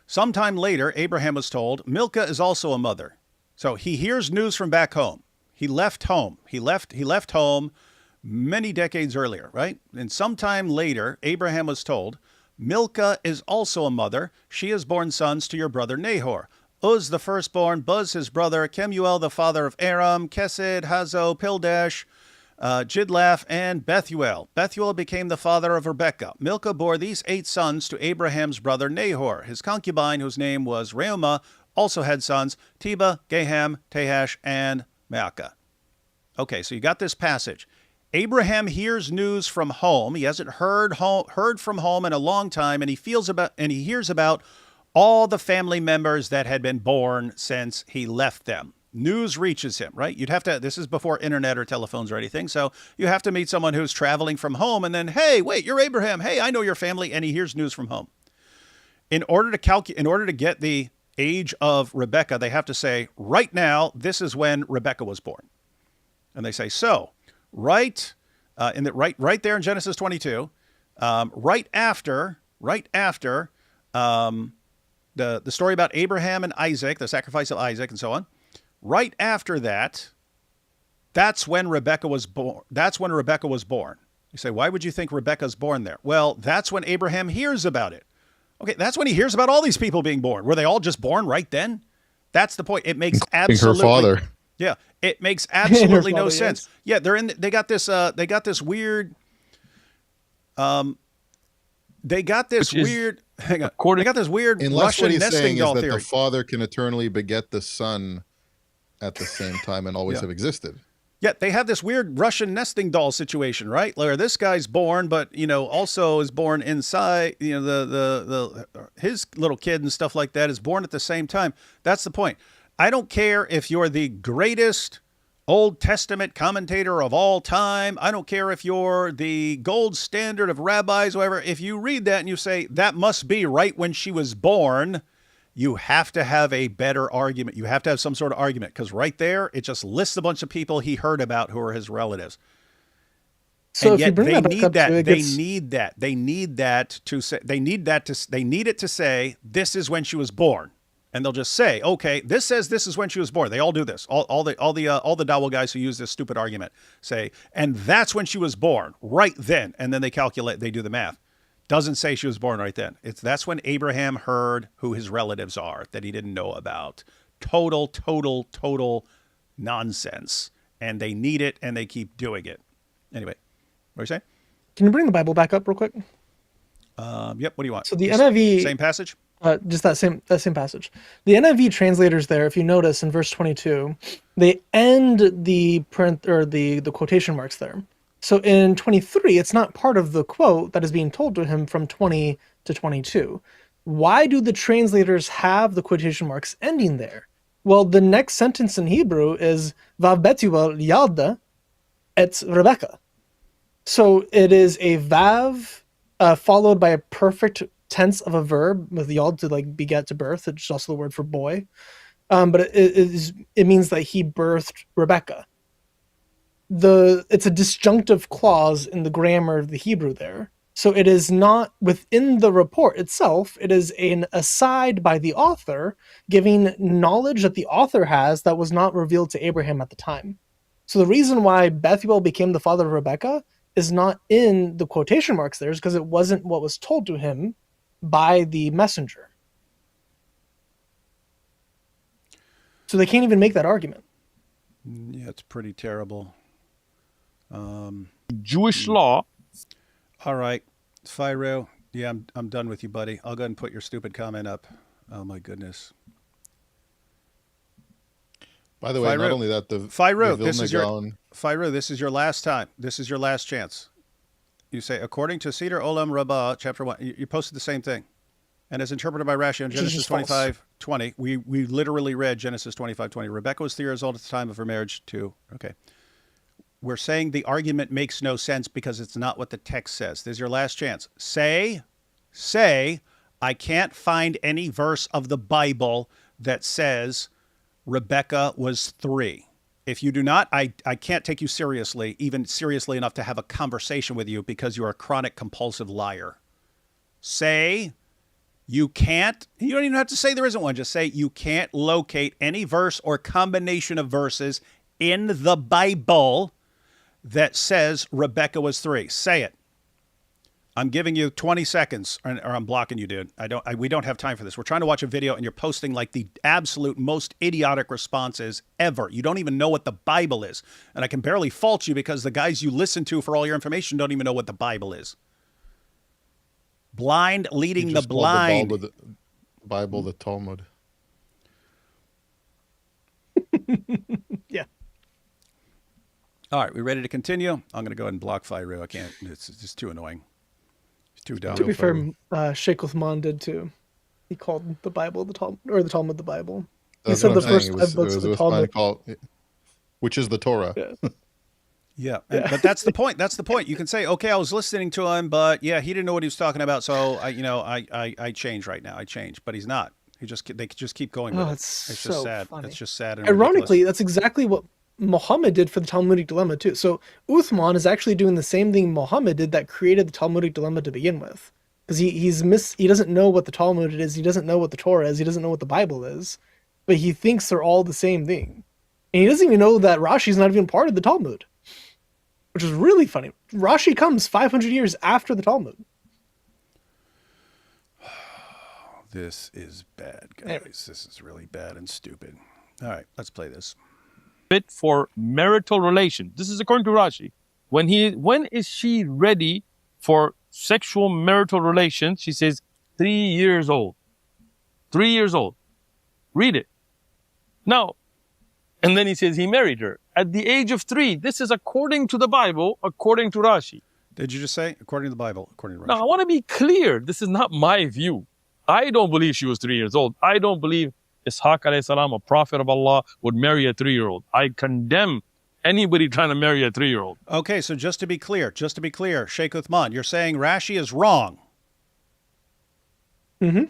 sometime later, Abraham was told, Milcah is also a mother. So he hears news from back home. He left home. He left home many decades earlier, right? And sometime later, Abraham was told, Milcah is also a mother. She has borne sons to your brother Nahor. Uz the firstborn, Buz his brother, Kemuel the father of Aram, Kesed, Hazo, Pildash, Jidlaph, and Bethuel. Bethuel became the father of Rebekah. Milcah bore these 8 sons to Abraham's brother Nahor. His concubine, whose name was Reumah, also had sons, Teba, Gaham, Tahash, and Maacah. Okay, so you got this passage. Abraham hears news from home. He hasn't heard from home in a long time, and he hears about all the family members that had been born since he left them. News reaches him, right? This is before internet or telephones or anything, so you have to meet someone who's traveling from home, and then, hey, wait, you're Abraham. Hey, I know your family, and he hears news from home. In order to get the age of Rebekah, they have to say, right now, this is when Rebekah was born. And they say, so, right there in Genesis 22, right after the story about Abraham and Isaac, the sacrifice of Isaac and so on, right after that, that's when Rebekah was born. You say, why would you think Rebekah's born there? Well, that's when Abraham hears about it. Okay, that's when he hears about all these people being born. Were they all just born right then? That's the point. It makes absolutely her father. Yeah, it makes absolutely no sense. Yeah, they got this weird they got this weird Unless Russian what he's nesting saying doll is that theory. the father can eternally beget the son at the same time and always have existed. Yeah, they have this weird Russian nesting doll situation, right? Where this guy's born, but also is born inside. His little kid and stuff like that is born at the same time. That's the point. I don't care if you're the greatest Old Testament commentator of all time. I don't care if you're the gold standard of rabbis, whatever. If you read that and you say that must be right when she was born, you have to have a better argument. You have to have some sort of argument, because right there, it just lists a bunch of people he heard about who are his relatives. So and if you yet bring they that back need up that. to it They gets- need that. They need that to say. They need it to say this is when she was born, and they'll just say, okay, this says this is when she was born. They all do this. All the Dawah guys who use this stupid argument say, and that's when she was born, right then, and then they calculate. They do the math. Doesn't say she was born right then. That's when Abraham heard who his relatives are that he didn't know about. Total nonsense. And they need it, and they keep doing it. Anyway, what are you saying? Can you bring the Bible back up real quick? Yep. What do you want? So the NIV, same passage. just that same passage. The NIV translators there, if you notice in verse 22, they end the print or the quotation marks there. So in 23, it's not part of the quote that is being told to him from 20 to 22. Why do the translators have the quotation marks ending there? Well, the next sentence in Hebrew is Vav Betuel Yalda et Rebekah. So it is a Vav followed by a perfect tense of a verb with Yald to beget to birth. It's also the word for boy. But it means that he birthed Rebekah. It's a disjunctive clause in the grammar of the Hebrew there. So it is not within the report itself. It is an aside by the author, giving knowledge that the author has that was not revealed to Abraham at the time. So the reason why Bethuel became the father of Rebekah is not in the quotation marks there, is because it wasn't what was told to him by the messenger. So they can't even make that argument. Yeah, it's pretty terrible. Jewish law. All right, Phiro. Yeah, I'm done with you, buddy. I'll go ahead and put your stupid comment up. Oh my goodness. By the way, Phiro. not only that, the Phiro, the this is Vilna Phiro, this is your last time. This is your last chance. You say, according to Seder Olam Rabbah, chapter 1, you posted the same thing. And as interpreted by Rashi in Genesis 25:20, we literally read Genesis 25:20. Rebekah was 3 years old at the time of her marriage to, okay. We're saying the argument makes no sense because it's not what the text says. This is your last chance. Say, I can't find any verse of the Bible that says Rebekah was 3. If you do not, I can't take you seriously, even seriously enough to have a conversation with you, because you're a chronic compulsive liar. Say you can't, you don't even have to say there isn't one. Just say you can't locate any verse or combination of verses in the Bible that says Rebekah was 3. Say it. I'm giving you 20 seconds, or I'm blocking you, dude. We don't have time for this. We're trying to watch a video, and you're posting like the absolute most idiotic responses ever. You don't even know what the Bible is, and I can barely fault you because the guys you listen to for all your information don't even know what the Bible is. Blind leading the blind. The Bible, the Talmud. Yeah. All right, we ready to continue? I'm going to go ahead and block Firu. I can't. It's just too annoying. It's too dumb. To be fair, Sheikh Uthman did too. He called the Bible the Talmud, or the Talmud the Bible. He said the first 5 books of the Talmud, which is the Torah. Yeah. Yeah, but that's the point. That's the point. You can say, okay, I was listening to him, but yeah, he didn't know what he was talking about, so I changed right now. I changed, but he's not. They just keep going with it. It's just so sad. funny. It's just sad. And ironically, that's exactly what Muhammad did for the Talmudic dilemma too. So Uthman is actually doing the same thing Muhammad did that created the Talmudic dilemma to begin with, because he doesn't know what the Talmud is. He doesn't know what the Torah is. He doesn't know what the Bible is, but he thinks they're all the same thing, and he doesn't even know that Rashi's not even part of the Talmud. Which is really funny. Rashi comes 500 years after the Talmud. This is bad, guys. Anyway. This is really bad and stupid. All right, let's play this. Fit for marital relation. This is according to Rashi. When is she ready for sexual marital relations? She says 3 years old. 3 years old. Read it. Now, and then he says he married her at the age of 3. This is according to the Bible, according to Rashi. Did you just say according to the Bible, according to Rashi? Now, I want to be clear. This is not my view. I don't believe she was 3 years old. I don't believe Ishaq alayhi salam, a prophet of Allah, would marry a 3-year-old. I condemn anybody trying to marry a 3-year-old. Okay, so just to be clear, Sheikh Uthman, you're saying Rashi is wrong. Mm-hmm.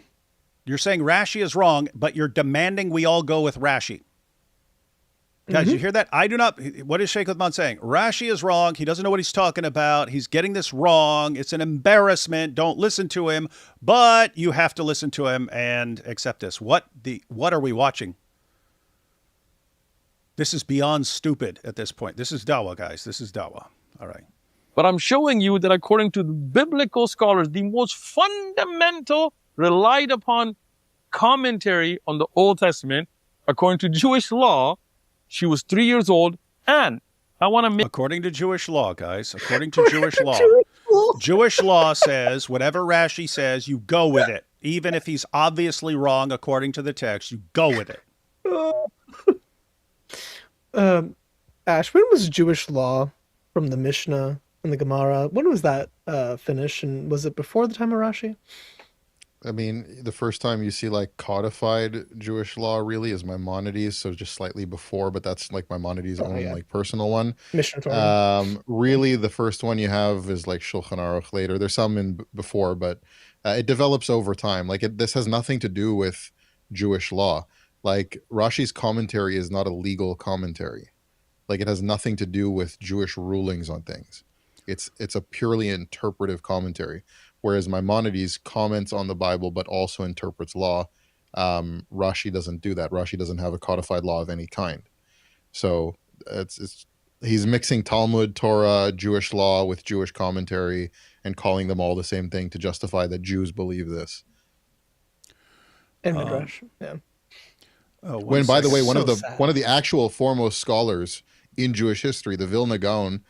You're saying Rashi is wrong, but you're demanding we all go with Rashi. Guys, you hear that? I do not. What is Sheikh Uthman saying? Rashi is wrong. He doesn't know what he's talking about. He's getting this wrong. It's an embarrassment. Don't listen to him. But you have to listen to him and accept this. What are we watching? This is beyond stupid at this point. This is dawah, guys. This is dawah. All right. But I'm showing you that according to the biblical scholars, the most fundamental relied upon commentary on the Old Testament, according to Jewish law, she was 3 years old, and I want to make... According to Jewish law, guys, according to Jewish law, Jewish law says whatever Rashi says, you go with it. Even if he's obviously wrong according to the text, you go with it. Ash, when was Jewish law from the Mishnah and the Gemara? When was that finished? And was it before the time of Rashi? I mean, the first time you see like codified Jewish law really is Maimonides, so just slightly before, but that's like Maimonides' own like personal one. Mishnah Torah. Really, the first one you have is like Shulchan Aruch later. There's some in before, but it develops over time. Like this has nothing to do with Jewish law. Like Rashi's commentary is not a legal commentary. Like it has nothing to do with Jewish rulings on things. It's a purely interpretive commentary. Whereas Maimonides comments on the Bible, but also interprets law. Rashi doesn't do that. Rashi doesn't have a codified law of any kind. So he's mixing Talmud, Torah, Jewish law with Jewish commentary and calling them all the same thing to justify that Jews believe this. And Midrash, yeah. When, by the way, one of the actual foremost scholars in Jewish history, the Vilna Gaon,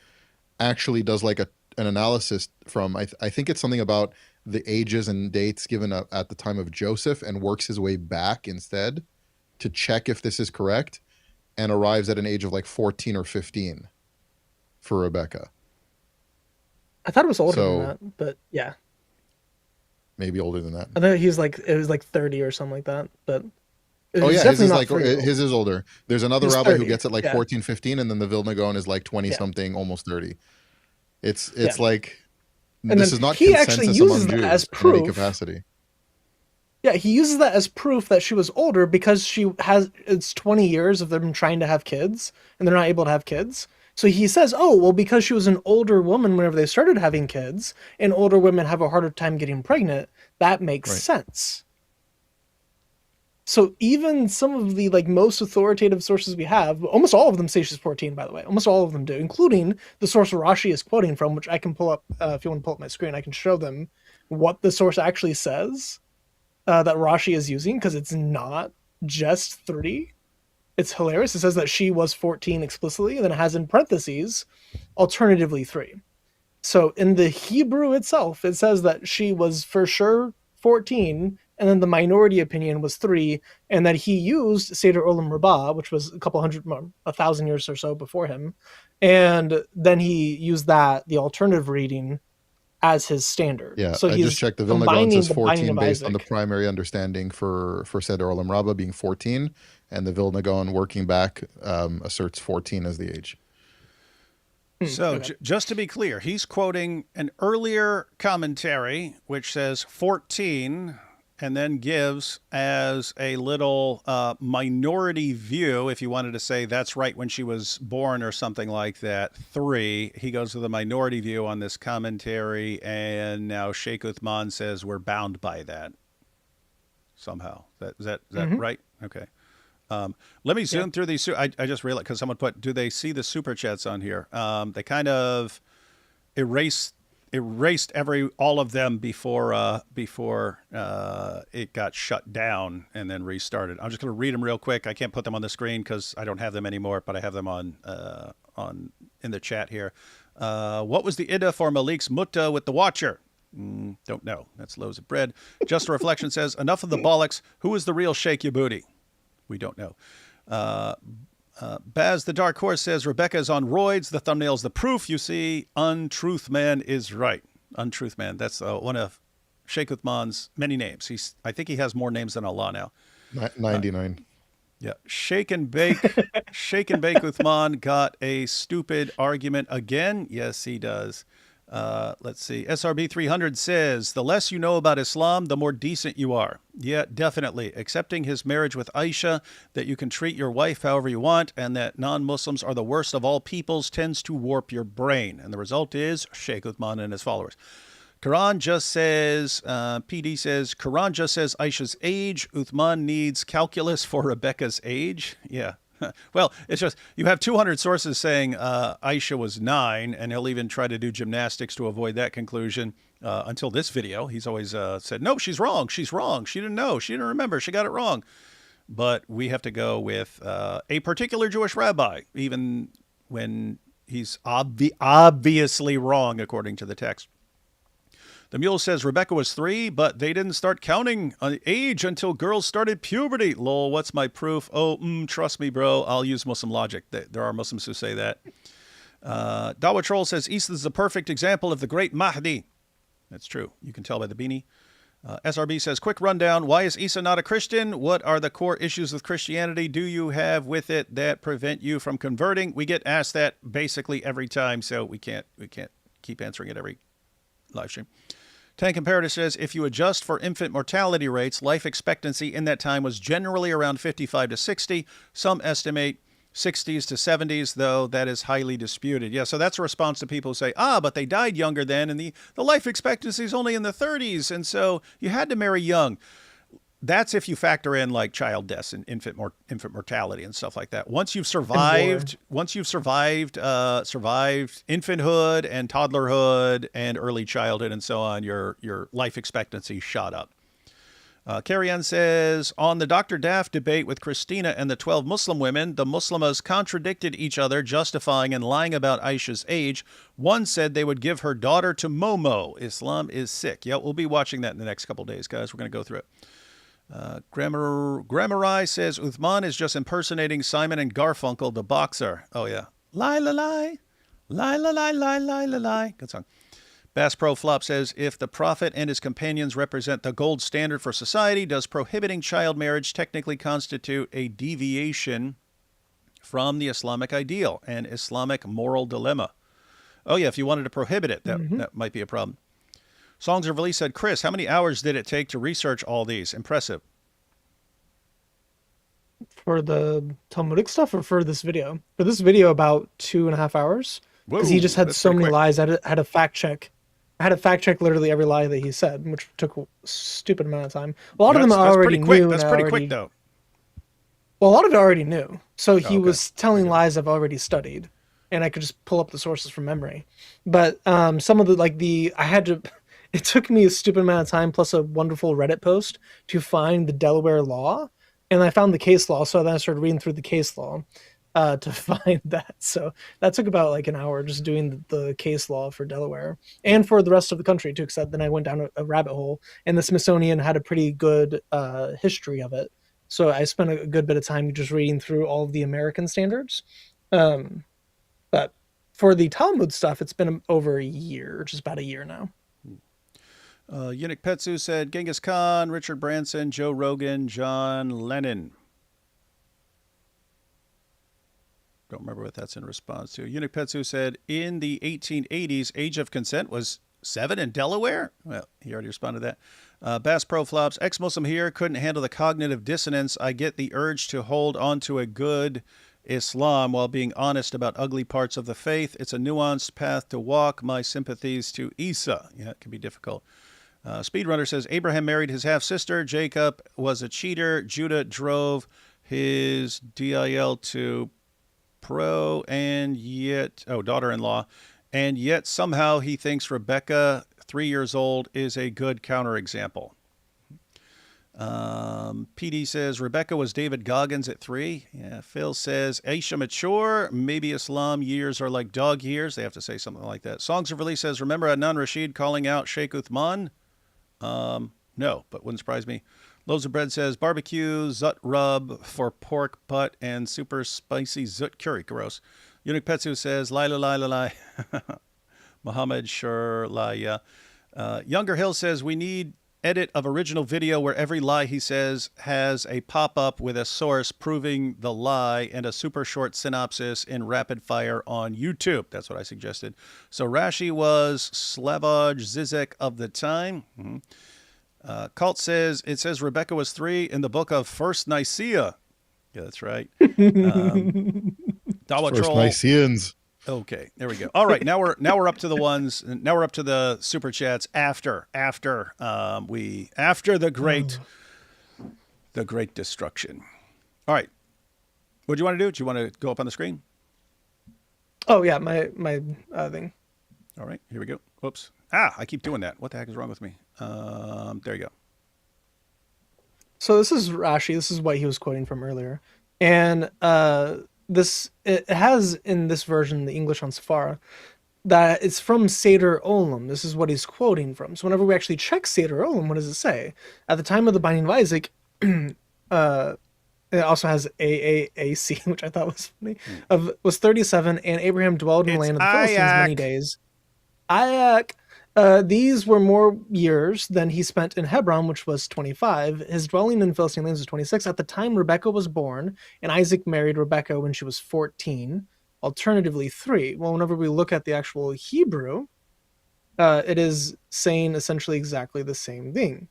actually does like an analysis from, I think it's something about the ages and dates given at the time of Joseph, and works his way back instead to check if this is correct, and arrives at an age of like 14 or 15 for Rebekah. I thought it was older than that, but yeah. Maybe older than that. I thought it was like 30 or something like that, but his is older. There's another rabbi 30, who gets it like 14, 15, and then the Vilna Gaon is like 20 something, almost 30. It's like, and this is not he actually consensus uses among that Jews as in any proof. capacity. Yeah, he uses that as proof that she was older because it's 20 years of them trying to have kids and they're not able to have kids. So he says, oh, well, because she was an older woman whenever they started having kids, and older women have a harder time getting pregnant, that makes sense. So even some of the like most authoritative sources we have, almost all of them say she's 14, by the way. Almost all of them do, including the source Rashi is quoting from, which I can pull up if you want to pull up my screen. I can show them what the source actually says that Rashi is using, because it's not just 3. It's hilarious. It says that she was 14 explicitly, and then it has in parentheses, alternatively 3. So in the Hebrew itself, it says that she was for sure 14, and then the minority opinion was 3, and that he used Seder Olam Rabbah, which was a couple hundred, 1,000 years or so before him, and then he used that, the alternative reading, as his standard. Yeah, so I he's just checked. The Vilna Gaon says 14 based on the Isaac. primary understanding for Seder Olam Rabbah being 14, and the Vilna Gaon working back asserts 14 as the age. So just to be clear, he's quoting an earlier commentary which says 14, and then gives as a little minority view, if you wanted to say that's right when she was born or something like that, 3. He goes with the minority view on this commentary, and now Sheikh Uthman says we're bound by that somehow. Is that right? Okay. Let me zoom through these. I just realized, because someone put, do they see the super chats on here? They kind of erased all of them before it got shut down and then restarted. I'm just going to read them real quick. I can't put them on the screen because I don't have them anymore, but I have them on in the chat here. What was the Ida for Malik's mutta with the Watcher? Don't know. That's loaves of bread. Just a Reflection says, enough of the bollocks. Who is the real Sheikh Yabudi? We don't know. Baz the Dark Horse says, Rebekah is on roids. The thumbnail's the proof. You see, Untruth Man is right. Untruth Man. That's one of Sheikh Uthman's many names. I think he has more names than Allah now. 99. Yeah. Shake and Bake. Shake and Bake Uthman got a stupid argument again. Yes, he does. Let's see. SRB 300 says, the less you know about Islam, the more decent you are. Yeah, definitely. Accepting his marriage with Aisha, that you can treat your wife however you want, and that non-Muslims are the worst of all peoples tends to warp your brain. And the result is Sheikh Uthman and his followers. Quran just says, PD says, Quran just says Aisha's age. Uthman needs calculus for Rebekah's age. Yeah. Well, it's just, you have 200 sources saying Aisha was 9, and he'll even try to do gymnastics to avoid that conclusion. Until this video, he's always said, no, she's wrong. She's wrong. She didn't know. She didn't remember. She got it wrong. But we have to go with a particular Jewish rabbi, even when he's obviously wrong, according to the text. The Mule says Rebekah was 3, but they didn't start counting on age until girls started puberty. Lol, what's my proof? Oh, trust me, bro. I'll use Muslim logic. There are Muslims who say that. Dawa Troll says Isa is the perfect example of the great Mahdi. That's true. You can tell by the beanie. SRB says, quick rundown. Why is Isa not a Christian? What are the core issues with Christianity do you have with it that prevent you from converting? We get asked that basically every time, so we can't keep answering it every live stream. Tank Imperative says, if you adjust for infant mortality rates, life expectancy in that time was generally around 55 to 60. Some estimate 60s to 70s, though that is highly disputed. Yeah, so that's a response to people who say, but they died younger then, and the life expectancy is only in the 30s, and so you had to marry young. That's if you factor in like child deaths and infant mortality and stuff like that. Once you've survived infanthood and toddlerhood and early childhood and so on, your life expectancy shot up. Carrie Ann says, on the Dr. Daft debate with Christina and the 12 Muslim women, the Muslimas contradicted each other, justifying and lying about Aisha's age. One said they would give her daughter to Momo. Islam is sick. Yeah, we'll be watching that in the next couple of days, guys. We're going to go through it. Grammarai says Uthman is just impersonating Simon and Garfunkel, the boxer. Oh, yeah. Lie, la, lie. Lie, la, lie, lie, lie, la, lie. Good song. Bass Pro Flop says, if the Prophet and his companions represent the gold standard for society, does prohibiting child marriage technically constitute a deviation from the Islamic ideal and Islamic moral dilemma? Oh, yeah, if you wanted to prohibit it, that might be a problem. Songs of Release said, Chris, how many hours did it take to research all these? Impressive. For the Talmudic stuff or for this video? For this video, about 2.5 hours. Because he just had so many lies. I had to fact check. I had to fact check literally every lie that he said, which took a stupid amount of time. A lot of them I already knew. That's pretty quick, though. Well, a lot of it I already knew. So he okay. was telling lies I've already studied, and I could just pull up the sources from memory. But some of I had to. It took me a stupid amount of time plus a wonderful Reddit post to find the Delaware law, and I found the case law. So then I started reading through the case law to find that. So that took about like an hour just doing the case law for Delaware and for the rest of the country too. Except then I went down a rabbit hole, and the Smithsonian had a pretty good history of it. So I spent a good bit of time just reading through all of the American standards. Um, but for the Talmud stuff, it's been over a year, just about a year now. Eunuch Petsu said Genghis Khan, Richard Branson, Joe Rogan, John Lennon. Don't remember what that's in response to. Eunuch Petsu said in the 1880s, age of consent was 7 in Delaware? Well, he already responded to that. Bass Pro Flops, ex-Muslim here, couldn't handle the cognitive dissonance. I get the urge to hold on to a good Islam while being honest about ugly parts of the faith. It's a nuanced path to walk. My sympathies to Isa. Yeah, it can be difficult. Speedrunner says Abraham married his half-sister. Jacob was a cheater. Judah drove his DIL to pro and yet, daughter-in-law. And yet somehow he thinks Rebekah, 3 years old, is a good counterexample. PD says Rebekah was David Goggins at 3. Yeah. Phil says Aisha mature. Maybe Islam years are like dog years. They have to say something like that. Songs of Release says, remember Adnan Rashid calling out Sheikh Uthman? No, but wouldn't surprise me. Loaves of Bread says barbecue zut rub for pork butt and super spicy zut curry. Gross. Eunuch Petsu says lila lila lai. Muhammad sure laya. Younger Hill says we need edit of original video where every lie he says has a pop-up with a source proving the lie and a super short synopsis in rapid fire on YouTube. That's what I suggested. So Rashi was Slavoj Zizek of the time. Cult says, it says Rebekah was 3 in the book of First Nicaea. Yeah, that's right. Dawa First Troll. Nicaeans. Okay, there we go. All right, now we're up to the ones. Now we're up to the super chats after the great destruction. All right, what do you want to do? Do you want to go up on the screen? Oh yeah, my thing. All right, here we go. Whoops. I keep doing that. What the heck is wrong with me? There you go. So this is Rashi. This is what he was quoting from earlier, and it has in this version, the English on Safara, that it's from Seder Olam. This is what he's quoting from. So whenever we actually check Seder Olam, what does it say? At the time of the binding of Isaac, it also has AAAC, which I thought was funny, was 37, and Abraham dwelled in the land of the Philistines many days. Ayak. These were more years than he spent in Hebron, which was 25. His dwelling in Philistine lands was 26. At the time Rebekah was born, and Isaac married Rebekah when she was 14, alternatively 3. Well, whenever we look at the actual Hebrew, it is saying essentially exactly the same thing.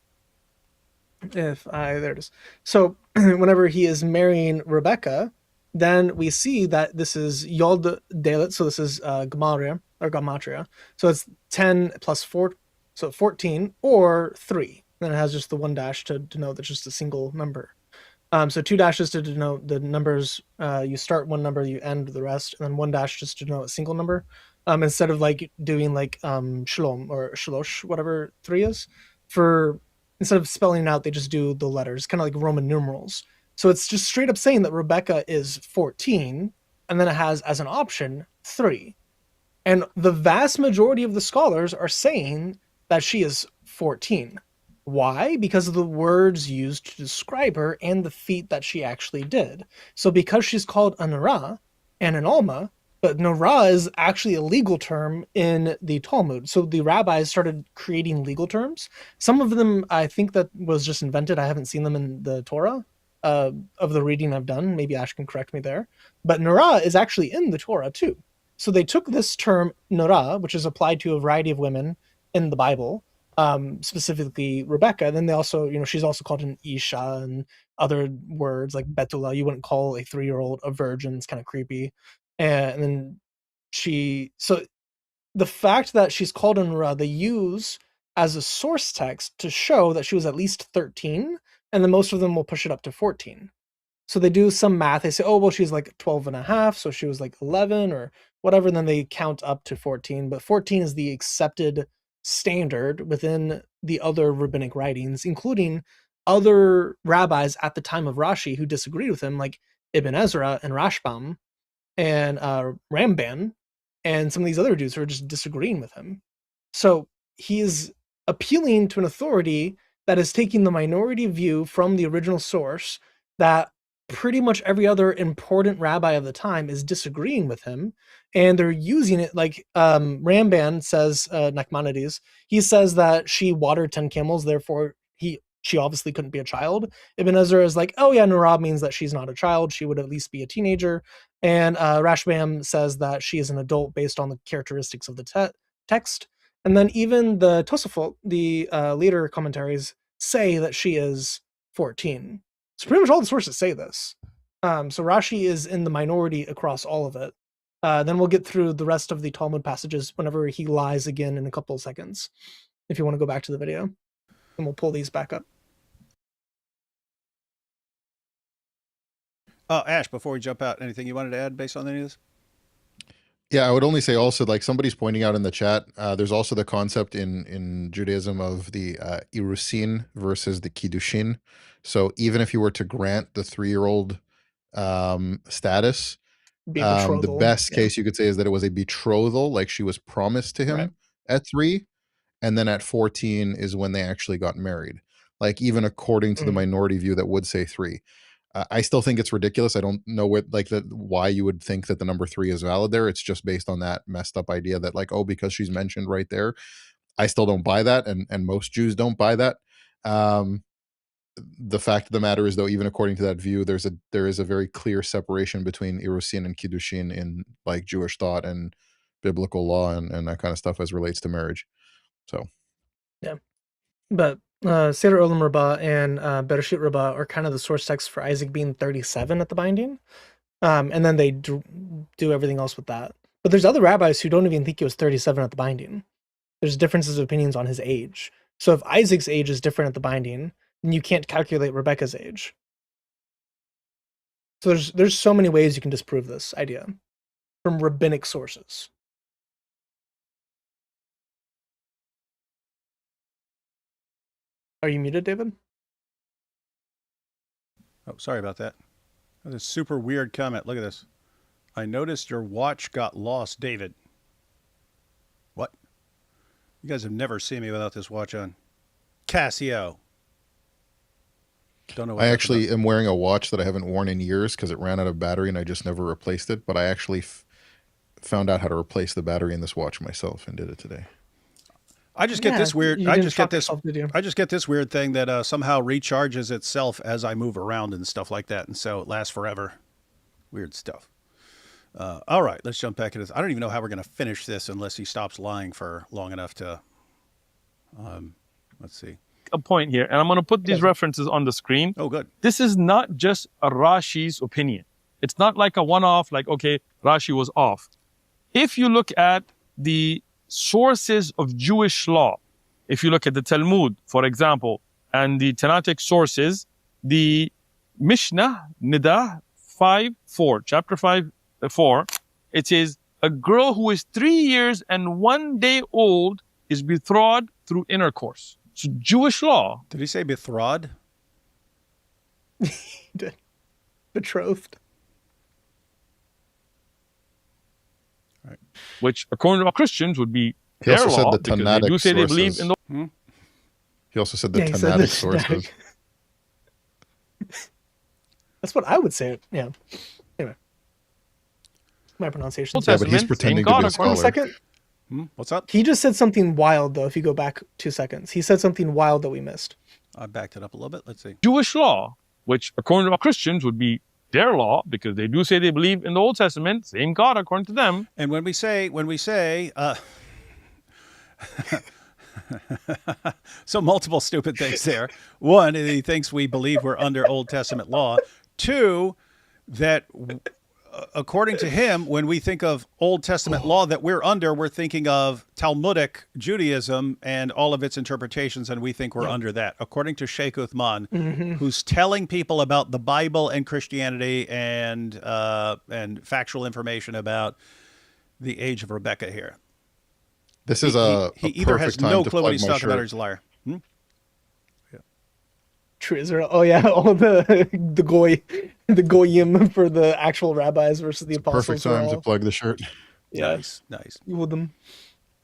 There it is. So whenever he is marrying Rebekah, then we see that this is Yod Dalet, so this is Gematria. So it's 10 plus 4, so 14 or 3. Then it has just the 1 dash to denote that's just a single number. So 2 dashes to denote the numbers. You start one number, you end the rest, and then 1 dash just to denote a single number. Instead of like doing like Shalom or Shalosh, whatever 3 is, instead of spelling it out, they just do the letters, kind of like Roman numerals. So it's just straight up saying that Rebekah is 14, and then it has as an option 3. And the vast majority of the scholars are saying that she is 14. Why? Because of the words used to describe her and the feat that she actually did. So because she's called a Nara and an Alma, but Nara is actually a legal term in the Talmud. So the rabbis started creating legal terms. Some of them I think that was just invented. I haven't seen them in the Torah. Of the reading I've done. Maybe Ash can correct me there. But Nara is actually in the Torah too. So they took this term Nara, which is applied to a variety of women in the Bible, specifically Rebekah. Then they also, she's also called an Isha and other words like Betula. You wouldn't call a 3-year-old a virgin. It's kind of creepy. And then so the fact that she's called a Nara, they use as a source text to show that she was at least 13, and then most of them will push it up to 14. So they do some math. They say, oh, well, she's like 12 and a half, so she was like 11 or whatever. And then they count up to 14. But 14 is the accepted standard within the other rabbinic writings, including other rabbis at the time of Rashi who disagreed with him, like Ibn Ezra and Rashbam and Ramban and some of these other dudes who are just disagreeing with him. So he is appealing to an authority that is taking the minority view from the original source that pretty much every other important rabbi of the time is disagreeing with him, and they're using it like Ramban says, Nachmanides, he says that she watered 10 camels, therefore she obviously couldn't be a child. Ibn Ezra is like, oh yeah, Nurab means that she's not a child, she would at least be a teenager. And Rashbam says that she is an adult based on the characteristics of the text. And then even the Tosafot, the later commentaries, say that she is 14. So pretty much all the sources say this. So Rashi is in the minority across all of it. Then we'll get through the rest of the Talmud passages whenever he lies again in a couple of seconds, if you want to go back to the video. And we'll pull these back up. Ash, before we jump out, anything you wanted to add based on any of this? Yeah, I would only say also, like somebody's pointing out in the chat, there's also the concept in Judaism of the Irusin versus the Kiddushin. So even if you were to grant the 3-year-old status, the best case you could say is that it was a betrothal, like she was promised to him at 3, and then at 14 is when they actually got married. Like even according to the minority view that would say 3. I still think it's ridiculous. I don't know what why you would think that the number 3 is valid there. It's just based on that messed up idea that like, oh, because she's mentioned right there. I still don't buy that, and most Jews don't buy that. The fact of the matter is, though, even according to that view, there is a very clear separation between Irusin and Kiddushin in like Jewish thought and biblical law and that kind of stuff as relates to marriage. So yeah, but Seder Olam Rabbah and Bereshit Rabbah are kind of the source texts for Isaac being 37 at the binding. And then they do everything else with that. But there's other rabbis who don't even think he was 37 at the binding. There's differences of opinions on his age. So if Isaac's age is different at the binding, then you can't calculate Rebekah's age. So there's so many ways you can disprove this idea from rabbinic sources. Are you muted, David? Oh, sorry about that. That's a super weird comment. Look at this. I noticed your watch got lost, David. What? You guys have never seen me without this watch on. Casio. Don't know what I actually am wearing a watch that I haven't worn in years because it ran out of battery and I just never replaced it. But I actually found out how to replace the battery in this watch myself and did it today. I just get this weird. I just get this weird thing that somehow recharges itself as I move around and stuff like that, and so it lasts forever. Weird stuff. All right, let's jump back into this. I don't even know how we're going to finish this unless he stops lying for long enough to. Let's see. A point here, and I'm going to put these references on the screen. Oh, good. This is not just a Rashi's opinion. It's not like a one-off, like, okay, Rashi was off. If you look at the sources of Jewish law, if you look at the Talmud, for example, and the Tanaitic sources, the Mishnah, Nida 5:4, chapter 5:4, it says, a girl who is 3 years and 1 day old is betrothed through intercourse. So Jewish law. Did he say betrothed? Betrothed. Right. Which, according to Christians, would be he their also law, said the because they do say they believe in the... He also said the Tanaitic sources. That's what I would say. Yeah. Anyway. My pronunciation. Yeah, but he's pretending to be a scholar. 1 second. What's up? He just said something wild, though, if you go back 2 seconds. He said something wild that we missed. I backed it up a little bit. Let's see. Jewish law, which, according to Christians, would be their law, because they do say they believe in the Old Testament, same God according to them. And when we say, so multiple stupid things there. One, he thinks we believe we're under Old Testament law. Two, that according to him, when we think of Old Testament law that we're under, we're thinking of Talmudic Judaism and all of its interpretations, and we think we're under that. According to Sheikh Uthman, who's telling people about the Bible and Christianity and factual information about the age of Rebekah here. This is he either has no clue what he's talking about or he's a liar. True Israel. Oh yeah, all the goyim for the actual rabbis versus the apostles. Perfect time to plug the shirt. Yeah. Nice. You with them.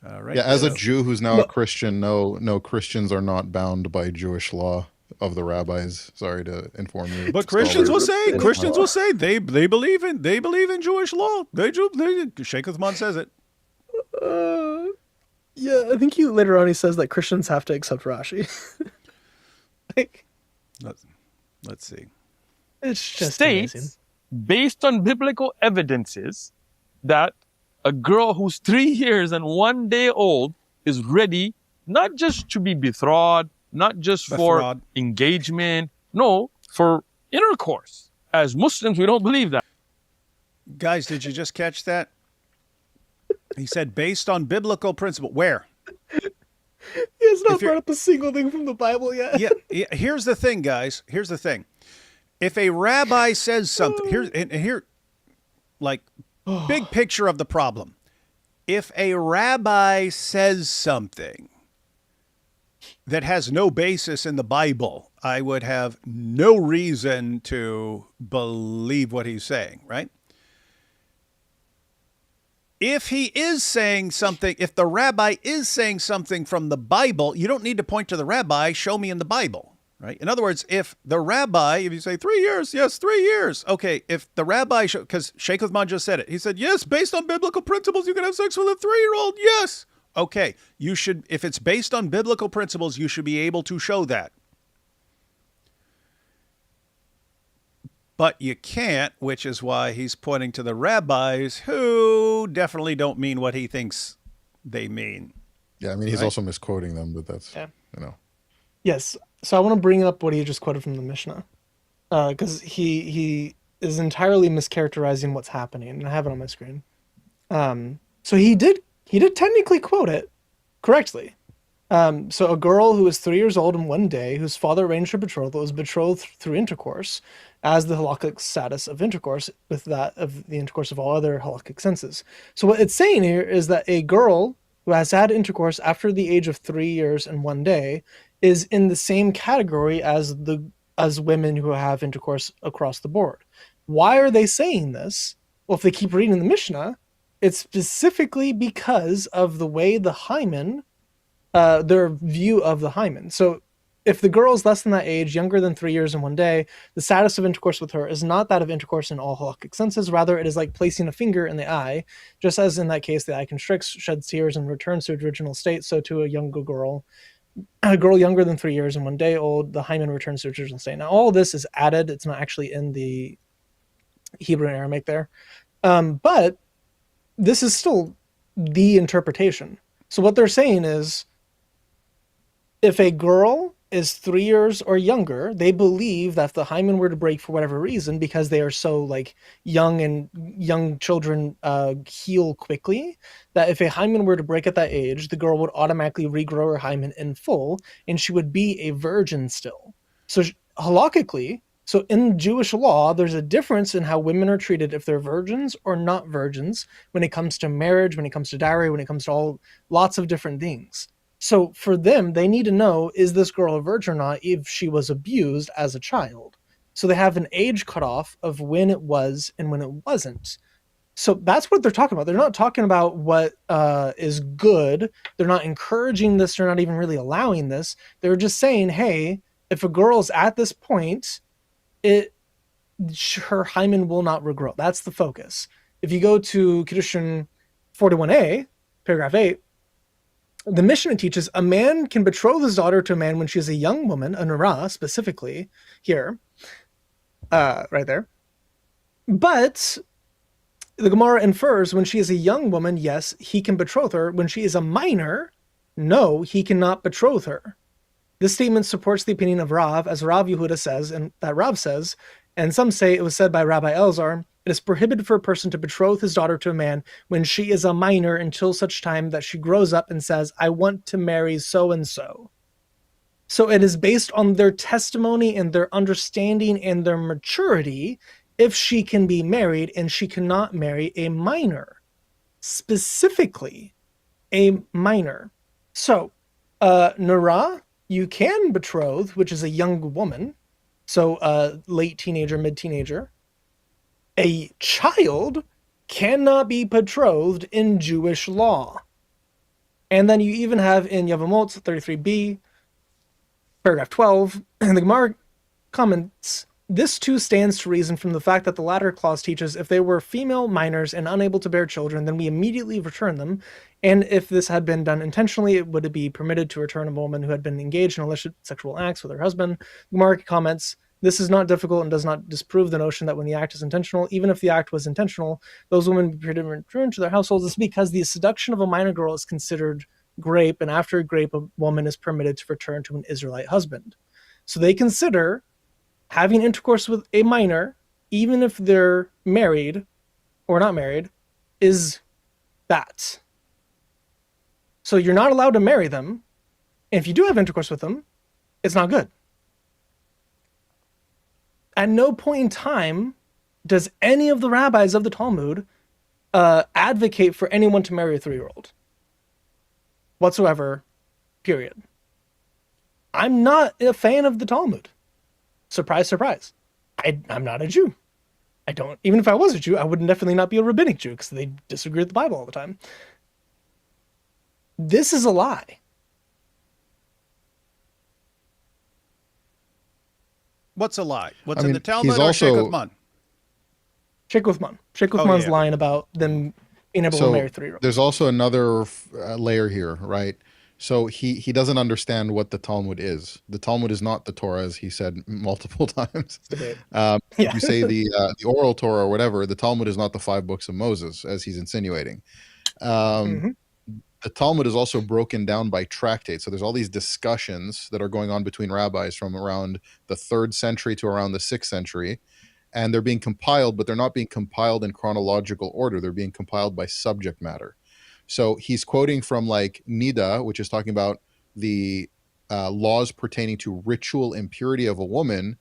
All right. Yeah, as a Jew who's now a Christian, no Christians are not bound by Jewish law of the rabbis. Sorry to inform you. But Christians will say they believe in Jewish law. Sheikh Uthman says it. Yeah, I think later on he says that Christians have to accept Rashi. Like, let's see. It's just States, amazing. Based on biblical evidences, that a girl who's 3 years and 1 day old is ready not just to be betrothed, not just for engagement, no, for intercourse. As Muslims, we don't believe that. Guys, did you just catch that? He said based on biblical principle. Where? He has not brought up a single thing from the Bible yet. Yeah. Here's the thing, guys. Here's the thing. If a rabbi says something, here, like, big picture of the problem. If a rabbi says something that has no basis in the Bible, I would have no reason to believe what he's saying, right? If he is saying something, if the rabbi is saying something from the Bible, you don't need to point to the rabbi, show me in the Bible, right? In other words, if the rabbi, if you say 3 years, yes, 3 years. Okay, if the rabbi, because Sheikh Uthman just said it. He said, yes, based on biblical principles, you can have sex with a 3-year-old, yes. Okay, you should, if it's based on biblical principles, you should be able to show that. But you can't, which is why he's pointing to the rabbis who definitely don't mean what he thinks they mean. Yeah, I mean, he's also misquoting them, but that's, Yes. So I want to bring up what he just quoted from the Mishnah. Because he is entirely mischaracterizing what's happening. And I have it on my screen. So he did technically quote it correctly. So a girl who was 3 years old in 1 day, whose father arranged her betrothal, was betrothed through intercourse, as the halakhic status of intercourse with that of the intercourse of all other halakhic senses. So what it's saying here is that a girl who has had intercourse after the age of 3 years and 1 day is in the same category as women who have intercourse across the board. Why are they saying this? Well, if they keep reading the Mishnah, it's specifically because of the way the hymen, their view of the hymen. So if the girl is less than that age, younger than 3 years and 1 day, the status of intercourse with her is not that of intercourse in all halakhic senses. Rather, it is like placing a finger in the eye. Just as in that case, the eye constricts, sheds tears, and returns to its original state, so to a girl younger than 3 years and 1 day old, the hymen returns to its original state. Now, all this is added. It's not actually in the Hebrew and Aramaic there. But this is still the interpretation. So what they're saying is, if a girl is 3 years or younger, they believe that if the hymen were to break for whatever reason, because they are so like young and young children heal quickly, that if a hymen were to break at that age, the girl would automatically regrow her hymen in full and she would be a virgin still. So halakhically, so in Jewish law, there's a difference in how women are treated if they're virgins or not virgins when it comes to marriage, when it comes to dowry, when it comes to lots of different things. So for them, they need to know, is this girl a virgin or not if she was abused as a child? So they have an age cutoff of when it was and when it wasn't. So that's what they're talking about. They're not talking about what is good. They're not encouraging this. They're not even really allowing this. They're just saying, hey, if a girl's at this point, her hymen will not regrow. That's the focus. If you go to Kiddushin 41a, paragraph 8, the Mishnah teaches a man can betroth his daughter to a man when she is a young woman, a nara specifically here, right there. But the Gemara infers when she is a young woman, yes, he can betroth her. When she is a minor, no, he cannot betroth her. This statement supports the opinion of Rav, as Rav Yehuda says, and that Rav says, and some say it was said by Rabbi Elazar, It is prohibited for a person to betroth his daughter to a man when she is a minor until such time that she grows up and says, I want to marry so and so. So it is based on their testimony and their understanding and their maturity if she can be married, and she cannot marry a minor, specifically a minor. So, Nara, you can betroth, which is a young woman, so late teenager, mid-teenager. A child cannot be betrothed in Jewish law. And then you even have in Yevamot 33b, paragraph 12, and the Gemara comments, this too stands to reason from the fact that the latter clause teaches if they were female minors and unable to bear children, then we immediately return them. And if this had been done intentionally, it would be permitted to return a woman who had been engaged in illicit sexual acts with her husband. Gemara comments, this is not difficult and does not disprove the notion that when the act is intentional, even if the act was intentional, those women be returned to their households. This is because the seduction of a minor girl is considered grape, and after grape, a woman is permitted to return to an Israelite husband. So they consider having intercourse with a minor, even if they're married or not married, is bad. So you're not allowed to marry them. And if you do have intercourse with them, it's not good. At no point in time does any of the rabbis of the Talmud advocate for anyone to marry a 3-year-old. Whatsoever, period. I'm not a fan of the Talmud. Surprise, surprise. I'm not a Jew. I don't, even if I was a Jew, I would definitely not be a rabbinic Jew because they disagree with the Bible all the time. This is a lie. What's a lie? What's I in mean, the Talmud he's or Sheikh also- Uthman? Sheikh Uthman. Sheikh Uthman's yeah. lying about them being able to marry 3-year-olds. There's also another layer here, right? So he doesn't understand what the Talmud is. The Talmud is not the Torah, as he said multiple times. Yeah. If you say the oral Torah or whatever, the Talmud is not the 5 books of Moses, as he's insinuating. The Talmud is also broken down by tractates. So there's all these discussions that are going on between rabbis from around the 3rd century to around the 6th century. And they're being compiled, but they're not being compiled in chronological order. They're being compiled by subject matter. So he's quoting from like Nida, which is talking about the laws pertaining to ritual impurity of a woman,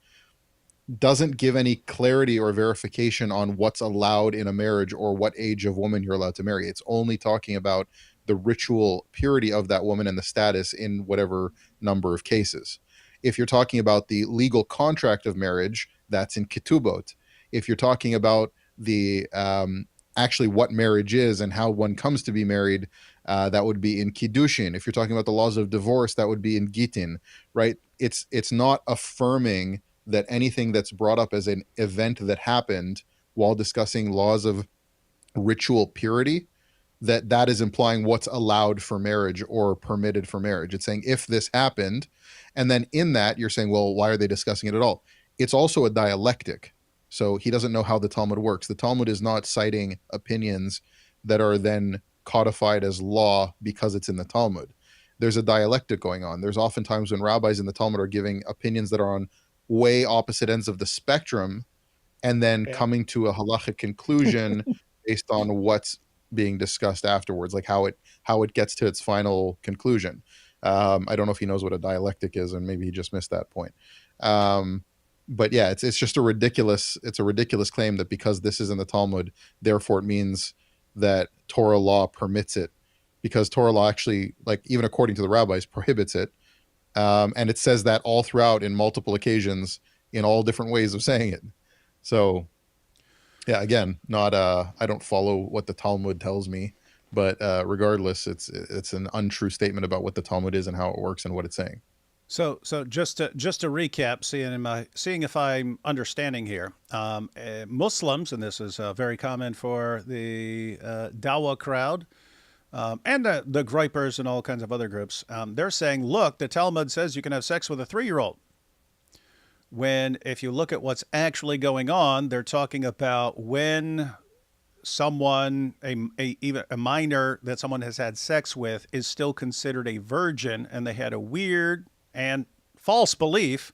doesn't give any clarity or verification on what's allowed in a marriage or what age of woman you're allowed to marry. It's only talking about the ritual purity of that woman and the status in whatever number of cases. If you're talking about the legal contract of marriage, that's in Ketubot. If you're talking about the actually what marriage is and how one comes to be married, that would be in Kiddushin. If you're talking about the laws of divorce, that would be in Gittin, right? It's not affirming that anything that's brought up as an event that happened while discussing laws of ritual purity, that is implying what's allowed for marriage or permitted for marriage. It's saying if this happened, and then in that you're saying, well, why are they discussing it at all? It's also a dialectic. So he doesn't know how the Talmud works. The Talmud is not citing opinions that are then codified as law because it's in the Talmud. There's a dialectic going on. There's oftentimes when rabbis in the Talmud are giving opinions that are on way opposite ends of the spectrum and then coming to a halachic conclusion based on what's being discussed afterwards, like how it gets to its final conclusion. I don't know if he knows what a dialectic is, and maybe he just missed that point. But yeah, it's just a ridiculous claim that because this is in the Talmud, therefore it means that Torah law permits it, because Torah law actually, like even according to the rabbis, prohibits it. And it says that all throughout in multiple occasions in all different ways of saying it. So yeah, again, not I don't follow what the Talmud tells me, but regardless, it's an untrue statement about what the Talmud is and how it works and what it's saying. So just to recap, seeing if I'm understanding here, Muslims, and this is very common for the Dawa crowd, and the Gripers and all kinds of other groups, they're saying, look, the Talmud says you can have sex with a 3-year-old. When if you look at what's actually going on, they're talking about when someone, even a minor that someone has had sex with, is still considered a virgin, and they had a weird and false belief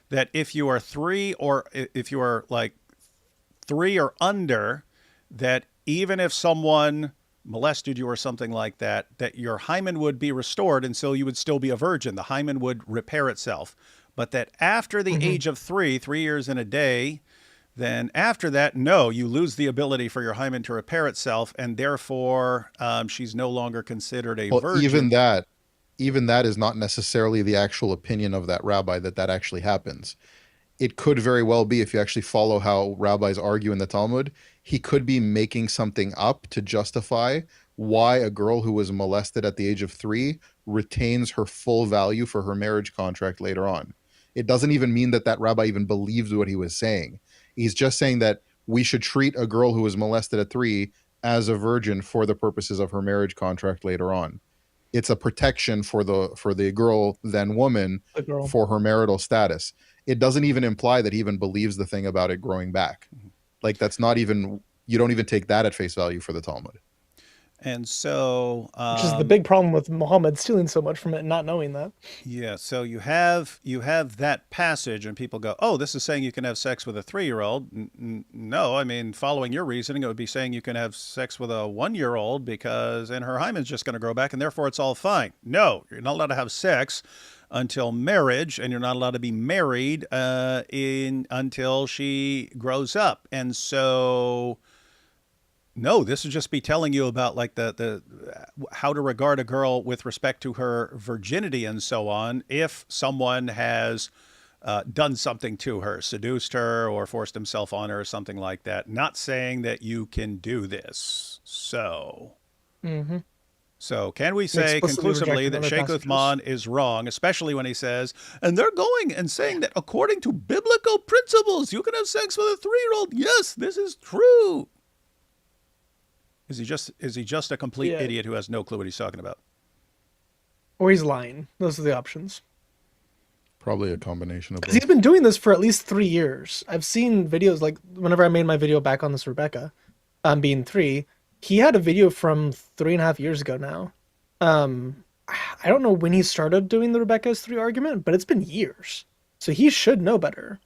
that if you are 3 or if you are like 3 or under, that even if someone molested you or something like that, that your hymen would be restored, and so you would still be a virgin. The hymen would repair itself. But that after the age of 3 years and a day, then after that, no, you lose the ability for your hymen to repair itself, and therefore she's no longer considered a virgin. Even that is not necessarily the actual opinion of that rabbi that actually happens. It could very well be, if you actually follow how rabbis argue in the Talmud, he could be making something up to justify why a girl who was molested at the age of 3 retains her full value for her marriage contract later on. It doesn't even mean that rabbi even believes what he was saying. He's just saying that we should treat a girl who was molested at 3 as a virgin for the purposes of her marriage contract later on. It's a protection for the girl, then woman, for her marital status. It doesn't even imply that he even believes the thing about it growing back. Like, that's not even, you don't even take that at face value for the Talmud. And so, which is the big problem with Muhammad stealing so much from it and not knowing that. Yeah. So you have that passage, and people go, "Oh, this is saying you can have sex with a 3-year-old." No, I mean, following your reasoning, it would be saying you can have sex with a 1-year-old because, and her hymen's just going to grow back, and therefore it's all fine. No, you're not allowed to have sex until marriage, and you're not allowed to be married until she grows up. And so, no, this would just be telling you about like the how to regard a girl with respect to her virginity and so on. If someone has done something to her, seduced her or forced himself on her or something like that, not saying that you can do this. So, so can we say conclusively that Sheikh Uthman is wrong, especially when he says, and they're going and saying that according to biblical principles, you can have sex with a 3-year-old. Yes, this is true. Is he just a complete idiot who has no clue what he's talking about? Or he's lying. Those are the options. Probably a combination of both. He's been doing this for at least 3 years. I've seen videos, like whenever I made my video back on this Rebekah, being 3, he had a video from 3.5 years ago now. I don't know when he started doing the Rebekah's 3 argument, but it's been years. So he should know better.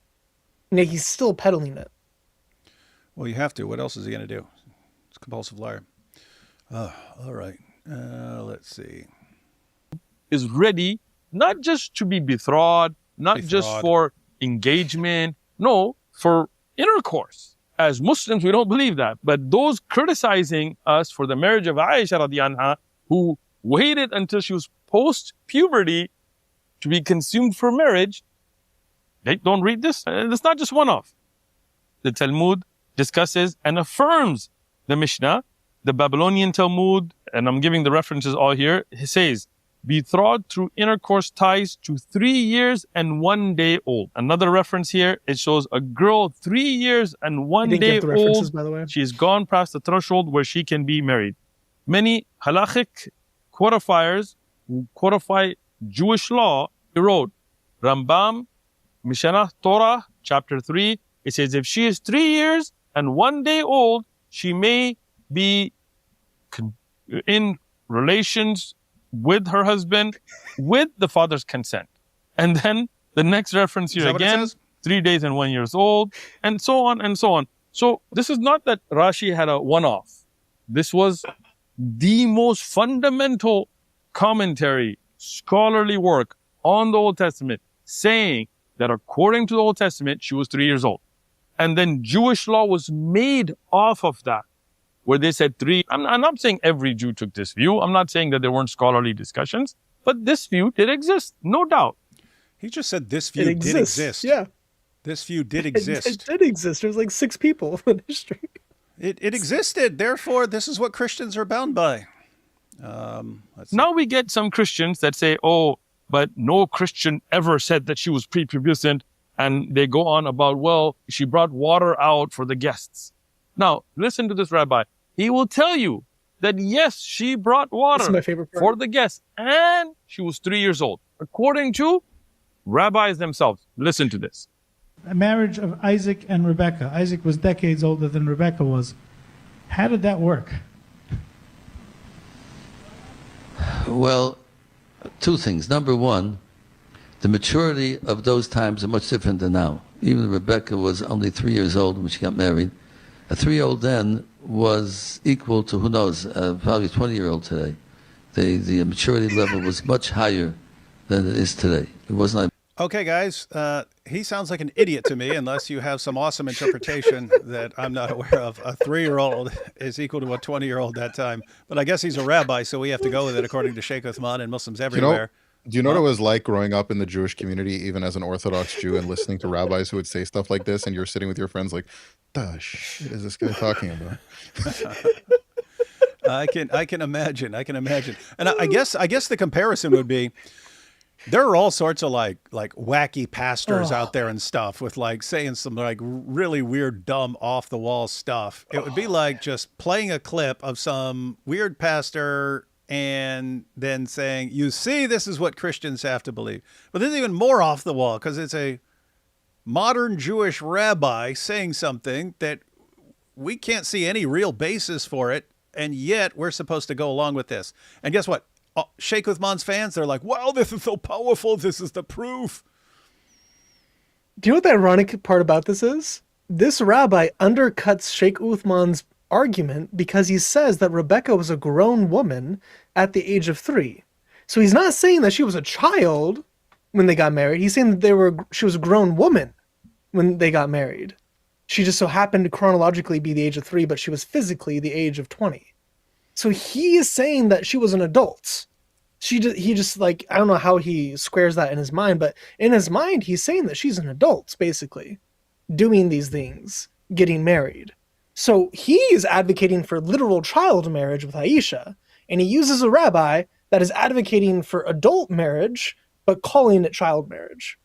And yet he's still peddling it. Well, you have to. What else is he going to do? Compulsive liar. All right. Let's see. Is ready not just to be betrothed, not just for engagement, no, for intercourse. As Muslims, we don't believe that. But those criticizing us for the marriage of Aisha radiyallahu anha, who waited until she was post-puberty to be consumed for marriage, they don't read this. It's not just one-off. The Talmud discusses and affirms the Mishnah, the Babylonian Talmud, and I'm giving the references all here. He says, betrothed through intercourse ties to 3 years and 1 day old. Another reference here, it shows a girl 3 years and 1 day old. By the way. She's gone past the threshold where she can be married. Many halachic codifiers who codify Jewish law, he wrote, Rambam, Mishnah Torah, chapter 3, it says if she is 3 years and 1 day old, she may be in relations with her husband with the father's consent. And then the next reference here again, 3 days and 1 year old, and so on and so on. So this is not that Rashi had a one-off. This was the most fundamental commentary, scholarly work on the Old Testament, saying that according to the Old Testament, she was 3 years old. And then Jewish law was made off of that, where they said 3. I'm not saying every Jew took this view. I'm not saying that there weren't scholarly discussions, but this view did exist, no doubt. He just said this view did exist. Yeah. This view did exist. It did exist. There was like 6 people in history. It existed. Therefore, this is what Christians are bound by. Now we get some Christians that say, oh, but no Christian ever said that she was prepubescent. And they go on about, well, she brought water out for the guests. Now, listen to this rabbi. He will tell you that, yes, she brought water for the guests. And she was 3 years old. According to rabbis themselves. Listen to this. A marriage of Isaac and Rebekah. Isaac was decades older than Rebekah was. How did that work? Well, 2 things. Number one, the maturity of those times are much different than now. Even Rebekah was only 3 years old when she got married. A 3-year-old then was equal to, who knows, probably a 20-year-old today. The maturity level was much higher than it is today. It was not. Okay, guys, he sounds like an idiot to me unless you have some awesome interpretation that I'm not aware of. A 3-year-old is equal to a 20-year-old that time. But I guess he's a rabbi, so we have to go with it according to Sheikh Uthman and Muslims everywhere. Do you know what it was like growing up in the Jewish community, even as an Orthodox Jew, and listening to rabbis who would say stuff like this, and you're sitting with your friends like, the shit is this guy talking about? I can imagine. And I guess the comparison would be, there are all sorts of like wacky pastors out there and stuff with like saying some like really weird, dumb, off the wall stuff. It would be like just playing a clip of some weird pastor and then saying, you see, this is what Christians have to believe. But this is even more off the wall because it's a modern Jewish rabbi saying something that we can't see any real basis for it. And yet we're supposed to go along with this. And guess what? Sheikh Uthman's fans, they're like, wow, this is so powerful. This is the proof. Do you know what the ironic part about this is? This rabbi undercuts Sheikh Uthman's argument because he says that Rebekah was a grown woman at the age of 3. So he's not saying that she was a child when they got married. He's saying that she was a grown woman when they got married. She just so happened to chronologically be the age of 3, but she was physically the age of 20. So he is saying that she was an adult. He just like, I don't know how he squares that in his mind, but in his mind, he's saying that she's an adult, basically, doing these things, getting married. So he is advocating for literal child marriage with Aisha, and he uses a rabbi that is advocating for adult marriage, but calling it child marriage.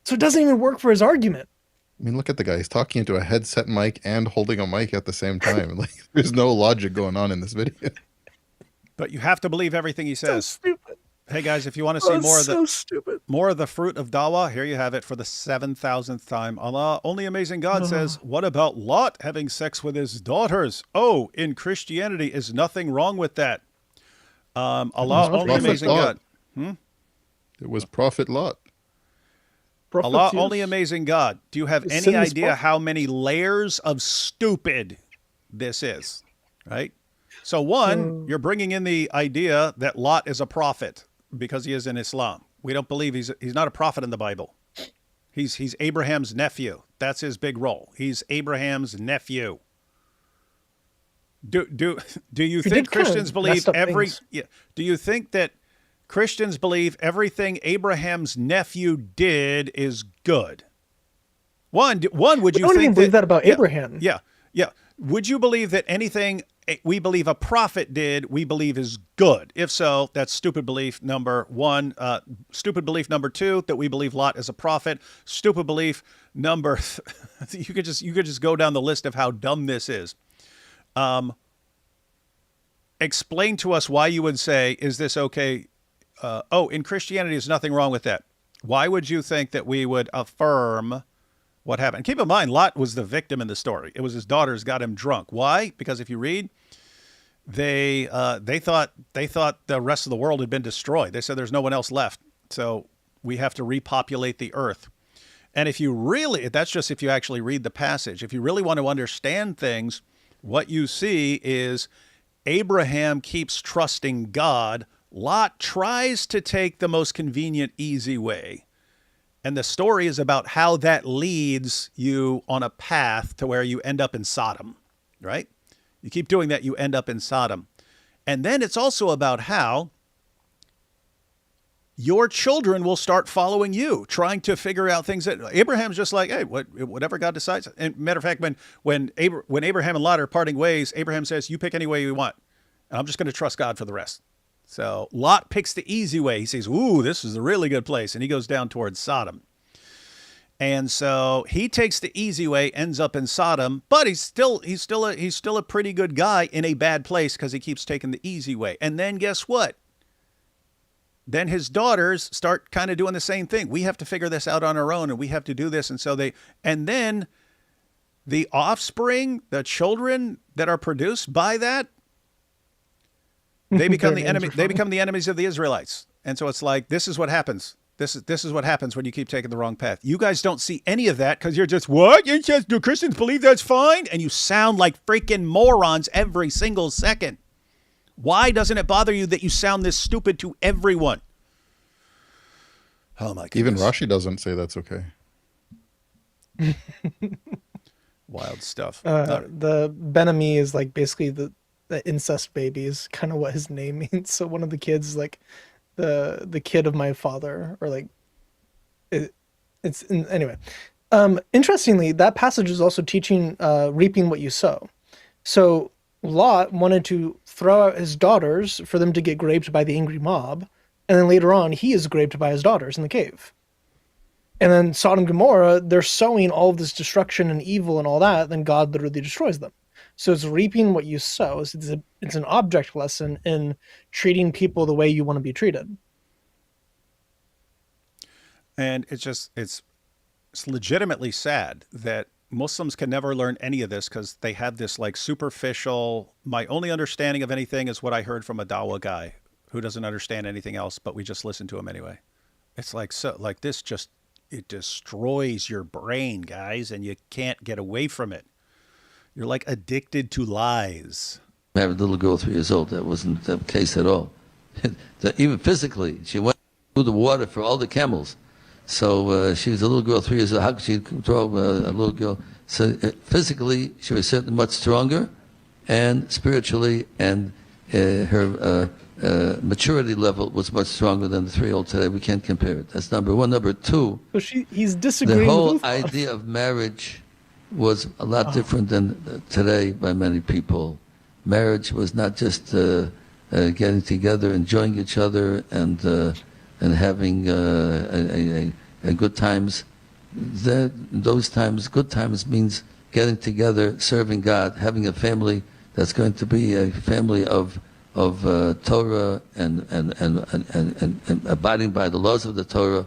So it doesn't even work for his argument. I mean, look at the guy. He's talking into a headset mic and holding a mic at the same time. Like, there's no logic going on in this video. But you have to believe everything he says. So stupid. Hey guys, if you want to see stupid. more of the fruit of dawah, here you have it for the 7,000th time. Allah, only amazing God says, what about Lot having sex with his daughters? Oh, in Christianity, is nothing wrong with that. Allah, only amazing God. It was Prophet Lot. Allah, only amazing God. Do you have any idea how many layers of stupid this is? Right? So one, you're bringing in the idea that Lot is a prophet because he is in Islam. We don't believe he's not a prophet in the Bible. He's Abraham's nephew. That's his big role. He's Abraham's nephew. Do you think Christians believe do you think that Christians believe everything Abraham's nephew did is good? One, would you don't even believe that about Abraham? Yeah. Would you believe that anything we believe a prophet did, we believe is good? If so, that's stupid belief number 1. Stupid belief number 2, that we believe Lot is a prophet. Stupid belief number you could just go down the list of how dumb this is. Explain to us why you would say, is this okay? In Christianity, there's nothing wrong with that. Why would you think that we would affirm what happened? Keep in mind, Lot was the victim in the story. It was his daughters got him drunk. Why? Because if you read, they thought the rest of the world had been destroyed. They said there's no one else left, so we have to repopulate the earth. And if you really, that's just if you actually read the passage. If you really want to understand things, what you see is Abraham keeps trusting God. Lot tries to take the most convenient, easy way. And the story is about how that leads you on a path to where you end up in Sodom, right? You keep doing that, you end up in Sodom. And then it's also about how your children will start following you, trying to figure out things that Abraham's just like, hey, whatever God decides. And matter of fact, when Abraham and Lot are parting ways, Abraham says, you pick any way you want, and I'm just going to trust God for the rest. So Lot picks the easy way. He says, ooh, this is a really good place. And he goes down towards Sodom. And so he takes the easy way, ends up in Sodom, but he's still a pretty good guy in a bad place because he keeps taking the easy way. And then guess what? Then his daughters start kind of doing the same thing. We have to figure this out on our own, and we have to do this. And so and then the offspring, the children that are produced by that, they become the enemy. They become the enemies of the Israelites. And so it's like, this is what happens. This is what happens when you keep taking the wrong path. You guys don't see any of that because you're just, what? You just, do Christians believe that's fine? And you sound like freaking morons every single second. Why doesn't it bother you that you sound this stupid to everyone? Oh my goodness. Even Rashi doesn't say that's okay. Wild stuff. The Ben-Ami is like basically the incest baby is kind of what his name means. So one of the kids is like the kid of my father, or like anyway. Interestingly, that passage is also teaching reaping what you sow. So Lot wanted to throw out his daughters for them to get raped by the angry mob, and then later on he is raped by his daughters in the cave. And then Sodom and Gomorrah, they're sowing all of this destruction and evil and all that, then God literally destroys them. So it's reaping what you sow. It's an object lesson in treating people the way you want to be treated. And it's legitimately sad that Muslims can never learn any of this because they have this like superficial, my only understanding of anything is what I heard from a Dawa guy who doesn't understand anything else, but we just listen to him anyway. It's like, so like this just, it destroys your brain, guys, and you can't get away from it. You're like addicted to lies. I have a little girl 3 years old. That wasn't the case at all. Even physically, she went through the water for all the camels. So she was a little girl 3 years old. How could she throw a little girl? So physically, she was certainly much stronger, and spiritually, and her maturity level was much stronger than the 3-year-old today. We can't compare it. That's number one. Number two, So he's disagreeing the whole with idea of marriage was a lot different than today by many people. Marriage was not just getting together, enjoying each other, and having a good times. Those times, good times means getting together, serving God, having a family that's going to be a family of Torah and abiding by the laws of the Torah.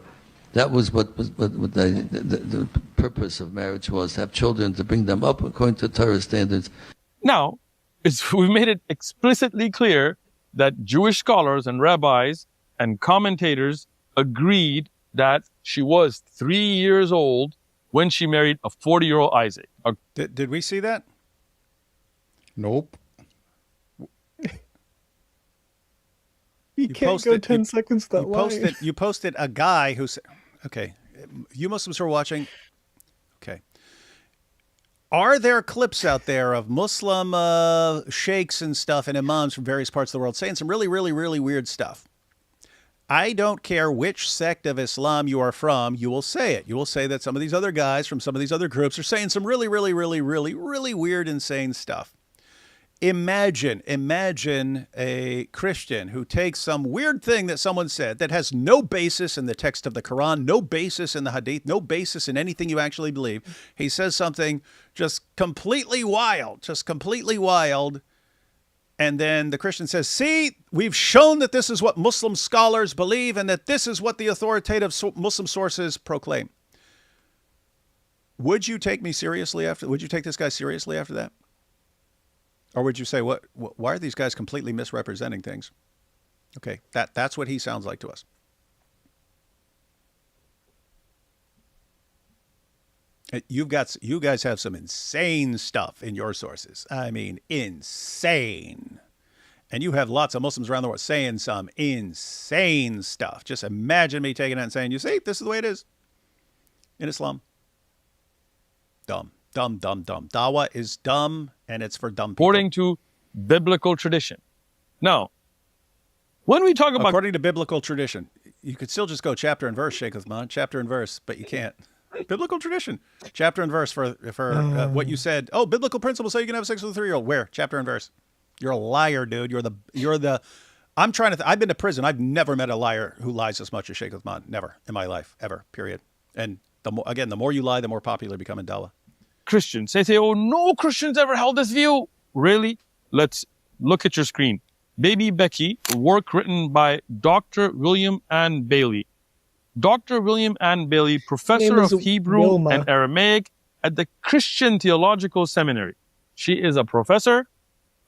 That was what the purpose of marriage was, to have children, to bring them up according to Torah standards. Now, we've made it explicitly clear that Jewish scholars and rabbis and commentators agreed that she was 3 years old when she married a 40-year-old Isaac. Did we see that? Nope. You can't go 10 seconds without lying. You posted a guy who said, okay, you Muslims who are watching, okay. Are there clips out there of Muslim sheikhs and stuff and imams from various parts of the world saying some really, really, really weird stuff? I don't care which sect of Islam you are from, you will say it. You will say that some of these other guys from some of these other groups are saying some really, really, really, really, really weird, insane stuff. Imagine a Christian who takes some weird thing that someone said that has no basis in the text of the Quran, no basis in the Hadith, no basis in anything you actually believe. He says something just completely wild, and then the Christian says, see, we've shown that this is what Muslim scholars believe and that this is what the authoritative Muslim sources proclaim. Would you take me seriously would you take this guy seriously after that? Or would you say, why are these guys completely misrepresenting things? Okay, that's what he sounds like to us. You guys have some insane stuff in your sources. I mean, insane. And you have lots of Muslims around the world saying some insane stuff. Just imagine me taking that and saying, you see, this is the way it is in Islam. Dumb. Dawa is dumb, and it's for dumb people. According to biblical tradition. Now, when we talk about... According to biblical tradition. You could still just go chapter and verse, Sheikh Uthman, chapter and verse, but you can't. Biblical tradition. Chapter and verse for what you said. Oh, biblical principles say you can have sex with a 3-year-old. Where? Chapter and verse. You're a liar, dude. I've been to prison. I've never met a liar who lies as much as Sheikh Uthman. Never in my life, ever, period. And the more you lie, the more popular you become in Dawa. Christians, they say, oh, no Christians ever held this view. Really? Let's look at your screen. Baby Becky, a work written by Dr. William Ann Bailey. Dr. William Ann Bailey, professor of Hebrew and Aramaic at the Christian Theological Seminary. She is a professor,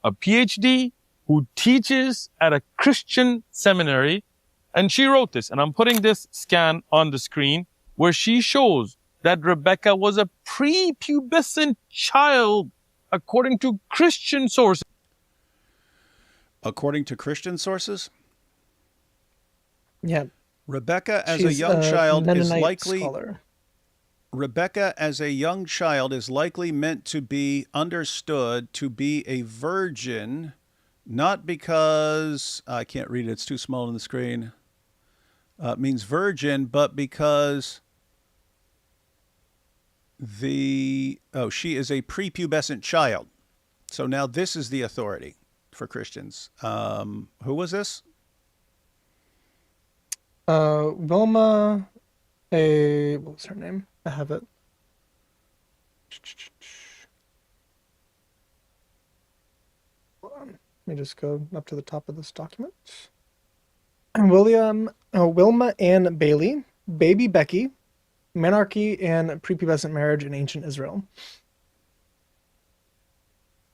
a PhD, who teaches at a Christian seminary And she wrote this, and I'm putting this scan on the screen where she shows that Rebekah was a prepubescent child according to Christian sources. According to Christian sources, Yeah. Rebekah as She's a young child is Mennonite likely scholar. Rebekah as a young child is likely meant to be understood to be a virgin, not because I can't read it, it's too small on the screen. It means virgin, but because she is a prepubescent child. So now this is the authority for Christians. Who was this? Wilma, what was her name? I have it. Hold on. Let me just go up to the top of this document. Wilma Ann Bailey, Baby Becky, Monarchy and Prepubescent Marriage in Ancient Israel.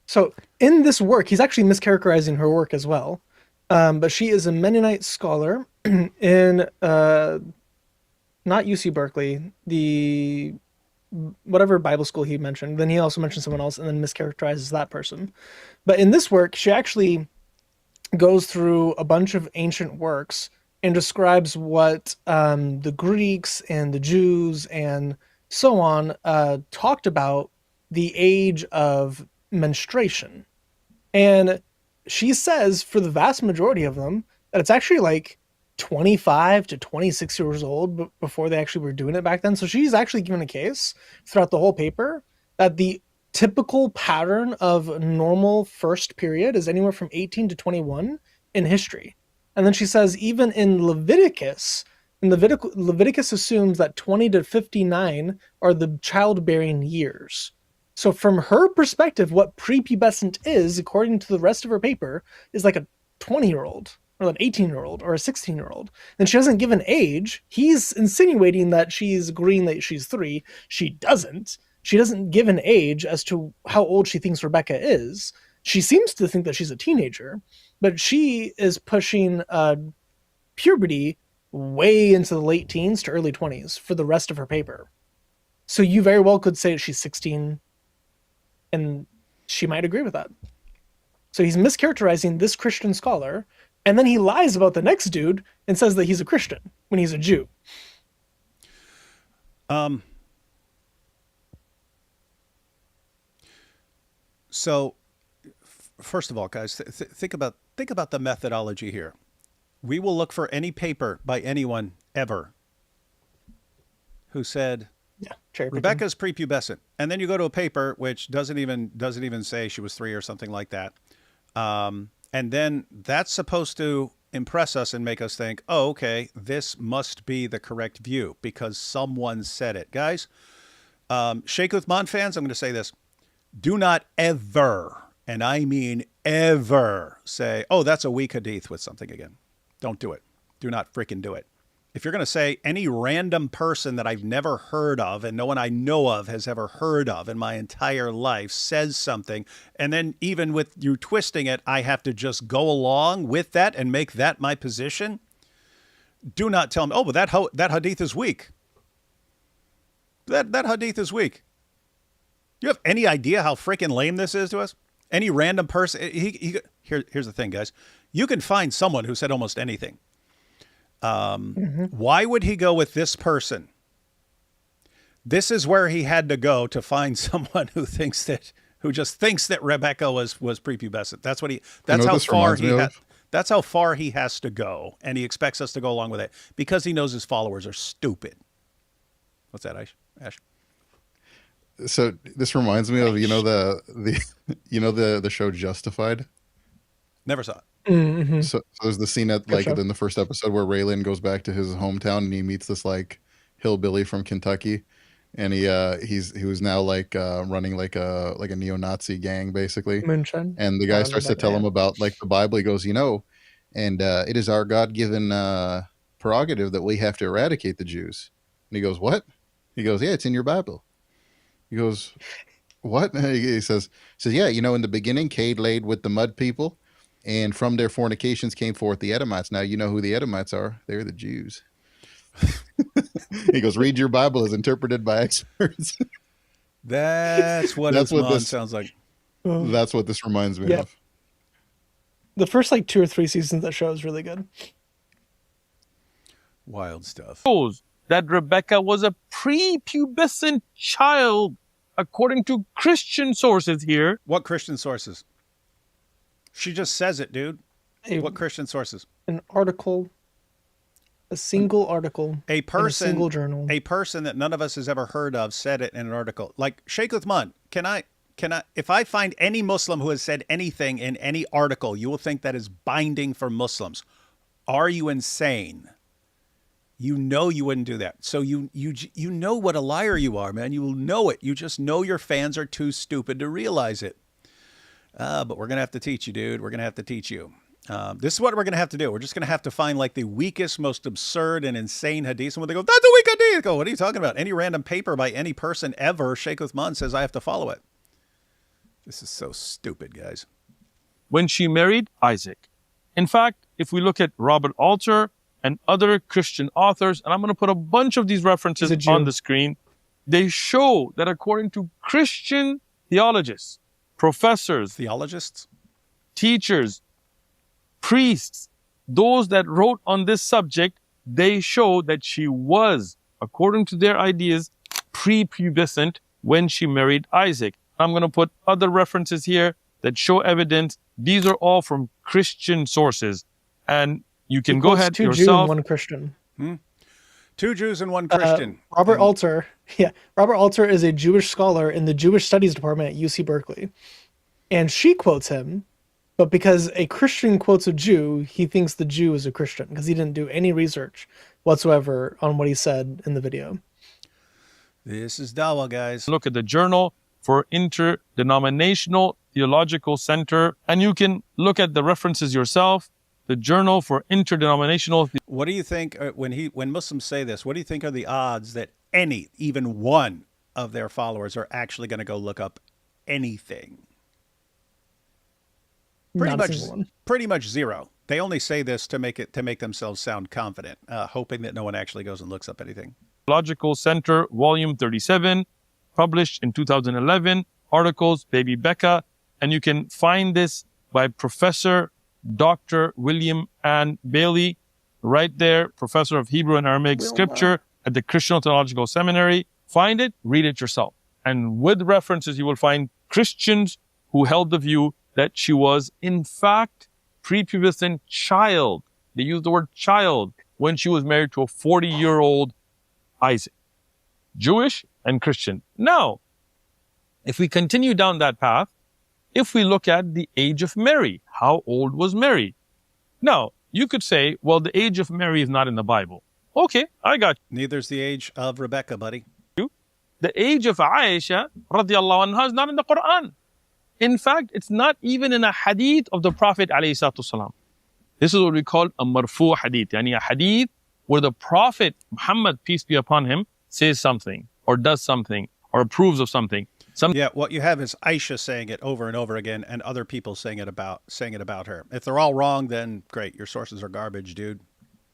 So in this work, he's actually mischaracterizing her work as well. But she is a Mennonite scholar in not UC Berkeley, the whatever Bible school he mentioned. Then he also mentioned someone else and then mischaracterizes that person. But in this work, she actually goes through a bunch of ancient works and describes what the Greeks and the Jews and so on talked about the age of menstruation. And she says for the vast majority of them that it's actually like 25 to 26 years old before they actually were doing it back then. So she's actually given a case throughout the whole paper that the typical pattern of normal first period is anywhere from 18 to 21 in history. And then she says even in Leviticus assumes that 20 to 59 are the childbearing years. So from her perspective, what prepubescent is, according to the rest of her paper, is like a 20-year-old or an 18-year-old or a 16-year-old. And she doesn't give an age. He's insinuating that she's agreeing that she's 3. She doesn't. She doesn't give an age as to how old she thinks Rebekah is. She seems to think that she's a teenager, but she is pushing puberty way into the late teens to early 20s for the rest of her paper. So you very well could say she's 16, and she might agree with that. So he's mischaracterizing this Christian scholar, and then he lies about the next dude and says that he's a Christian when he's a Jew. So, first of all, guys, think about the methodology here. We will look for any paper by anyone ever who said Rebekah's prepubescent, and then you go to a paper which doesn't even say she was 3 or something like that, and then that's supposed to impress us and make us think, oh, okay, this must be the correct view because someone said it. Guys, Sheikh Uthman fans, I'm going to say this. Do not ever, and I mean ever, say, oh, that's a weak hadith with something again. Don't do it. Do not freaking do it. If you're going to say any random person that I've never heard of and no one I know of has ever heard of in my entire life says something, and then even with you twisting it, I have to just go along with that and make that my position, do not tell me, oh, but that hadith is weak. That hadith is weak. Do you have any idea how freaking lame this is to us? Any random person. Here's the thing, guys. You can find someone who said almost anything. Why would he go with this person? This is where he had to go to find someone who just thinks that Rebekah was prepubescent. That's how far he has to go, and he expects us to go along with it because he knows his followers are stupid. What's that, Ash? So this reminds me of the show Justified. Never saw it. Mm-hmm. So there's the scene at in the first episode where Raylan goes back to his hometown and he meets this like hillbilly from Kentucky, and he was now running like a neo-Nazi gang basically. Moonshine. And the guy starts to tell him about like the Bible. He goes, and it is our God-given prerogative that we have to eradicate the Jews. And he goes, what? He goes, yeah, it's in your Bible. He goes, what? He says, yeah, in the beginning, Cain laid with the mud people. And from their fornications came forth the Edomites. Now you know who the Edomites are. They're the Jews. He goes, read your Bible as interpreted by experts. That's what That's what Uthman this sounds like. That's what this reminds me Yeah. of. The first like 2 or 3 seasons of that show is really good. Wild stuff. Shows that Rebekah was a prepubescent child, according to Christian sources here. What Christian sources? She just says it, dude. A- What Christian sources? An article, a single article, A in a person, single journal. a person that none of us has ever heard of said it in an article. Like Sheikh Uthman, can I, if I find any Muslim who has said anything in any article, you will think that is binding for Muslims. Are you insane? You know you wouldn't do that. So you know what a liar you are, man. You will know it. You just know your fans are too stupid to realize it. But we're going to have to teach you, dude. We're going to have to teach you. This is what we're going to have to do. We're just going to have to find like the weakest, most absurd and insane hadith. And when they go, that's a weak hadith. Go, what are you talking about? Any random paper by any person ever, Sheikh Uthman says I have to follow it. This is so stupid, guys. When she married Isaac. In fact, if we look at Robert Alter and other Christian authors, and I'm going to put a bunch of these references on the screen, they show that according to Christian theologists, professors, theologists, teachers, priests, those that wrote on this subject, they show that she was, according to their ideas, prepubescent when she married Isaac. I'm going to put other references here that show evidence. These are all from Christian sources. And you can go ahead 2 yourself. Jews and 1 Christian. 2 Jews and 1 Christian. Robert Alter. Yeah. Robert Alter is a Jewish scholar in the Jewish Studies Department at UC Berkeley. And she quotes him, but because a Christian quotes a Jew, he thinks the Jew is a Christian because he didn't do any research whatsoever on what he said in the video. This is Dawa, guys. Look at the Journal for Interdenominational Theological Center, and you can look at the references yourself. The Journal for Interdenominational. What do you think when Muslims say this? What do you think are the odds that even one of their followers are actually going to go look up anything? Pretty much zero. They only say this to make themselves sound confident, hoping that no one actually goes and looks up anything. Theological Center, Volume 37, published in 2011. Articles, Baby Becca, and you can find this by Professor Dr. William Ann Bailey, right there, Professor of Hebrew and Aramaic Scripture at the Christian Theological Seminary. Find it, read it yourself. And with references, you will find Christians who held the view that she was, in fact, prepubescent child. They used the word child when she was married to a 40-year-old Isaac. Jewish and Christian. Now, if we continue down that path, if we look at the age of Mary, how old was Mary? Now, you could say, well, the age of Mary is not in the Bible. Okay, I got you. Neither's the age of Rebekah, buddy. The age of Aisha, radiallahu anha, is not in the Quran. In fact, it's not even in a hadith of the Prophet ﷺ. This is what we call a marfu hadith. Yani a hadith where the Prophet Muhammad, peace be upon him, says something or does something or approves of something. Yeah, what you have is Aisha saying it over and over again and other people saying it about her. If they're all wrong, then great. Your sources are garbage, dude.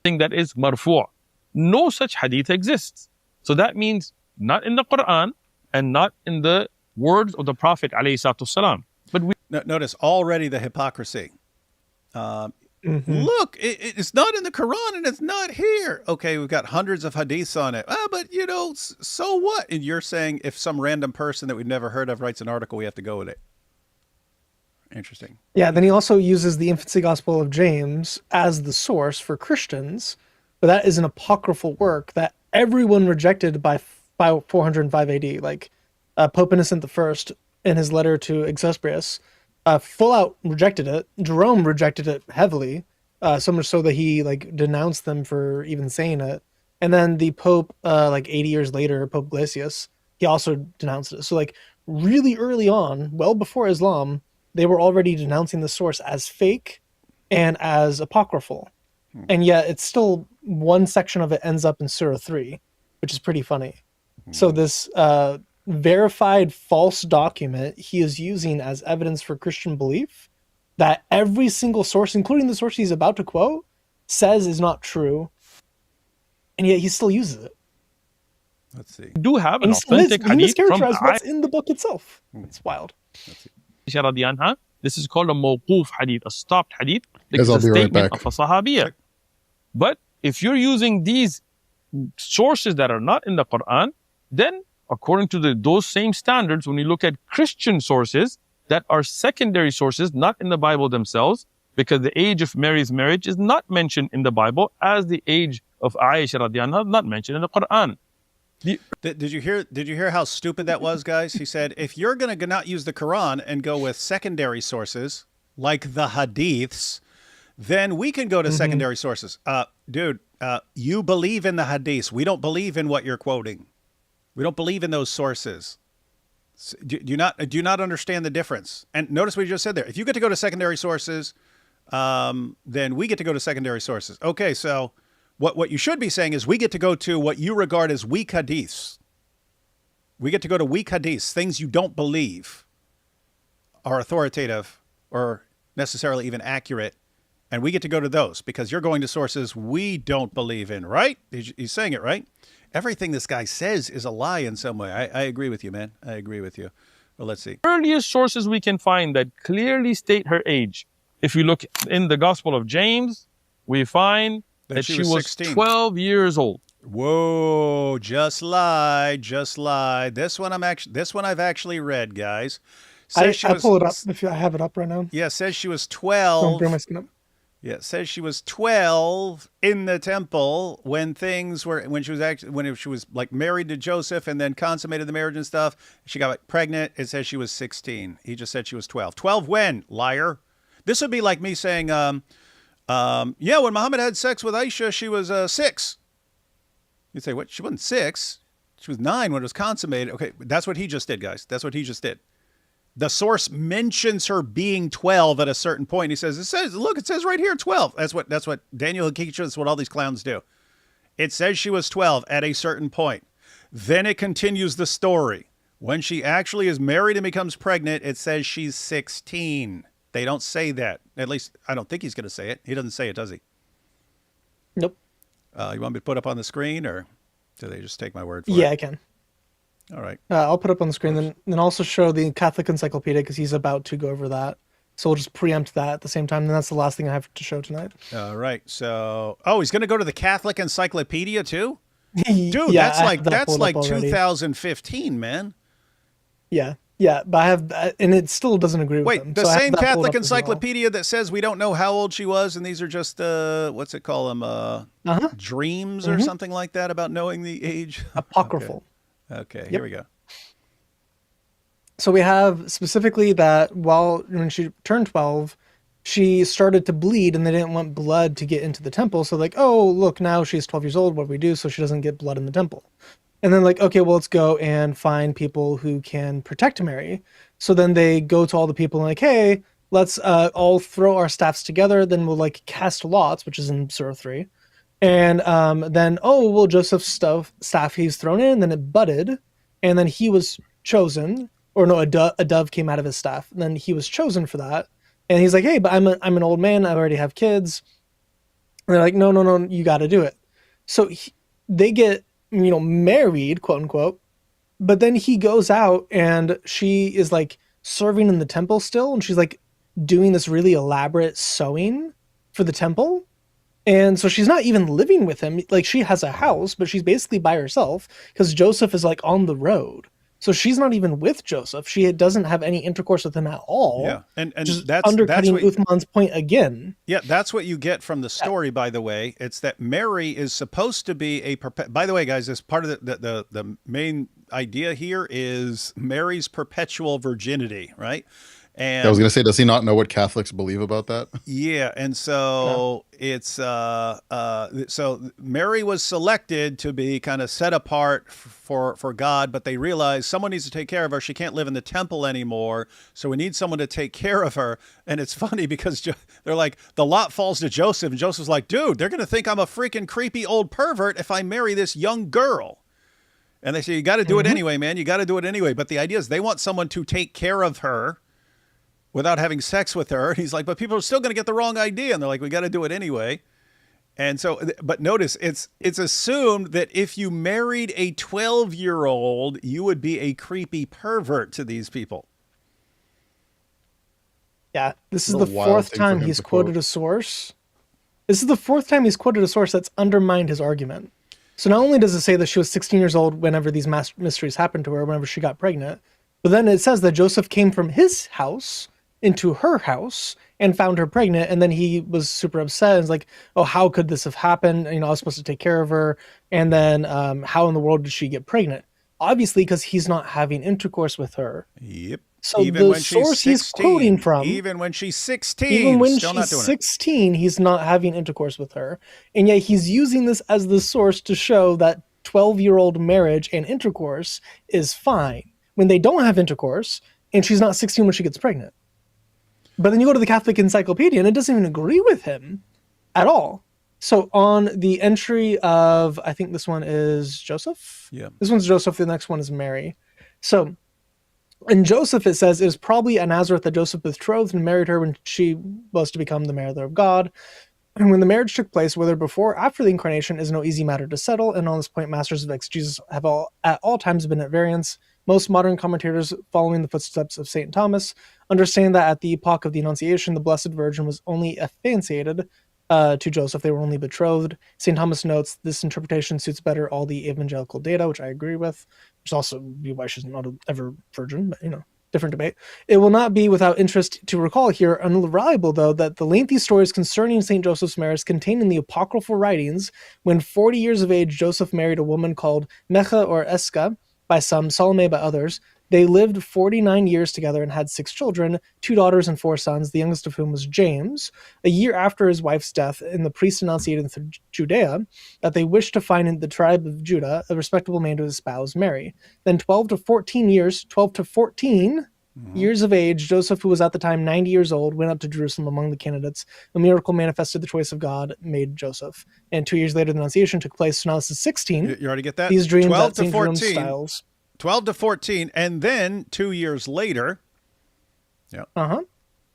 That is marfu'. No such hadith exists. So that means not in the Quran and not in the words of the Prophet ﷺ. But notice already the hypocrisy. Look, it's not in the Quran and it's not here. Okay, we've got hundreds of hadiths on it. But so what? And you're saying if some random person that we've never heard of writes an article, we have to go with it. Interesting. Yeah, then he also uses the Infancy Gospel of James as the source for Christians, but that is an apocryphal work that everyone rejected by 405 AD. Like Pope Innocent I, in his letter to Exusbrius, full out rejected it. Jerome rejected it heavily, so much so that he denounced them for even saying it. And then the Pope, 80 years later, Pope Glacius, he also denounced it. So really early on, well before Islam, they were already denouncing the source as fake and as apocryphal. And yet it's still one section of it ends up in Surah 3, which is pretty funny. So this verified false document he is using as evidence for Christian belief that every single source, including the source he's about to quote, says is not true, and yet he still uses it. Let's see. We do have an And authentic he hadith from mischaracterized what's in the book itself. It's wild. Aisha radiallahu anha. This is called a mawquf hadith, a stopped hadith. Guys, I'll It's a be right statement back. of a sahabiya. But if you're using these sources that are not in the Quran, then according to those same standards, when you look at Christian sources that are secondary sources, not in the Bible themselves, because the age of Mary's marriage is not mentioned in the Bible, as the age of Aisha radiallahu anha is not mentioned in the Quran. Did you hear how stupid that was, guys? He said, if you're going to not use the Quran and go with secondary sources like the hadiths, then we can go to secondary sources. Dude, you believe in the hadiths. We don't believe in what you're quoting. We don't believe in those sources. Do you not understand the difference? And notice what you just said there. If you get to go to secondary sources, then we get to go to secondary sources. Okay, so what you should be saying is we get to go to what you regard as weak hadiths. We get to go to weak hadiths, things you don't believe are authoritative or necessarily even accurate, and we get to go to those because you're going to sources we don't believe in, right? He's saying it, right? Everything this guy says is a lie in some way. I agree with you, man. I agree with you. Well, let's see. Earliest sources we can find that clearly state her age. If you look in the Gospel of James, we find that she was 16. 12 years old. Whoa, just lied. This one I've actually read, guys. I pull it up if I have it up right now. Yeah, says she was Don't 12. bring my skin up. Yeah, it says she was 12 in the temple when she was like married to Joseph and then consummated the marriage and stuff. She got pregnant. It says she was 16. He just said she was 12. 12 when? Liar. This would be like me saying, when Muhammad had sex with Aisha, she was 6. You'd say, what? She wasn't 6. She was 9 when it was consummated. Okay, that's what he just did, guys. That's what he just did. The source mentions her being 12 at a certain point. He says, it says right here 12. That's what Daniel Hakicha, that's what all these clowns do. It says she was 12 at a certain point. Then it continues the story. When she actually is married and becomes pregnant, it says she's 16. They don't say that. At least I don't think he's going to say it. He doesn't say it, does he? Nope. You want me to put up on the screen or do they just take my word for it? Yeah, I can. All right. I'll put up on the screen, then also show the Catholic Encyclopedia because he's about to go over that. So we'll just preempt that at the same time. And that's the last thing I have to show tonight. All right. So, he's going to go to the Catholic Encyclopedia too? Dude, Yeah, that's I like have that pulled up already. 2015, man. Yeah, but I have, and it still doesn't agree with them. Wait, the So I have same that pulled Catholic up as well. Encyclopedia that says we don't know how old she was, and these are just what's it call them? Dreams or something like that about knowing the age. Apocryphal. Okay, here we go. So we have specifically that when she turned 12, she started to bleed and they didn't want blood to get into the temple. So like, oh, look, now she's 12 years old. What do we do so she doesn't get blood in the temple? And then like, okay, well, let's go and find people who can protect Mary. So then they go to all the people and like, hey, let's all throw our staffs together. Then we'll like cast lots, which is in Surah 3. And then, Joseph's staff he's thrown in, then it budded. And then he was chosen. Or no, a dove came out of his staff. And then he was chosen for that. And he's like, hey, but I'm an old man. I already have kids. And they're like, no, you got to do it. So they get, married, quote unquote. But then he goes out and she is like serving in the temple still. And she's like doing this really elaborate sewing for the temple. And so she's not even living with him. Like she has a house, but she's basically by herself because Joseph is like on the road. So she's not even with Joseph. She doesn't have any intercourse with him at all. Yeah, and just that's undercutting what, Uthman's point again. Yeah, that's what you get from the story. By the way, it's that Mary is supposed to be by the way, guys, as part of the main idea here is Mary's perpetual virginity, right? And I was going to say, does he not know what Catholics believe about that? Yeah, and so it's so Mary was selected to be kind of set apart for God, but they realized someone needs to take care of her. She can't live in the temple anymore, so we need someone to take care of her. And it's funny because they're like, the lot falls to Joseph, and Joseph's like, dude, they're going to think I'm a freaking creepy old pervert if I marry this young girl. And they say, you got to do it anyway, man. You got to do it anyway. But the idea is they want someone to take care of her without having sex with her. He's like, but people are still going to get the wrong idea. And they're like, we got to do it anyway. And so, but notice it's assumed that if you married a 12-year-old, you would be a creepy pervert to these people. Yeah, this is What a the wild fourth thing for time him he's to quoted quote. a source. This is the fourth time he's quoted a source that's undermined his argument. So not only does it say that she was 16 years old whenever these mysteries happened to her, whenever she got pregnant, but then it says that Joseph came from his house into her house and found her pregnant, and then he was super upset and was like, oh, how could this have happened? You know, I was supposed to take care of her, and then how in the world did she get pregnant? Obviously, because he's not having intercourse with her. Yep. So the source he's quoting from, even when she's 16, even when still not she's doing it. 16, he's not having intercourse with her. And yet he's using this as the source to show that 12-year-old marriage and intercourse is fine when they don't have intercourse and she's not 16 when she gets pregnant. But then you go to the Catholic Encyclopedia and it doesn't even agree with him at all. So on the entry of, I think this one is Joseph? Yeah. This one's Joseph, the next one is Mary. So in Joseph, it says, it was probably a Nazareth that Joseph betrothed and married her when she was to become the mother of God. And when the marriage took place, whether before or after the incarnation is no easy matter to settle. And on this point, masters of exegesis have at all times been at variance. Most modern commentators, following the footsteps of St. Thomas, understand that at the epoch of the Annunciation, the Blessed Virgin was only affianced to Joseph. They were only betrothed. St. Thomas notes this interpretation suits better all the evangelical data, which I agree with, which also be why she's not ever virgin, but, you know, different debate. It will not be without interest to recall here, unreliable though, that the lengthy stories concerning St. Joseph's marriage contained in the apocryphal writings. When 40 years of age, Joseph married a woman called Mecha or Eska by some, Salome by others. They lived 49 years together and had 6 children, 2 daughters and 4 sons, the youngest of whom was James. A year after his wife's death, and the priest enunciated through Judea that they wished to find in the tribe of Judah a respectable man to espouse Mary. Then 12 to 14 years of age, Joseph, who was at the time 90 years old, went up to Jerusalem among the candidates. A miracle manifested the choice of God, made Joseph. And 2 years later, the Annunciation took place. So now this is 16. You already get that? These dreams 12 at to St. Jerome 14. Styles. 12 to 14, and then 2 years later,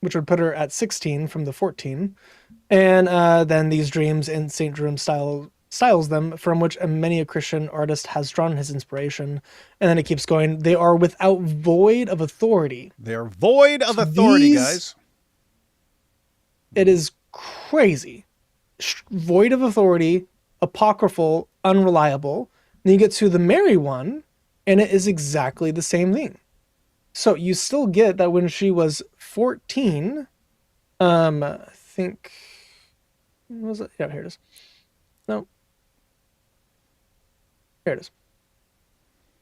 which would put her at 16 from the 14. And then these dreams in St. Jerome styles them, from which many a Christian artist has drawn his inspiration. And then it keeps going. They are without void of authority. They're void of authority, guys. It is crazy. Void of authority, apocryphal, unreliable. Then you get to the Mary one, and it is exactly the same thing. So you still get that when she was 14, I think, what was it? Yeah, here it is. No. Here it is.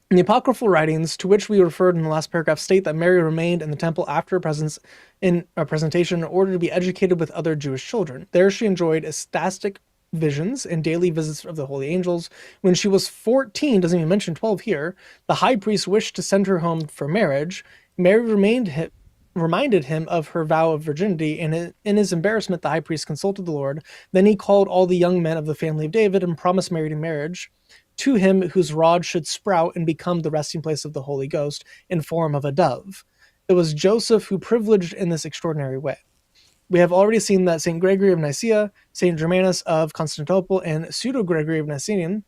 In the apocryphal writings, to which we referred in the last paragraph, state that Mary remained in the temple after her presence in a presentation in order to be educated with other Jewish children. There she enjoyed ecstatic visions and daily visits of the holy angels. When she was 14, doesn't even mention 12 here, the high priest wished to send her home for marriage. Mary reminded him of her vow of virginity, and in his embarrassment, the high priest consulted the Lord. Then he called all the young men of the family of David and promised Mary in marriage to him whose rod should sprout and become the resting place of the Holy Ghost in form of a dove. It was Joseph who privileged in this extraordinary way. We have already seen that St. Gregory of Nicaea, St. Germanus of Constantinople, and Pseudo-Gregory of Nicene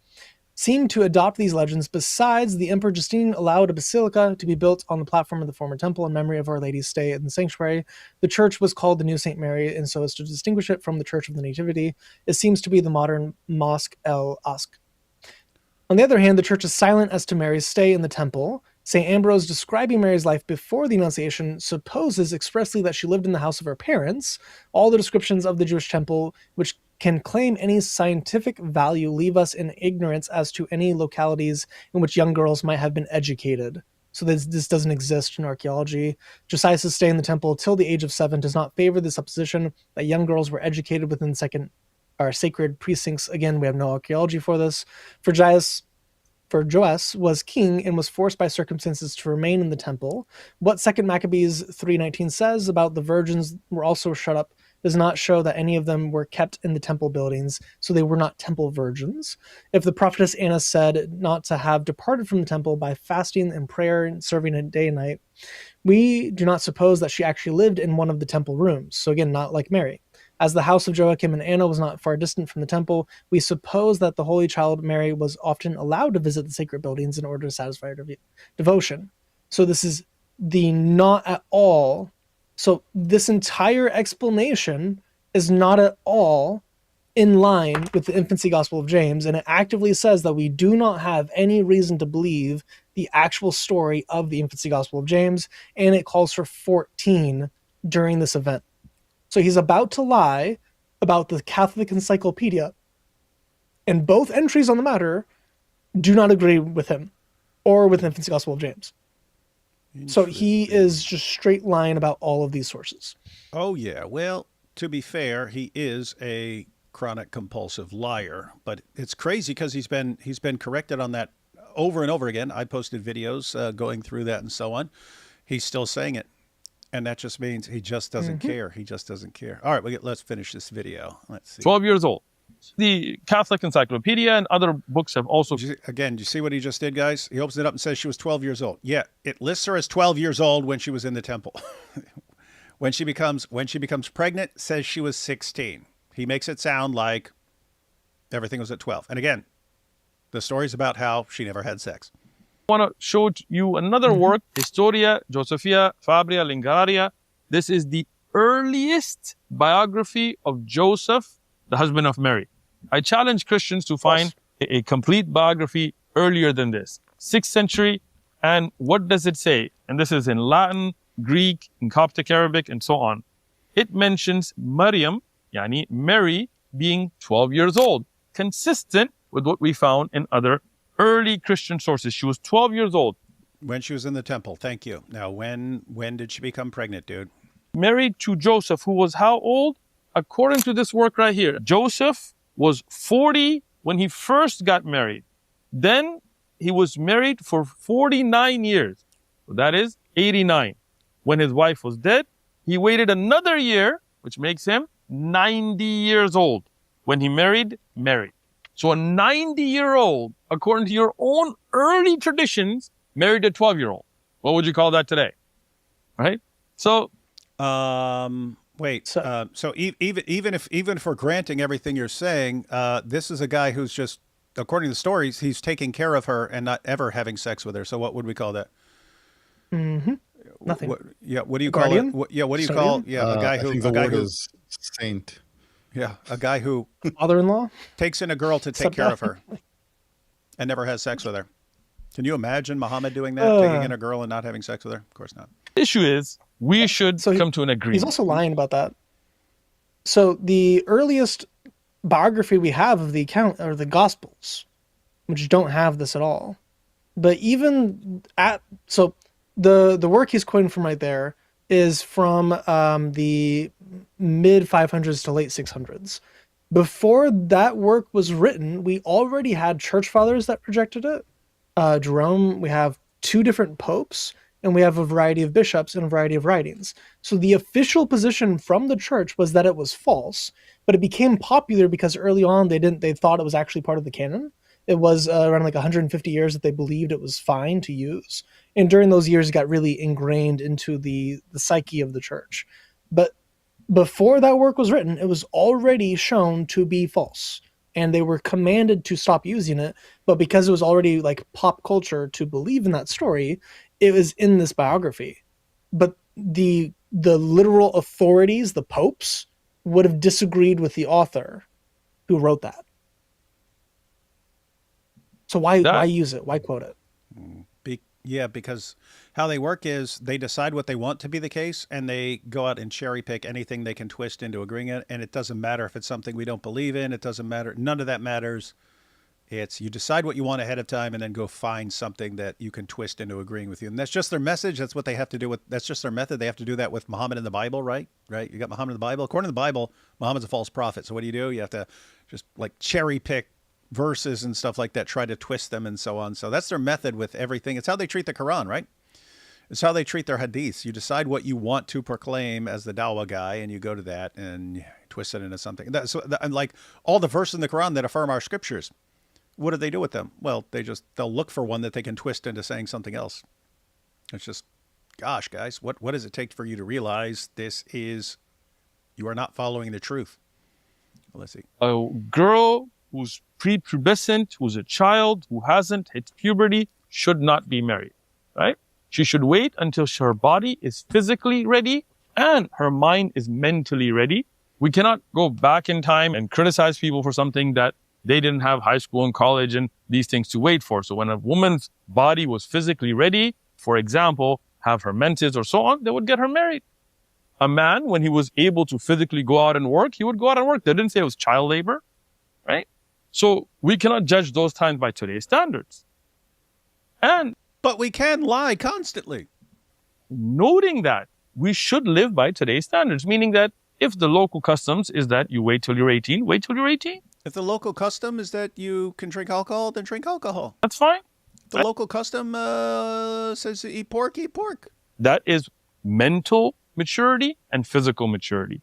seem to adopt these legends. Besides, the Emperor Justinian allowed a basilica to be built on the platform of the former temple in memory of Our Lady's stay in the sanctuary. The church was called the New St. Mary, and so as to distinguish it from the Church of the Nativity, it seems to be the modern Mosque El Asq. On the other hand, the church is silent as to Mary's stay in the temple. St. Ambrose, describing Mary's life before the Annunciation, supposes expressly that she lived in the house of her parents. All the descriptions of the Jewish temple, which can claim any scientific value, leave us in ignorance as to any localities in which young girls might have been educated. So this doesn't exist in archaeology. Josias' stay in the temple till the age of 7 does not favor the supposition that young girls were educated within sacred precincts. Again, we have no archaeology for this. For Joas was king and was forced by circumstances to remain in the temple. What 2 Maccabees 3:19 says about the virgins were also shut up does not show that any of them were kept in the temple buildings, so they were not temple virgins. If the prophetess Anna said not to have departed from the temple by fasting and prayer and serving it day and night, we do not suppose that she actually lived in one of the temple rooms. So again, not like Mary. As the house of Joachim and Anna was not far distant from the temple, we suppose that the Holy Child Mary was often allowed to visit the sacred buildings in order to satisfy her devotion. So this is the not at all. So this entire explanation is not at all in line with the infancy gospel of James, and it actively says that we do not have any reason to believe the actual story of the infancy gospel of James, and it calls for 14 during this event. So he's about to lie about the Catholic Encyclopedia, and both entries on the matter do not agree with him or with the infancy gospel of James. So he is just straight lying about all of these sources. Oh yeah. Well, to be fair, he is a chronic compulsive liar, but it's crazy because he's been corrected on that over and over again. I posted videos going through that and so on. He's still saying it, and that just means he just doesn't care. He just doesn't care. All right, let's finish this video. Let's see. 12 years old. The Catholic Encyclopedia and other books have also... Do you see what he just did, guys? He opens it up and says she was 12 years old. Yeah, it lists her as 12 years old when she was in the temple. When she becomes pregnant, says she was 16. He makes it sound like everything was at 12. And again, the story's about how she never had sex. I want to show you another work, Historia Josephia Fabria Lingeraria. This is the earliest biography of Joseph, the husband of Mary. I challenge Christians to find a complete biography earlier than this, 6th century. And what does it say? And this is in Latin, Greek, in Coptic Arabic, and so on. It mentions Maryam, yani Mary, being 12 years old, consistent with what we found in other early Christian sources. She was 12 years old. When she was in the temple. Thank you. Now, when did she become pregnant, dude? Married to Joseph, who was how old? According to this work right here, Joseph was 40 when he first got married. Then he was married for 49 years. So that is 89. When his wife was dead, he waited another year, which makes him 90 years old when he married Mary. So a 90-year-old, according to your own early traditions, married a 12-year-old. What would you call that today? Right? So... Wait. So even if we're granting everything you're saying, this is a guy who's just, according to the stories, he's taking care of her and not ever having sex with her. So what would we call that? Nothing. What do you call it? What do you call? A guy who. I think the word is saint. Yeah, a guy who father-in-law takes in a girl to take care of her and never has sex with her. Can you imagine Muhammad doing that, taking in a girl and not having sex with her? Of course not. The issue is we should come to an agreement. He's also lying about that. So the earliest biography we have of the account are the Gospels, which don't have this at all. But even the work he's quoting from right there is from the mid 500s to late 600s. Before that work was written, we already had church fathers that rejected it. Jerome, we have 2 different popes, and we have a variety of bishops and a variety of writings. So the official position from the church was that it was false, but it became popular because early on they thought it was actually part of the canon. It was around like 150 years that they believed it was fine to use. And during those years, it got really ingrained into the psyche of the church. But before that work was written, it was already shown to be false. And they were commanded to stop using it. But because it was already like pop culture to believe in that story, it was in this biography. But the literal authorities, the popes, would have disagreed with the author who wrote that. So why use it? Why quote it? Because how they work is they decide what they want to be the case, and they go out and cherry pick anything they can twist into agreeing it. And it doesn't matter if it's something we don't believe in. It doesn't matter. None of that matters. It's you decide what you want ahead of time and then go find something that you can twist into agreeing with you. And that's just their message. That's what they have to do that's just their method. They have to do that with Muhammad in the Bible, right? Right? You got Muhammad in the Bible. According to the Bible, Muhammad's a false prophet. So what do? You have to just like cherry pick verses and stuff like that, try to twist them and so on. So that's their method with everything. It's how they treat the Quran, right? It's how they treat their hadiths. You decide what you want to proclaim as the dawah guy, and you go to that and twist it into something. And like all the verses in the Quran that affirm our scriptures, what do they do with them? Well, they'll look for one that they can twist into saying something else. It's just gosh, guys, what does it take for you to realize you are not following the truth? Let's see. A girl who's prepubescent, who's a child, who hasn't hit puberty, should not be married, right? She should wait until her body is physically ready and her mind is mentally ready. We cannot go back in time and criticize people for something that they didn't have high school and college and these things to wait for. So when a woman's body was physically ready, for example, have her menses or so on, they would get her married. A man, when he was able to physically go out and work, he would go out and work. They didn't say it was child labor, right? So we cannot judge those times by today's standards. But we can lie constantly. Noting that we should live by today's standards, meaning that if the local customs is that you wait till you're 18, wait till you're 18. If the local custom is that you can drink alcohol, then drink alcohol. That's fine. The local custom says eat pork, eat pork. That is mental maturity and physical maturity.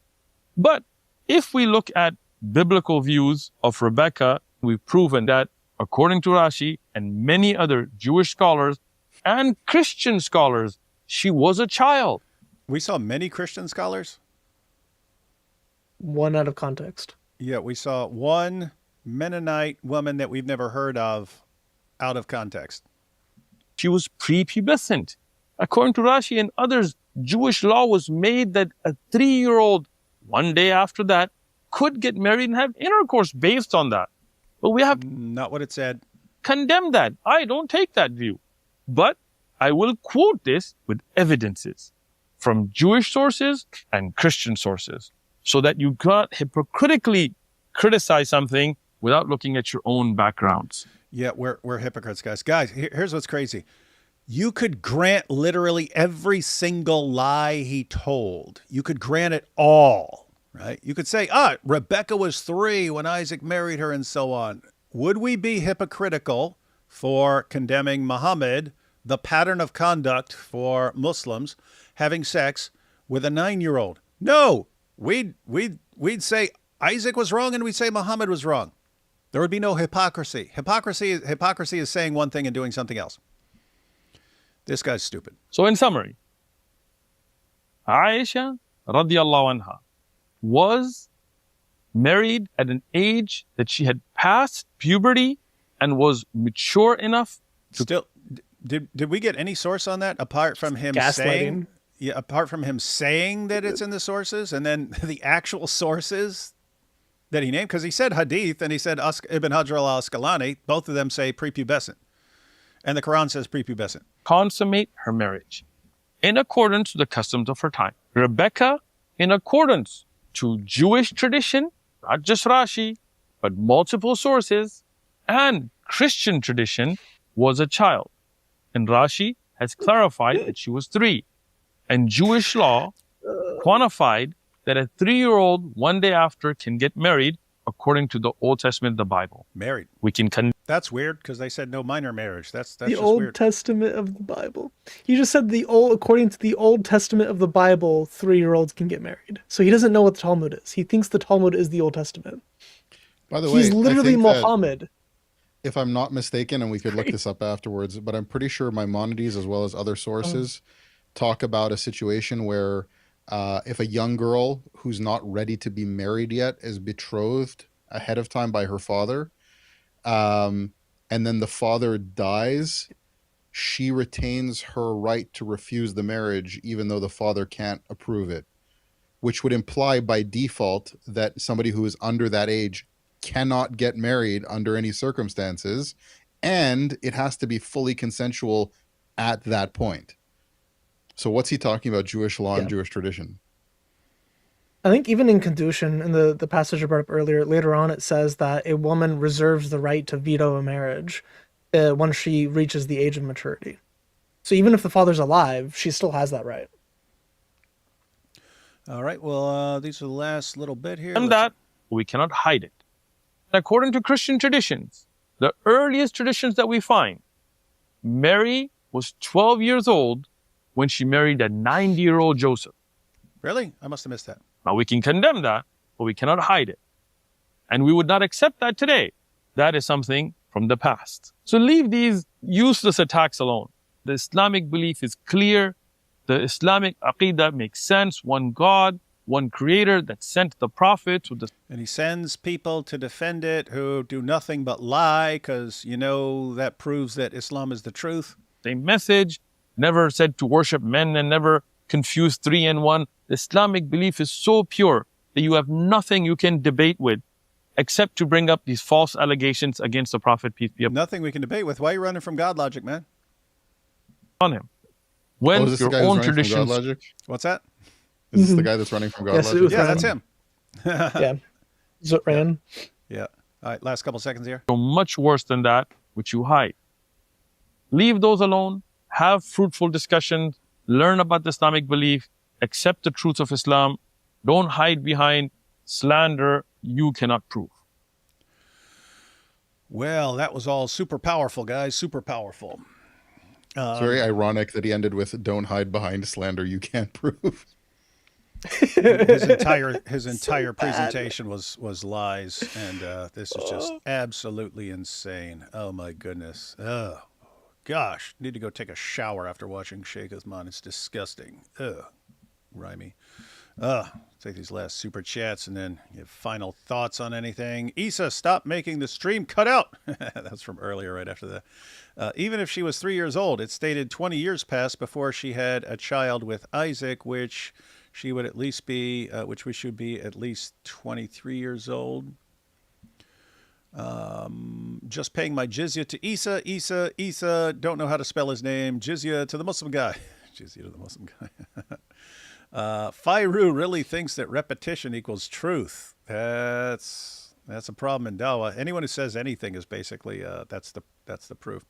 But if we look at biblical views of Rebekah, we've proven that according to Rashi and many other Jewish scholars and Christian scholars, she was a child. We saw many Christian scholars. One out of context. Yeah, we saw one Mennonite woman that we've never heard of out of context. She was prepubescent. According to Rashi and others, Jewish law was made that a 3-year-old, one day after that, could get married and have intercourse based on that. But we have not what it said. Condemned that. I don't take that view. But I will quote this with evidences from Jewish sources and Christian sources so that you cannot hypocritically criticize something without looking at your own backgrounds. Yeah, we're hypocrites, guys. Guys, here's what's crazy. You could grant literally every single lie he told. You could grant it all, right? You could say, Rebekah was 3 when Isaac married her and so on. Would we be hypocritical for condemning Muhammad, the pattern of conduct for Muslims, having sex with a 9-year-old? No, we'd say Isaac was wrong and we'd say Muhammad was wrong. There would be no hypocrisy. Hypocrisy is saying one thing and doing something else. This guy's stupid. So in summary, Aisha radiallahu anha was married at an age that she had passed puberty and was mature enough to... Still, did we get any source on that apart from him saying? Yeah, apart from him saying that it's in the sources and then the actual sources that he named? Because he said hadith and he said Ibn Hajar al-Asqalani. Both of them say prepubescent. And the Quran says prepubescent. Consummate her marriage in accordance to the customs of her time. Rebekah, in accordance to Jewish tradition, not just Rashi, but multiple sources, and Christian tradition, was a child. And Rashi has clarified that she was 3. And Jewish law quantified that a 3-year-old one day after can get married according to the Old Testament, the Bible. Married. We can That's weird because they said no minor marriage. That's the just Old weird. Testament of the Bible. He just said according to the Old Testament of the Bible, 3-year-olds can get married. So he doesn't know what the Talmud is. He thinks the Talmud is the Old Testament. By the way, he's literally I think Muhammad. If I'm not mistaken, and we could look this up afterwards, but I'm pretty sure Maimonides, as well as other sources, talk about a situation where if a young girl who's not ready to be married yet is betrothed ahead of time by her father, and then the father dies, she retains her right to refuse the marriage even though the father can't approve it, which would imply by default that somebody who is under that age cannot get married under any circumstances, and it has to be fully consensual at that point. So what's he talking about? Jewish law and Jewish tradition? I think even in Kedushin, in the passage I brought up earlier, later on it says that a woman reserves the right to veto a marriage once she reaches the age of maturity. So even if the father's alive, she still has that right. All right, well, these are the last little bit here. And that, we cannot hide it. According to Christian traditions, the earliest traditions that we find, Mary was 12 years old when she married a 90-year-old Joseph. Really? I must have missed that. Now, we can condemn that, but we cannot hide it. And we would not accept that today. That is something from the past. So leave these useless attacks alone. The Islamic belief is clear The Islamic Aqidah makes sense. One God, one creator that sent the prophets with the And he sends people to defend it who do nothing but lie, because, that proves that Islam is the truth. same message, never said to worship men and never confuse three and one. The Islamic belief is so pure that you have nothing you can debate with except to bring up these false allegations against the Prophet, peace be Nothing we can debate with. Why are you running from God logic, man? upon him. When is this the your guy who's own running from God traditions, Logic? What's that? Is this the guy that's running from God Yes, Logic? Yeah, that's him. Yeah. Zutran. Yeah. All right, last couple seconds here. so much worse than that, which you hide. Leave those alone, have fruitful discussions, learn about the Islamic belief, accept the truth of Islam. Don't hide behind slander you cannot prove. Well, that was all super powerful, guys. Super powerful. It's very ironic that he ended with "Don't hide behind slander you can't prove." His entire presentation was lies, and this is just absolutely insane. Oh my goodness. Oh gosh, need to go take a shower after watching Sheikh Uthman. It's disgusting. Ugh, grimy. Take these last super chats and then give final thoughts on anything. Issa, stop making the stream cut out. That's from earlier, right after that. Even if she was 3 years old, it stated 20 years passed before she had a child with Isaac, which she would at least be, which we should be at least 23 years old. Just paying my jizya to Isa, don't know how to spell his name. Jizya to the Muslim guy. Jizya to the Muslim guy. Fairu really thinks that repetition equals truth. That's a problem in dawah. Anyone who says anything is basically that's the proof.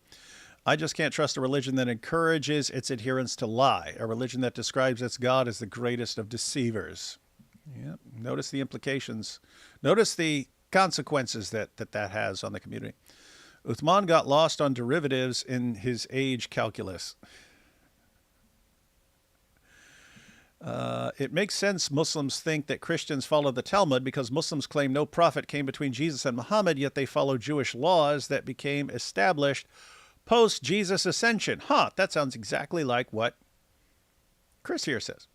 I just can't trust a religion that encourages its adherents to lie. A religion that describes its God as the greatest of deceivers. Yeah. Notice the implications. Notice the consequences that has on the community. Uthman got lost on derivatives in his age calculus. It makes sense Muslims think that Christians follow the Talmud because Muslims claim no prophet came between Jesus and Muhammad, yet they follow Jewish laws that became established post-Jesus ascension. That sounds exactly like what Chris here says.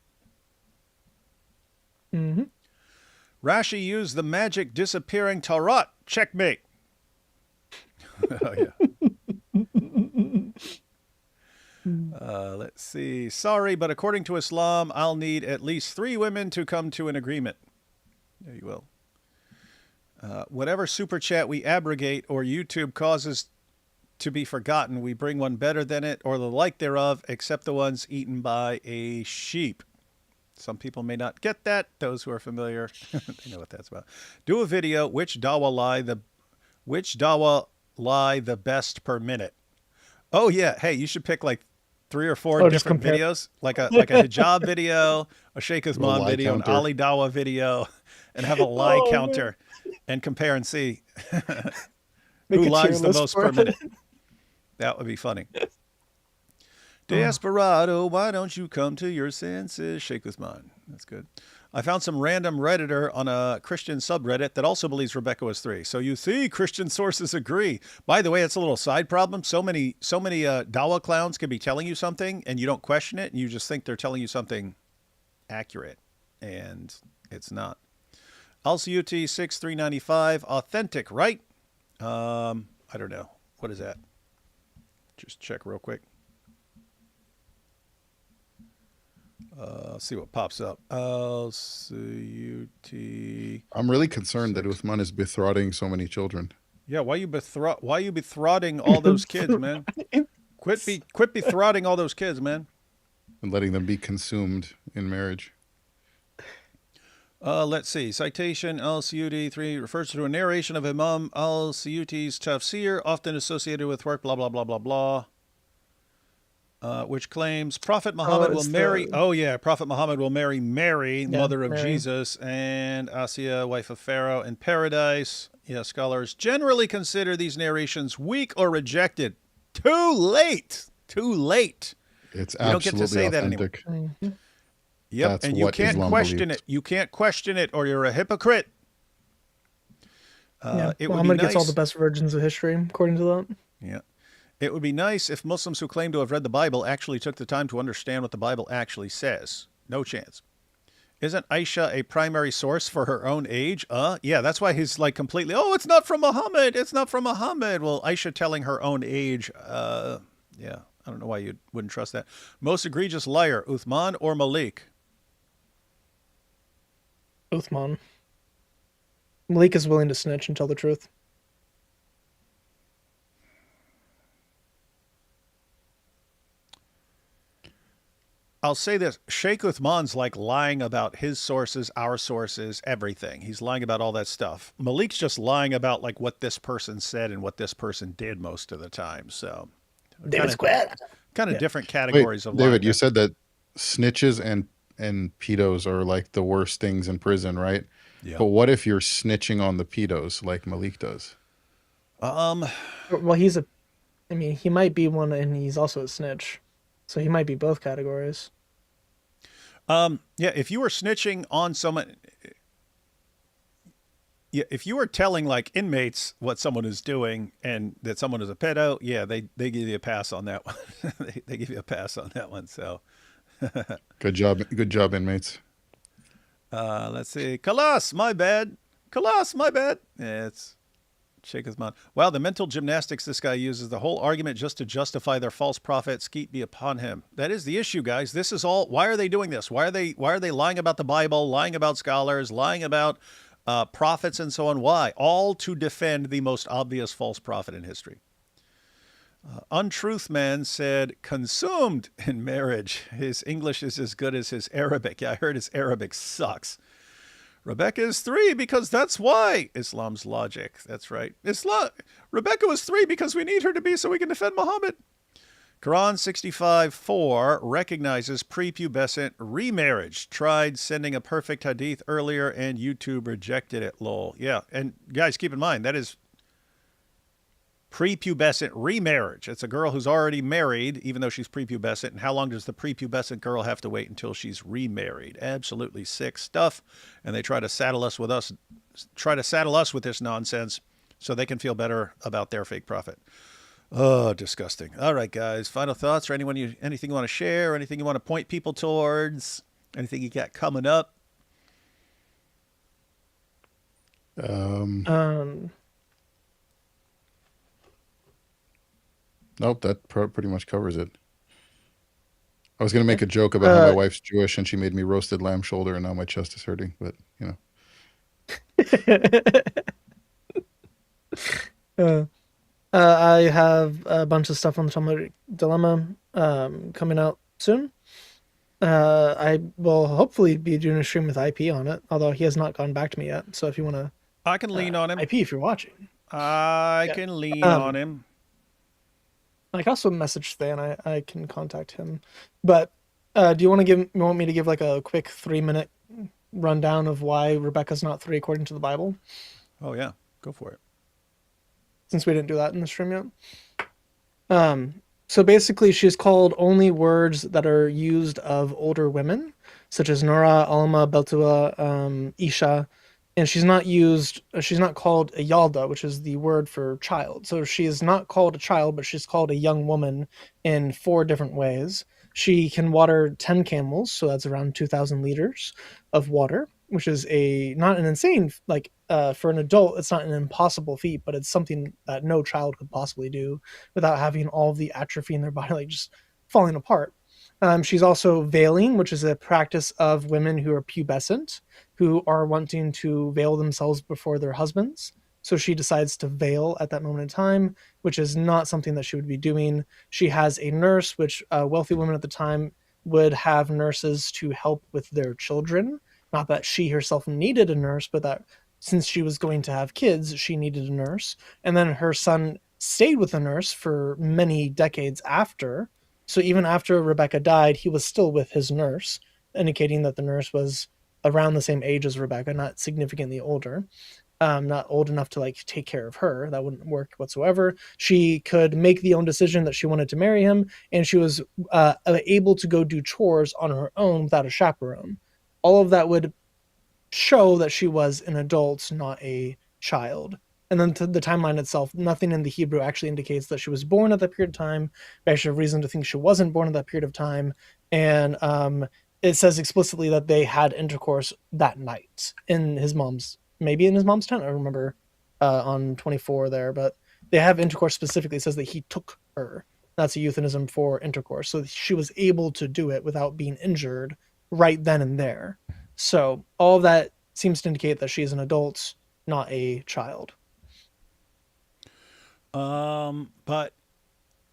Mm-hmm. Rashi used the magic disappearing Taurat. Checkmate. Oh, yeah. Let's see. Sorry, but according to Islam, I'll need at least 3 women to come to an agreement. There you will. Whatever super chat we abrogate or YouTube causes to be forgotten, we bring one better than it or the like thereof, except the ones eaten by a sheep. Some people may not get that. Those who are familiar, they know what that's about. Do a video. Which dawah lie the best per minute? Oh yeah. Hey, you should pick like 3 or 4 different videos, like a hijab video, a Sheikh Uthman video, an Ali Dawah video, and have a lie counter and compare and see who lies the most per minute. That would be funny. Desperado, why don't you come to your senses? Sheikh Uthman. That's good. I found some random Redditor on a Christian subreddit that also believes Rebekah was 3. So you see, Christian sources agree. By the way, it's a little side problem. So many dawah clowns can be telling you something and you don't question it and you just think they're telling you something accurate. And it's not. LCUT 6395, authentic, right? I don't know. What is that? Just check real quick. See what pops up. LCUT. I'm really concerned that Uthman is bethrottling so many children. Yeah, why you bethrottling all those kids, man? Quit bethrottling all those kids, man. And letting them be consumed in marriage. Let's see. Citation, Al-Suyuti 3 refers to a narration of Imam Al-Suyuti's tafsir, often associated with work, blah, blah, blah, blah, blah. Which claims Prophet Muhammad will marry... Prophet Muhammad will marry Mary, mother of Mary. Jesus, and Asiya, wife of Pharaoh, in paradise. Yeah, scholars generally consider these narrations weak or rejected. Too late! It's you don't get to say authentic. That anymore. Yep, That's and you can't Islam question believed. it. You can't question it, or you're a hypocrite. It would Muhammad be nice. gets all the best versions of history, according to that. Yeah. It would be nice if Muslims who claim to have read the Bible actually took the time to understand what the Bible actually says. No chance. Isn't Aisha a primary source for her own age? Yeah, that's why he's like completely, oh, it's not from Muhammad. It's not from Muhammad. Well, Aisha telling her own age, yeah, I don't know why you wouldn't trust that. Most egregious liar, Uthman or Malik? Uthman. Malik is willing to snitch and tell the truth. I'll say this. Sheikh Uthman's like lying about his sources, our sources, everything. He's lying about all that stuff. Malik's just lying about like what this person said and what this person did most of the time. So kind of different categories of lying. David, you said that snitches and pedos are like the worst things in prison, right? Yeah. But what if you're snitching on the pedos like Malik does? Well, he might be one and he's also a snitch. So he might be both categories. Yeah, if you were snitching on someone, yeah, if you were telling like inmates what someone is doing and that someone is a pedo, yeah, they give you a pass on that one. they give you a pass on that one. So good job, inmates. Let's see. Kalas, my bad. Kalas, my bad. Yeah, it's Sheikh Uthman. Wow, the mental gymnastics this guy uses, the whole argument just to justify their false prophet, skeet be upon him. That is the issue, guys. This is all, why are they doing this? Why are they lying about the Bible, lying about scholars, lying about prophets and so on? Why? All to defend the most obvious false prophet in history. Untruth Man said, consumed in marriage. His English is as good as his Arabic. Yeah, I heard his Arabic sucks. Rebekah is 3 because that's why. Islam's logic. That's right. Rebekah was 3 because we need her to be so we can defend Muhammad. Quran 65:4 recognizes prepubescent remarriage. Tried sending a perfect hadith earlier and YouTube rejected it. Lol. Yeah, and guys, keep in mind that is prepubescent remarriage. It's a girl who's already married, even though she's prepubescent. And how long does the prepubescent girl have to wait until she's remarried? Absolutely sick stuff. And they try to saddle us with this nonsense so they can feel better about their fake prophet. Oh, disgusting. All right, guys. Final thoughts or anything you want to share? Anything you want to point people towards? Anything you got coming up? Nope, that pretty much covers it. I was going to make a joke about how my wife's Jewish and she made me roasted lamb shoulder and now my chest is hurting, but you know. I have a bunch of stuff on the Talmudic Dilemma coming out soon. I will hopefully be doing a stream with IP on it, although he has not gotten back to me yet. So if you want to... I can lean on him. IP, if you're watching. I can lean on him. I can also message Than. I can contact him. But do you want me to give like a quick 3-minute rundown of why Rebekah's not 3 according to the Bible? Oh yeah, go for it. Since we didn't do that in the stream yet. So basically she's called only words that are used of older women, such as Nora, Alma, Beltua, Isha. And she's not called a Yalda, which is the word for child. So she is not called a child, but she's called a young woman in 4 different ways. She can water 10 camels, so that's around 2,000 liters of water, which is not an insane, for an adult, it's not an impossible feat, but it's something that no child could possibly do without having all of the atrophy in their body, just falling apart. She's also veiling, which is a practice of women who are pubescent, who are wanting to veil themselves before their husbands. So she decides to veil at that moment in time, which is not something that she would be doing. She has a nurse, which wealthy women at the time would have nurses to help with their children. Not that she herself needed a nurse, but that since she was going to have kids, she needed a nurse. And then her son stayed with a nurse for many decades after. So even after Rebekah died, he was still with his nurse, indicating that the nurse was around the same age as Rebekah, not significantly older, not old enough to take care of her. That wouldn't work whatsoever. She could make the own decision that she wanted to marry him, and she was able to go do chores on her own without a chaperone. All of that would show that she was an adult, not a child. And then to the timeline itself, nothing in the Hebrew actually indicates that she was born at that period of time. We actually have reason to think she wasn't born at that period of time. And it says explicitly that they had intercourse that night in his mom's, maybe in his mom's tent. I don't remember on 24 there, but they have intercourse specifically. It says that he took her. That's a euphemism for intercourse. So she was able to do it without being injured right then and there. So all of that seems to indicate that she is an adult, not a child. But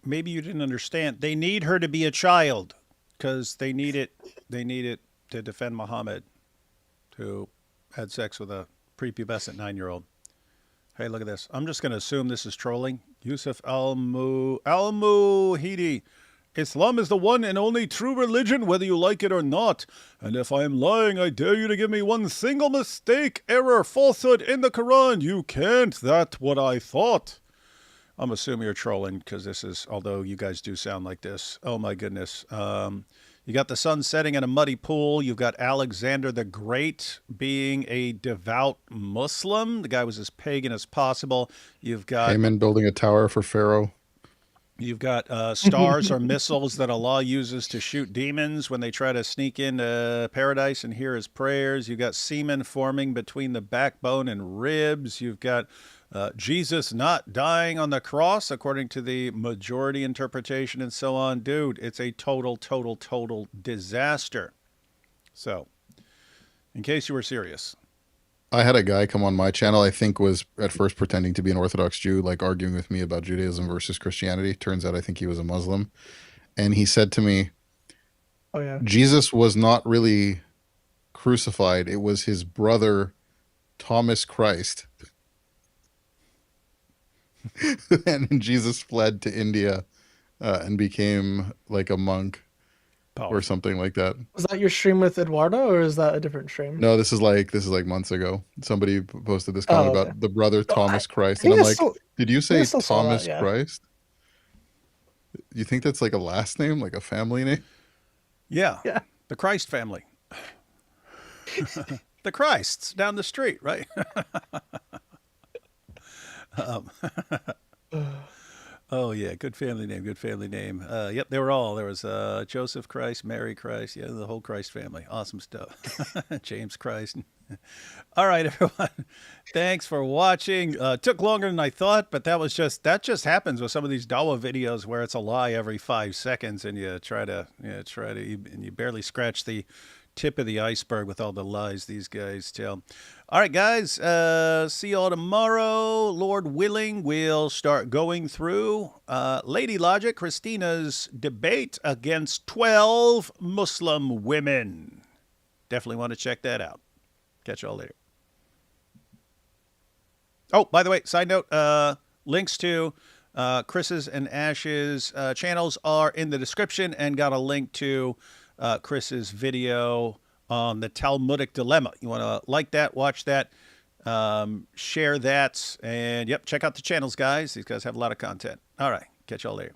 maybe you didn't understand. They need her to be a child because they need it. They need it to defend Muhammad, who had sex with a prepubescent 9-year-old. Hey, look at this. I'm just going to assume this is trolling. Yusuf Al-Muhidi. Islam is the one and only true religion, whether you like it or not. And if I am lying, I dare you to give me one single mistake, error, falsehood in the Quran. You can't. That's what I thought. I'm assuming you're trolling because this is, although you guys do sound like this. Oh, my goodness. You got the sun setting in a muddy pool. You've got Alexander the Great being a devout Muslim. The guy was as pagan as possible. You've got Haman building a tower for Pharaoh. You've got stars or missiles that Allah uses to shoot demons when they try to sneak into paradise and hear his prayers. You've got semen forming between the backbone and ribs. You've got Jesus not dying on the cross, according to the majority interpretation and so on. Dude, it's a total disaster. So, in case you were serious. I had a guy come on my channel, I think was at first pretending to be an Orthodox Jew, like arguing with me about Judaism versus Christianity. Turns out I think he was a Muslim. And he said to me, Oh, yeah. Jesus was not really crucified. It was his brother, Thomas Christ. And Jesus fled to India and became like a monk or something like that. Was that your stream with Eduardo, or is that a different stream? No, this is like months ago. Somebody posted this comment about the brother Thomas Christ, and I'm like, did you say Thomas Christ? You think that's like a last name, like a family name? Yeah. The Christ family. The Christs down the street, right? Oh yeah, good family name. Yep, they were all. There was Joseph Christ, Mary Christ, yeah, the whole Christ family. Awesome stuff. James Christ. All right, everyone. Thanks for watching. Took longer than I thought, but that just happens with some of these Dawa videos where it's a lie every 5 seconds, and you and you barely scratch the tip of the iceberg with all the lies these guys tell. All right, guys, see you all tomorrow. Lord willing, we'll start going through Lady Logic, Christina's debate against 12 Muslim women. Definitely want to check that out. Catch you all later. Oh, by the way, side note, links to Chris's and Ash's channels are in the description, and got a link to Chris's video on the Talmudic dilemma. You want to like that, watch that, share that, and yep, check out the channels, guys. These guys have a lot of content. All right, catch y'all later.